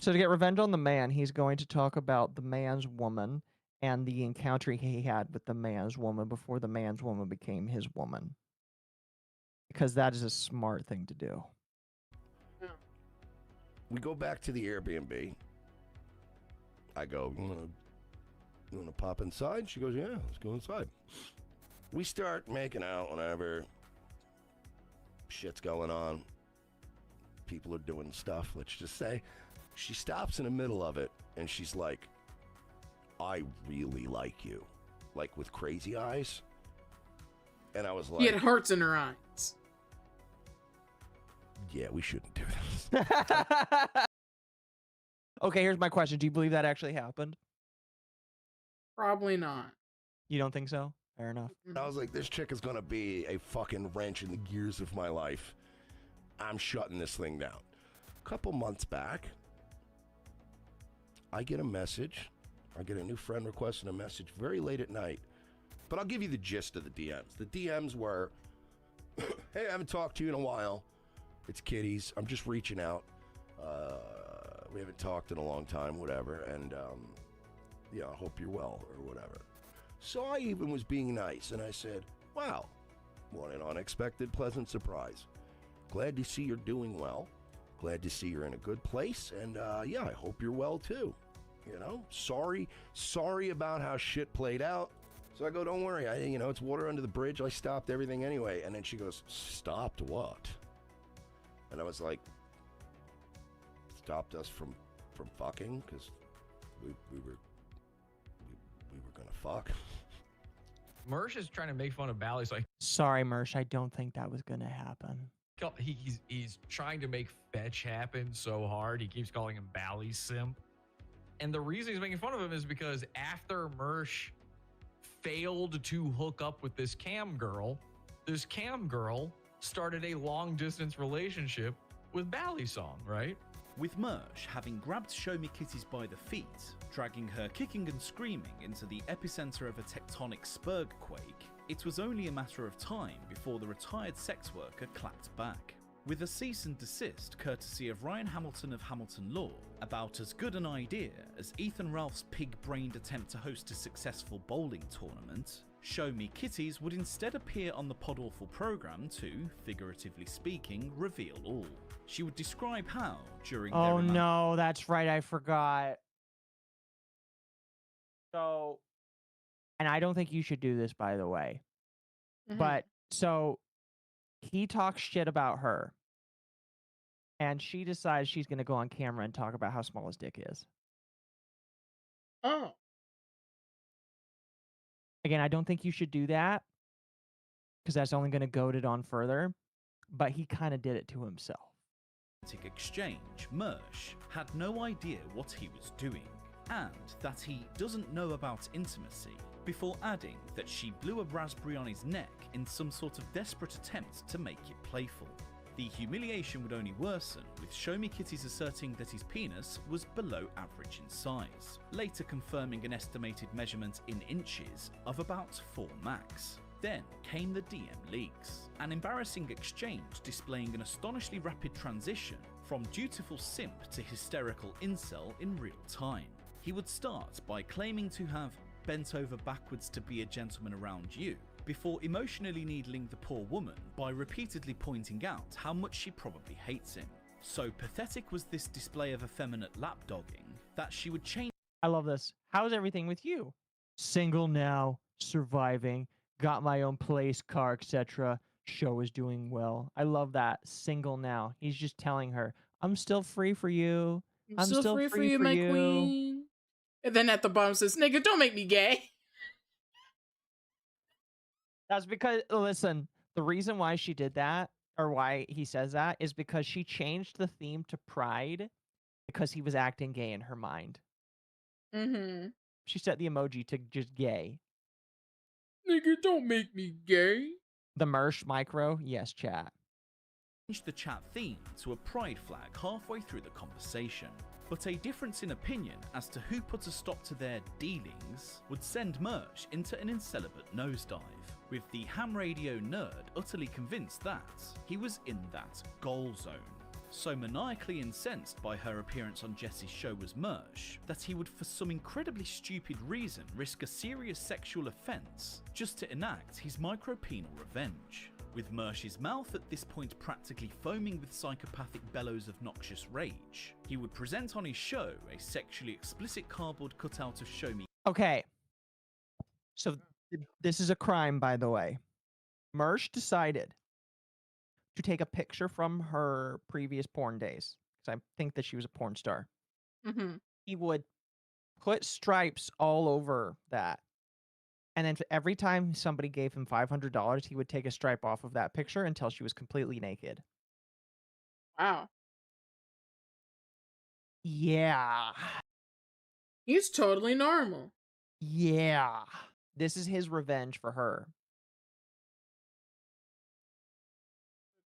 So to get revenge on the man, he's going to talk about the man's woman and the encounter he had with the man's woman before the man's woman became his woman. Because that is a smart thing to do. We go back to the Airbnb. I go, you want to pop inside? She goes, yeah, let's go inside. We start making out whenever shit's going on. People are doing stuff, let's just say. She stops in the middle of it, and she's like, I really like you. Like, with crazy eyes. And I was like... She had hearts in her eyes. Yeah, we shouldn't do this. Okay, here's my question. Do you believe that actually happened? Probably not. You don't think so? Fair enough. I was like, this chick is going to be a fucking wrench in the gears of my life. I'm shutting this thing down. A couple months back, I get a message. I get a new friend requesting a message very late at night. But I'll give you the gist of the DMs. The DMs were, hey, I haven't talked to you in a while. It's kitties. I'm just reaching out. We haven't talked in a long time, whatever. And, I hope you're well or whatever. So I even was being nice, and I said, wow, what an unexpected, pleasant surprise. Glad to see you're doing well. Glad to see you're in a good place. And, I hope you're well, too. Sorry about how shit played out. So I go, don't worry. It's water under the bridge. I stopped everything anyway. And then she goes, stopped what? And I was like, stopped us from fucking, because we were gonna fuck. Mersh is trying to make fun of Bally. Like, sorry, Mersh, I don't think that was gonna happen. He's trying to make fetch happen so hard. He keeps calling him Bally simp. And the reason he's making fun of him is because after Mersh failed to hook up with this cam girl started a long distance relationship with Ballysong, right? With Mersh having grabbed Show Me Kitties by the feet, dragging her kicking and screaming into the epicenter of a tectonic spurgquake, it was only a matter of time before the retired sex worker clapped back. With a cease and desist courtesy of Ryan Hamilton of Hamilton Law, about as good an idea as Ethan Ralph's pig-brained attempt to host a successful bowling tournament, Show Me Kitties would instead appear on the Podawful programme to, figuratively speaking, reveal all. She would describe how, during their Oh no, that's right, I forgot. So, and I don't think you should do this, by the way. But, so, he talks shit about her. And she decides she's going to go on camera and talk about how small his dick is. Oh. Again, I don't think you should do that. Because that's only going to goad it on further. But he kind of did it to himself. Exchange, Mersh had no idea what he was doing, and that he doesn't know about intimacy, before adding that she blew a raspberry on his neck in some sort of desperate attempt to make it playful. The humiliation would only worsen, with Show Me Kitties asserting that his penis was below average in size, later confirming an estimated measurement in inches of about 4 max. Then came the DM leaks, an embarrassing exchange displaying an astonishingly rapid transition from dutiful simp to hysterical incel in real time. He would start by claiming to have bent over backwards to be a gentleman around you, before emotionally needling the poor woman by repeatedly pointing out how much she probably hates him. So pathetic was this display of effeminate lapdogging that she would change. I love this. How's everything with you? Single now, surviving, got my own place, car, etc. Show is doing well. I love that. Single now. He's just telling her, I'm still free for you. I'm still free for you, my queen. And then at the bottom says, nigga, don't make me gay. That's because, listen, the reason why she did that, or why he says that, is because she changed the theme to pride because he was acting gay in her mind. Mm-hmm. She set the emoji to just gay. Nigga, don't make me gay. The Mersh micro? Yes, chat. Changed the chat theme to a pride flag halfway through the conversation. But a difference in opinion as to who put a stop to their dealings would send Mersh into an incelibate nosedive, with the ham radio nerd utterly convinced that he was in that goal zone. So maniacally incensed by her appearance on Jesse's show as Mersh, that he would for some incredibly stupid reason risk a serious sexual offence just to enact his micropenal revenge. With Mersh's mouth at this point practically foaming with psychopathic bellows of noxious rage, he would present on his show a sexually explicit cardboard cutout of Show Me. Okay. So this is a crime, by the way. Mersh decided to take a picture from her previous porn days, because I think that she was a porn star. Mm-hmm. He would put stripes all over that. And then every time somebody gave him $500, he would take a stripe off of that picture until she was completely naked. Wow. Yeah. He's totally normal. Yeah. This is his revenge for her.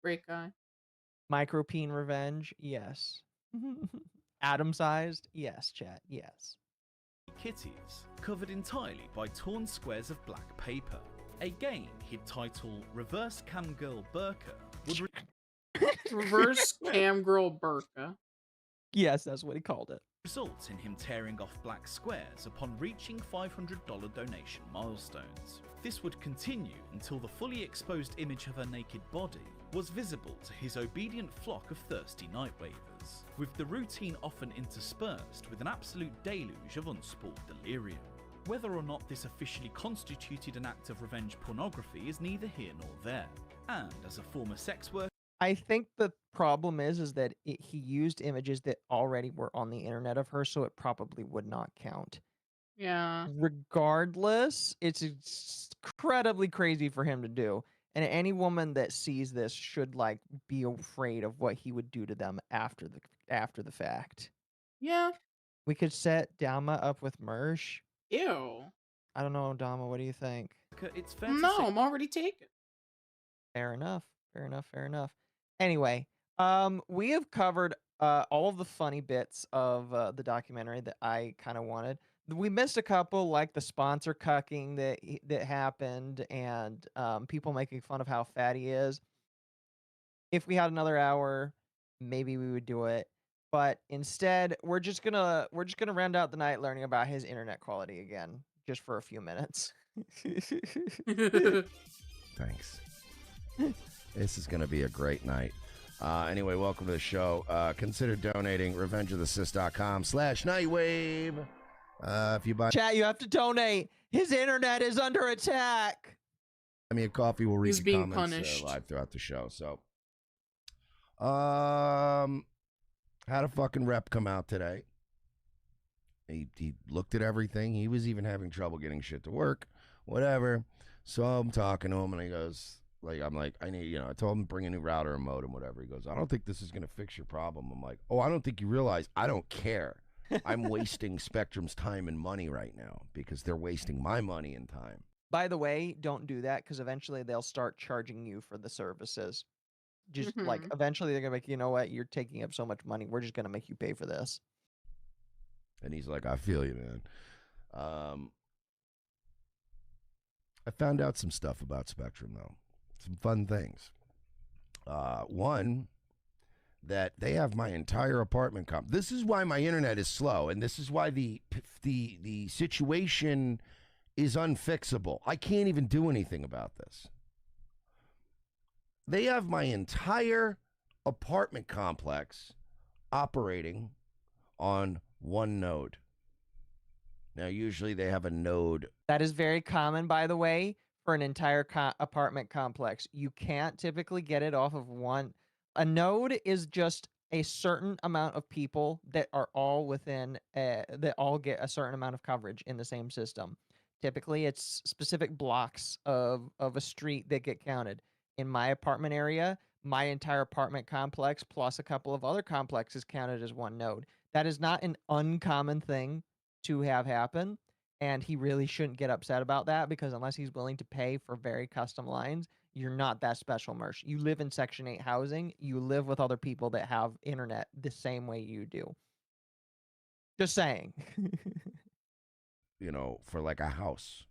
Great guy. Micropene revenge? Yes. Atom-sized? Yes, chat. Yes. Kitties, covered entirely by torn squares of black paper. A game he'd title Reverse Cam Girl Burka would Reverse Cam Girl Burka. Yes, that's what he called it. Result in him tearing off black squares upon reaching $500 donation milestones. This would continue until the fully exposed image of her naked body was visible to his obedient flock of thirsty night wavers, with the routine often interspersed with an absolute deluge of unspooled delirium. Whether or not this officially constituted an act of revenge pornography is neither here nor there, and as a former sex worker, I think the problem is that he used images that already were on the internet of her, so it probably would not count. Yeah. Regardless, it's incredibly crazy for him to do. And any woman that sees this should like be afraid of what he would do to them after the fact. Yeah. We could set Dama up with Mersh. Ew. I don't know, Dama. What do you think? It's fair to No, say- I'm already taken. Fair enough. Fair enough. Fair enough. Anyway, we have covered all of the funny bits of the documentary that I kind of wanted. We missed a couple, like the sponsor cucking that happened, and people making fun of how fat he is. If we had another hour, maybe we would do it. But instead, we're just gonna round out the night learning about his internet quality again, just for a few minutes. Thanks. This is going to be a great night. Anyway, welcome to the show. Consider donating revengeofthesys.com/nightwave. If you buy Chat, you have to donate. His internet is under attack. me a coffee, we'll read He's your being comments punished. live throughout the show. So, had a fucking rep come out today. He looked at everything. He was even having trouble getting shit to work. Whatever. So I'm talking to him, and he goes, I'm like, I need, I told him to bring a new router and modem, whatever. He goes, I don't think this is going to fix your problem. I'm like, oh, I don't think you realize I don't care. I'm wasting Spectrum's time and money right now because they're wasting my money and time. By the way, don't do that because eventually they'll start charging you for the services. Just like eventually they're gonna make, you know what, you're taking up so much money, we're just gonna make you pay for this. And he's like, I feel you, man. I found out some stuff about Spectrum, though. Some fun things. One, that they have my entire apartment This is why my internet is slow, and this is why the situation is unfixable. I can't even do anything about this. They have my entire apartment complex operating on one node. Now, usually they have a node. That is very common, by the way, for an entire apartment complex. You can't typically get it off of one. A node is just a certain amount of people that are all within, that all get a certain amount of coverage in the same system. Typically, it's specific blocks of a street that get counted. In my apartment area, my entire apartment complex plus a couple of other complexes counted as one node. That is not an uncommon thing to have happen, and he really shouldn't get upset about that because unless he's willing to pay for very custom lines, you're not that special, Mersh. You live in Section 8 housing. You live with other people that have internet the same way you do. Just saying. For like a house.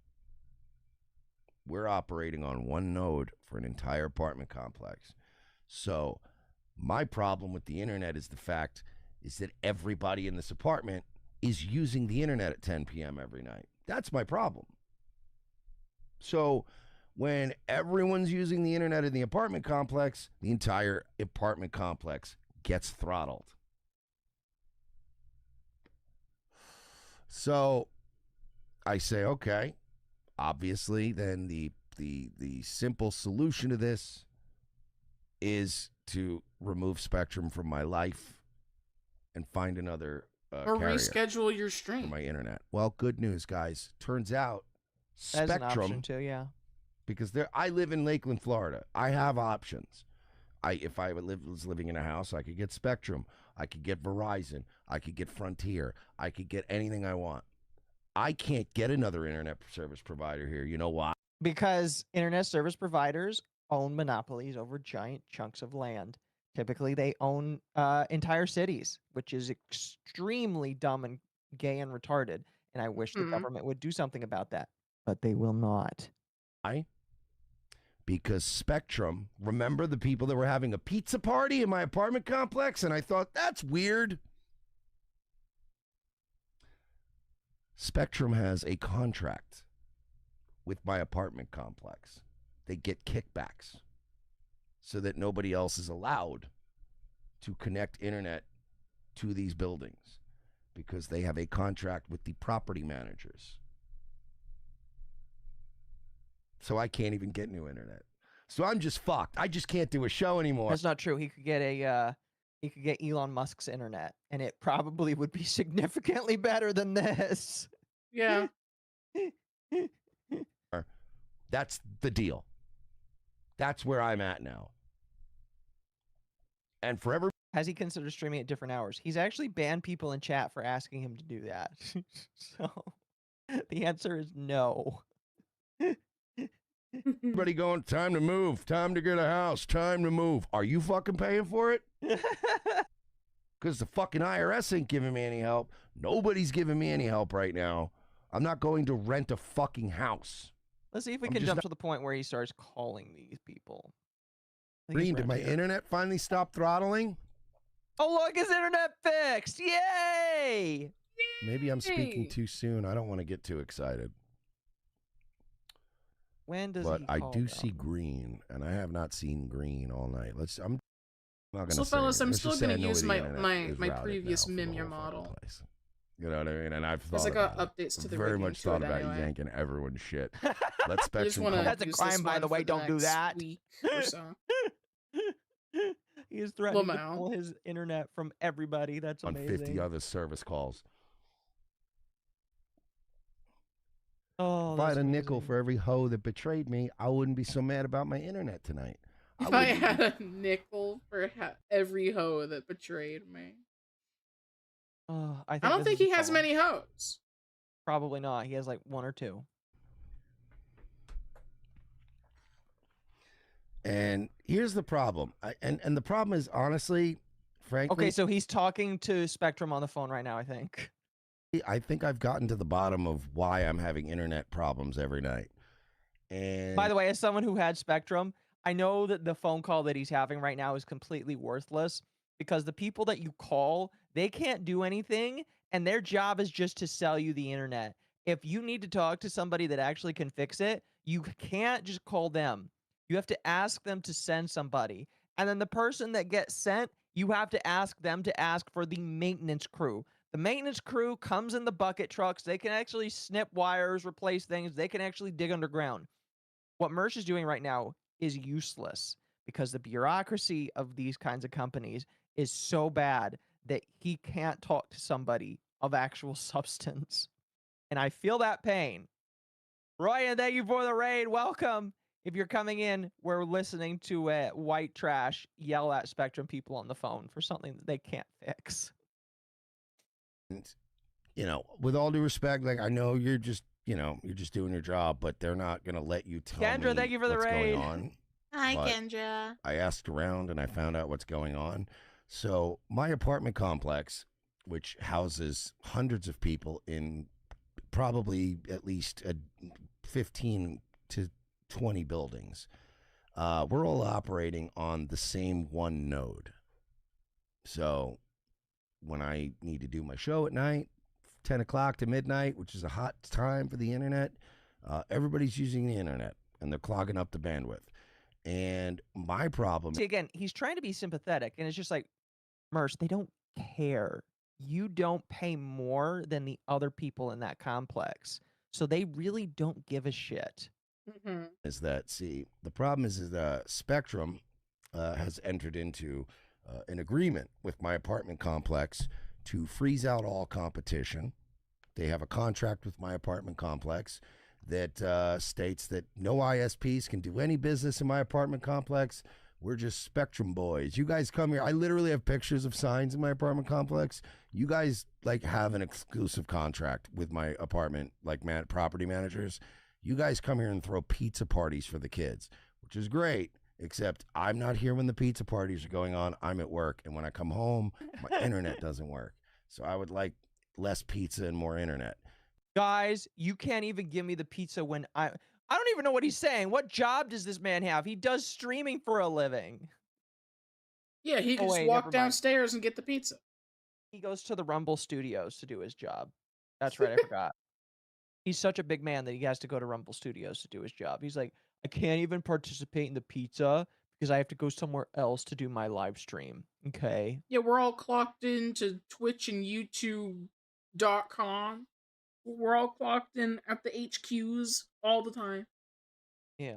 We're operating on one node for an entire apartment complex. So my problem with the internet is that everybody in this apartment is using the internet at 10 p.m. every night. That's my problem. So when everyone's using the internet in the apartment complex, the entire apartment complex gets throttled. So I say, okay, obviously then the simple solution to this is to remove Spectrum from my life and find another or carrier reschedule your stream for my internet. Well, good news, guys. Turns out That's an Spectrum, option too, yeah. because I live in Lakeland, Florida. I have options. If I was living in a house, I could get Spectrum. I could get Verizon. I could get Frontier. I could get anything I want. I can't get another internet service provider here. You know why? Because internet service providers own monopolies over giant chunks of land. Typically, they own entire cities, which is extremely dumb and gay and retarded. And I wish the government would do something about that. But they will not. Why? Because Spectrum, remember the people that were having a pizza party in my apartment complex? And I thought, that's weird. Spectrum has a contract with my apartment complex. They get kickbacks so that nobody else is allowed to connect internet to these buildings because they have a contract with the property managers. So I can't even get new internet. So I'm just fucked. I just can't do a show anymore. That's not true. He could get Elon Musk's internet, and it probably would be significantly better than this. Yeah. That's the deal. That's where I'm at now. And for every Has he considered streaming at different hours? He's actually banned people in chat for asking him to do that. So the answer is no. Everybody going, time to move, time to get a house, time to move. Are you fucking paying for it? Because the fucking IRS ain't giving me any help. Nobody's giving me any help right now. I'm not going to rent a fucking house. Let's see if we can jump to the point where he starts calling these people. Green, did my internet finally stop throttling? Oh, look, his internet fixed. Yay! Maybe I'm speaking too soon. I don't want to get too excited. When does but he I call do them? see green, and I have not seen green all night. I'm not gonna So, say fellas, it. I'm Let's still just say gonna I know use where the my internet is my routed previous now from the Mimir whole fucking model. place. You know what I mean? And I've Because thought I got about it. updates to the very rigging much to thought it about anyway. yanking everyone's shit. Let I just Spectrum wanna come. That's a use crime, this by the one way. for Don't do next that. week or so. He is threatening to Lamau. pull his internet from everybody. That's On amazing. 50 other service calls. Oh, if I had that's a nickel for every hoe that betrayed me, I wouldn't be so mad about my internet tonight. If I had a nickel for every hoe that betrayed me. I don't this think is he the has problem. many hoes. Probably not. He has like one or two. And here's the problem. And the problem is, honestly, frankly... Okay, so he's talking to Spectrum on the phone right now, I think. I think I've gotten to the bottom of why I'm having internet problems every night. And By the way, as someone who had Spectrum, I know that the phone call that he's having right now is completely worthless because the people that you call, they can't do anything, and their job is just to sell you the internet. If you need to talk to somebody that actually can fix it, you can't just call them. You have to ask them to send somebody. And then the person that gets sent, you have to ask them to ask for the maintenance crew. The maintenance crew comes in the bucket trucks. They can actually snip wires, replace things. They can actually dig underground. What Mersh is doing right now is useless because the bureaucracy of these kinds of companies is so bad that he can't talk to somebody of actual substance. And I feel that pain. Ryan, thank you for the raid. Welcome. If you're coming in, we're listening to white trash yell at Spectrum people on the phone for something that they can't fix. You know, with all due respect, like I know you're just, you're just doing your job, but they're not going to let you tell Kendra, me thank you for the what's raid. going on. Hi, But Kendra. I asked around and I found out what's going on. So my apartment complex, which houses hundreds of people in probably at least 15 to 20 buildings, we're all operating on the same one node. So when I need to do my show at night, 10 o'clock to midnight, which is a hot time for the internet, everybody's using the internet and they're clogging up the bandwidth. And my problem... See, again, he's trying to be sympathetic, and it's just like, Mersh, they don't care. You don't pay more than the other people in that complex. So they really don't give a shit. Is that, see, the problem is that Spectrum has entered into an agreement with my apartment complex to freeze out all competition. They have a contract with my apartment complex that states that no ISPs can do any business in my apartment complex. We're just Spectrum boys. You guys come here. I literally have pictures of signs in my apartment complex. You guys like have an exclusive contract with my apartment, like property managers. You guys come here and throw pizza parties for the kids, which is great, except I'm not here when the pizza parties are going on. I'm at work. And when I come home, my internet doesn't work. So I would like less pizza and more internet. Guys, you can't even give me the pizza when I don't even know what he's saying. What job does this man have? He does streaming for a living. Yeah, he can Oh, just wait, walk never mind. downstairs and get the pizza. He goes to the Rumble Studios to do his job. That's right, I forgot. He's such a big man that he has to go to Rumble Studios to do his job. He's like, I can't even participate in the pizza because I have to go somewhere else to do my live stream. Okay. Yeah, we're all clocked into Twitch and YouTube.com. We're all clocked in at the HQs all the time. Yeah.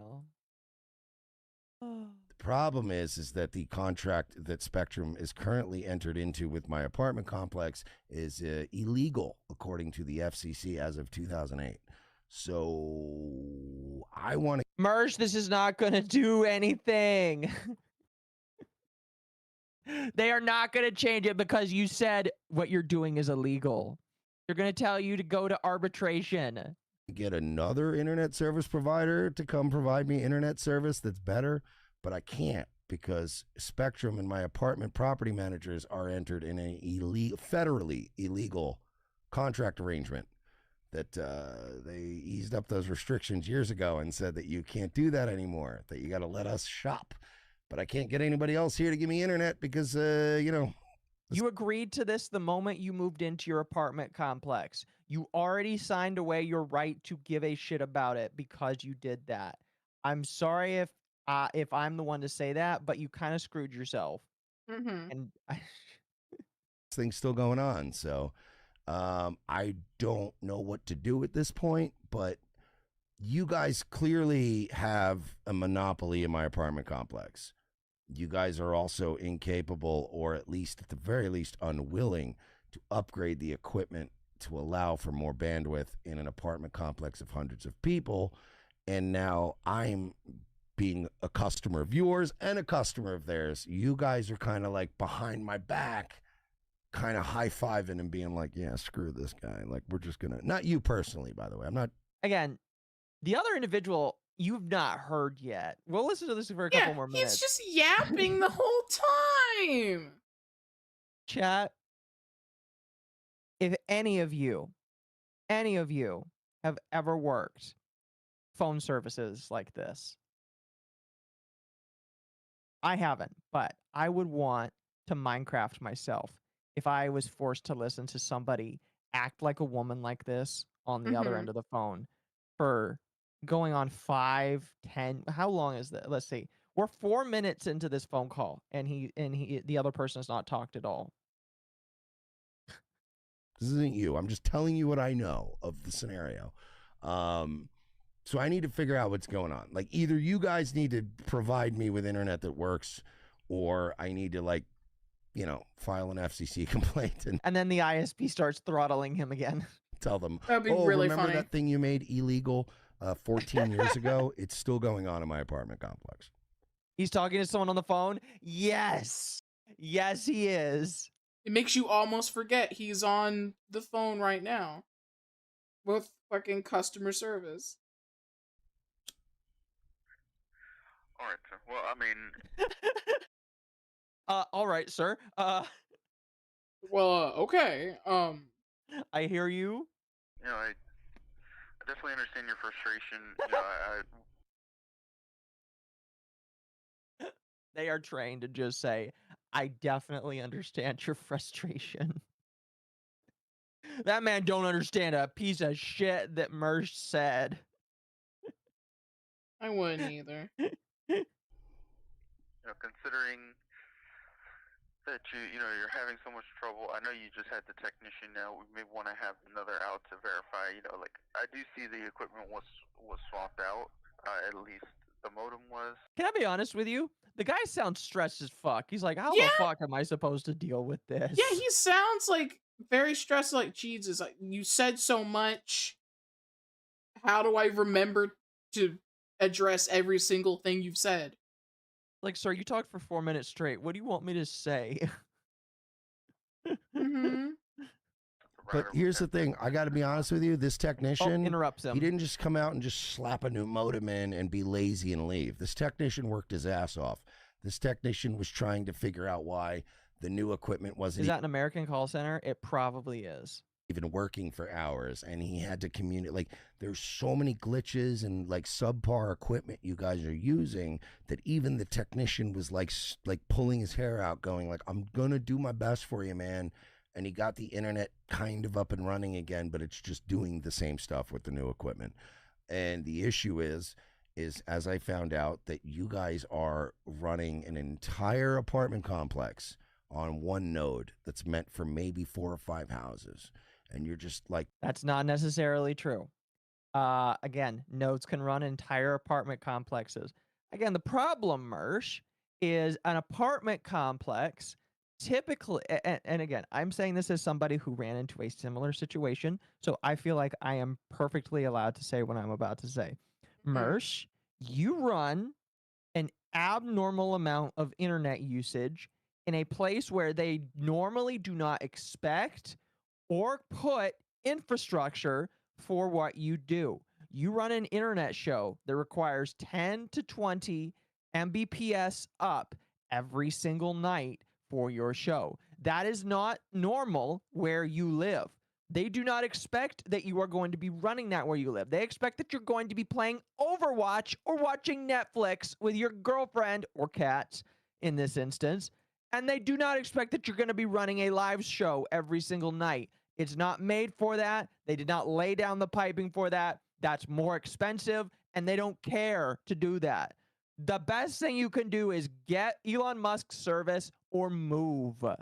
The problem is that the contract that Spectrum is currently entered into with my apartment complex is illegal according to the FCC as of 2008. So I want to... Mersh, this is not going to do anything. They are not going to change it because you said what you're doing is illegal. They're going to tell you to go to arbitration. Get another internet service provider to come provide me internet service that's better, but I can't because Spectrum and my apartment property managers are entered in a federally illegal contract arrangement that they eased up those restrictions years ago and said that you can't do that anymore, that you got to let us shop. But I can't get anybody else here to give me internet because, You agreed to this the moment you moved into your apartment complex. You already signed away your right to give a shit about it because you did that. I'm sorry if I'm the one to say that, but you kind of screwed yourself. And this thing's still going on. So I don't know what to do at this point, but you guys clearly have a monopoly in my apartment complex. You guys are also incapable, or at least at the very least unwilling, to upgrade the equipment to allow for more bandwidth in an apartment complex of hundreds of people. And now I'm being a customer of yours and a customer of theirs. You guys are kind of like behind my back, kind of high-fiving and being like, yeah, screw this guy. Like, we're just going to, not you personally, by the way. I'm not. Again, the other individual you've not heard yet. We'll listen to this for a couple more minutes. He's just yapping the whole time. Chat, if any of you have ever worked phone services like this, I haven't, but I would want to Minecraft myself if I was forced to listen to somebody act like a woman like this on the other end of the phone for going on 5, 10, how long is that? Let's see. We're 4 minutes into this phone call and the other person has not talked at all. This isn't you. I'm just telling you what I know of the scenario. So I need to figure out what's going on. Like, either you guys need to provide me with internet that works, or I need to, like, file an FCC complaint. And then the ISP starts throttling him again. Tell them, That'd be really remember funny. that thing you made illegal 14 years ago? It's still going on in my apartment complex. He's talking to someone on the phone? Yes. Yes, he is. It makes you almost forget he's on the phone right now with fucking customer service. All right, sir. Well, I mean... all right, sir. Well, okay. I hear you. You know, I definitely understand your frustration. You know, They are trained to just say, I definitely understand your frustration. That man don't understand a piece of shit that Mersh said. I wouldn't either. you know, considering that you're having so much trouble. I know you just had the technician. Now we may want to have another out to verify. You know, like, I do see the equipment was swapped out. At least the modem was. Can I be honest with you? The guy sounds stressed as fuck. He's like, how the fuck am I supposed to deal with this? Yeah, he sounds like very stressed. Like, Jesus, like, you said so much. How do I remember to address every single thing you've said? Like, sir, you talked for 4 minutes straight. What do you want me to say? But here's the thing. I got to be honest with you. This technician interrupts him. He didn't just come out and just slap a new modem in and be lazy and leave. This technician worked his ass off. This technician was trying to figure out why the new equipment wasn't Is that an American call center? It probably is. even working for hours, and he had to communicate. Like, there's so many glitches and like subpar equipment you guys are using that even the technician was like pulling his hair out, going like, I'm gonna do my best for you, man. And he got the internet kind of up and running again, but it's just doing the same stuff with the new equipment. And the issue is as I found out, that you guys are running an entire apartment complex on one node that's meant for maybe 4 or 5 houses. And you're just like... That's not necessarily true. Again, nodes can run entire apartment complexes. Again, the problem, Mersh, is an apartment complex typically, and again, I'm saying this as somebody who ran into a similar situation, so I feel like I am perfectly allowed to say what I'm about to say. Mersh, you run an abnormal amount of internet usage in a place where they normally do not expect or put infrastructure for what you do. You run an internet show that requires 10 to 20 Mbps up every single night for your show. That is not normal where you live. They do not expect that you are going to be running that where you live. They expect that you're going to be playing Overwatch or watching Netflix with your girlfriend or cats in this instance. And they do not expect that you're going to be running a live show every single night. It's not made for that. They did not lay down the piping for that. That's more expensive, and they don't care to do that. The best thing you can do is get Elon Musk's service or move. But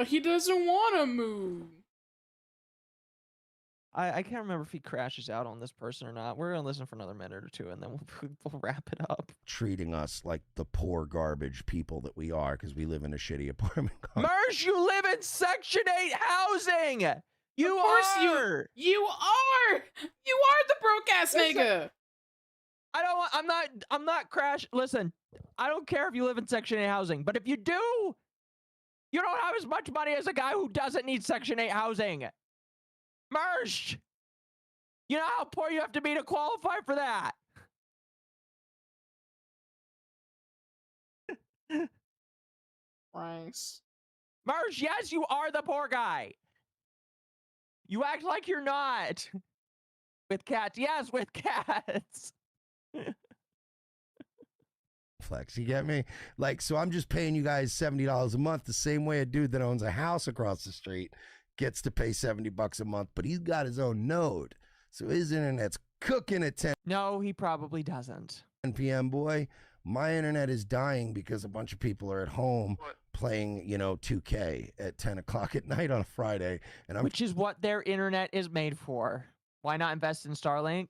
he doesn't want to move. I can't remember if he crashes out on this person or not. We're going to listen for another minute or two, and then we'll wrap it up. Treating us like the poor garbage people that we are because we live in a shitty apartment complex. Mersh, you live in Section 8 housing! You Of course are! You are! You are the broke-ass nigga! I'm not crash. Listen, I don't care if you live in Section 8 housing, but if you do, you don't have as much money as a guy who doesn't need Section 8 housing. Mersh! You know how poor you have to be to qualify for that? Nice. Mersh, yes, you are the poor guy. You act like you're not. With cats. Yes, with cats. Flex, you get me? Like, so I'm just paying you guys $70 a month the same way a dude that owns a house across the street gets to pay $70 a month, but he's got his own node. So his internet's cooking at 10. No, he probably doesn't. 10 p.m., boy. My internet is dying because a bunch of people are at home playing, 2K at 10 o'clock at night on a Friday. And Which is what their internet is made for. Why not invest in Starlink?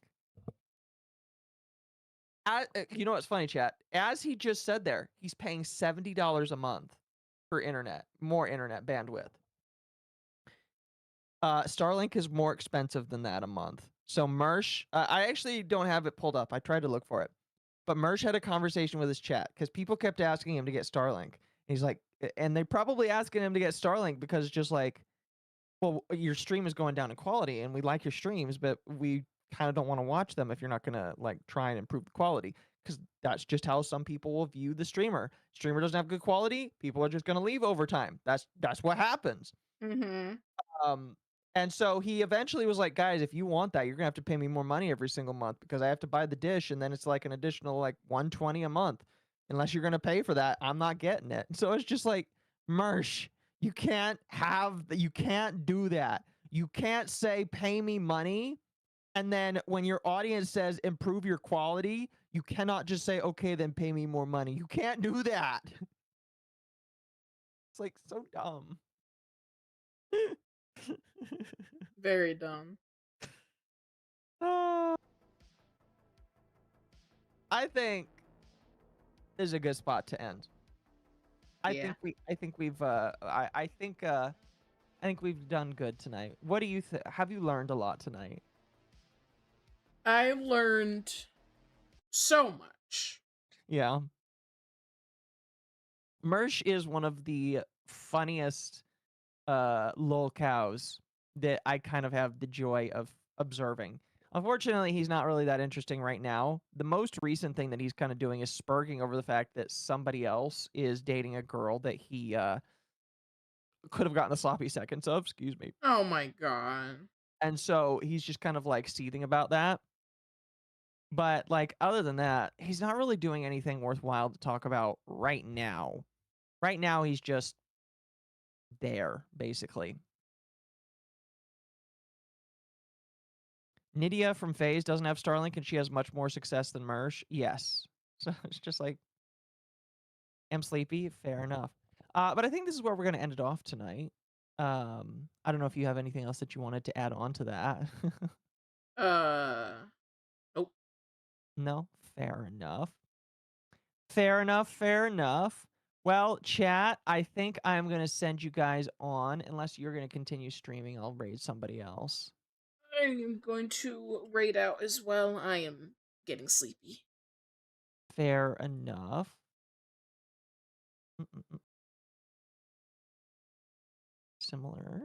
You know what's funny, chat? As he just said there, he's paying $70 a month for internet, more internet bandwidth. Starlink is more expensive than that a month. So Mersh, I actually don't have it pulled up. I tried to look for it. But Mersh had a conversation with his chat because people kept asking him to get Starlink. He's like, and they probably asking him to get Starlink because just like, well, your stream is going down in quality and we like your streams, but we kind of don't want to watch them if you're not going to like try and improve the quality, because that's just how some people will view the streamer. Streamer doesn't have good quality, people are just going to leave over time. That's what happens. And so he eventually was like, guys, if you want that, you're gonna have to pay me more money every single month because I have to buy the dish, and then it's like an additional like $120 a month. Unless you're gonna pay for that, I'm not getting it. So it's just like, Mersh, you can't do that. You can't say pay me money, and then when your audience says improve your quality, you cannot just say, okay, then pay me more money. You can't do that. It's like so dumb. Very dumb. I think this is a good spot to end. I think we've done good tonight. What do you have you learned a lot tonight? I learned so much. Yeah. Mersh is one of the funniest lolcows that I kind of have the joy of observing. Unfortunately, he's not really that interesting right now. The most recent thing that he's kind of doing is spurging over the fact that somebody else is dating a girl that he could have gotten the sloppy seconds of, excuse me. Oh my god. And so he's just kind of like seething about that. But like other than that, he's not really doing anything worthwhile to talk about right now. Right now, he's just there, basically. Nydia from FaZe doesn't have Starlink, and she has much more success than Mersh. Yes. So it's just like, I'm sleepy. Fair enough. But I think this is where we're going to end it off tonight. I don't know if you have anything else that you wanted to add on to that. Nope. No? Fair enough. Fair enough. Fair enough. Well, chat, I think I'm going to send you guys on. Unless you're going to continue streaming, I'll raid somebody else. I'm going to raid out as well. I am getting sleepy. Fair enough. Mm-mm-mm. Similar.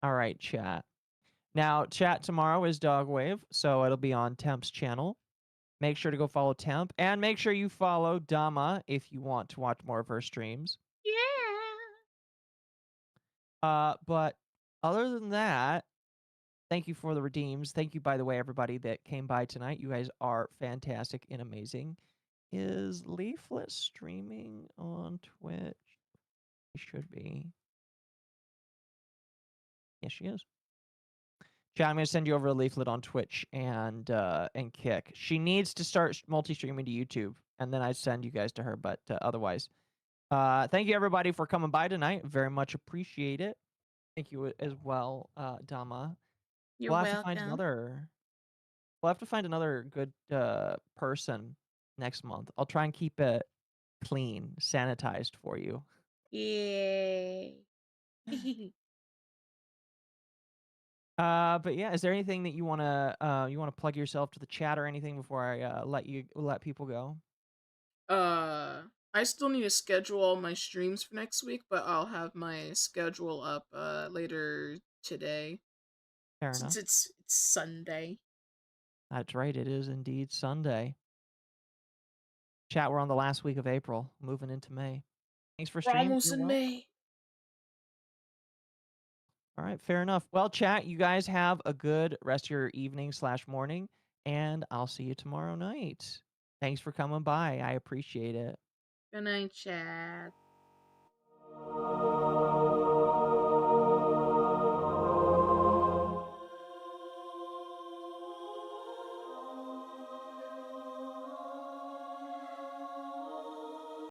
All right, chat. Now, chat tomorrow is Dogwave, so it'll be on Temp's channel. Make sure to go follow Temp, and make sure you follow Dama if you want to watch more of her streams. But other than that, thank you for the redeems. Thank you, by the way, everybody that came by tonight. You guys are fantastic and amazing. Is Leaflet streaming on Twitch? She should be. Yes, she is. Chat, I'm going to send you over a Leaflet on Twitch and Kick. She needs to start multi-streaming to YouTube, and then I send you guys to her, but otherwise. Thank you, everybody, for coming by tonight. Very much appreciate it. Thank you as well, Dama. You're We'll have to find welcome. another... We'll have to find another good person next month. I'll try and keep it clean, sanitized for you. Yay. But yeah, is there anything that you wanna plug yourself to the chat or anything before I let people go? I still need to schedule all my streams for next week, but I'll have my schedule up later today. Fair Since enough. it's Sunday. That's right. It is indeed Sunday. Chat, we're on the last week of April, moving into May. Thanks for We're streaming. almost You're in welcome. May. All right, fair enough. Well, chat, you guys have a good rest of your evening / morning, and I'll see you tomorrow night. Thanks for coming by. I appreciate it. Good night, chat.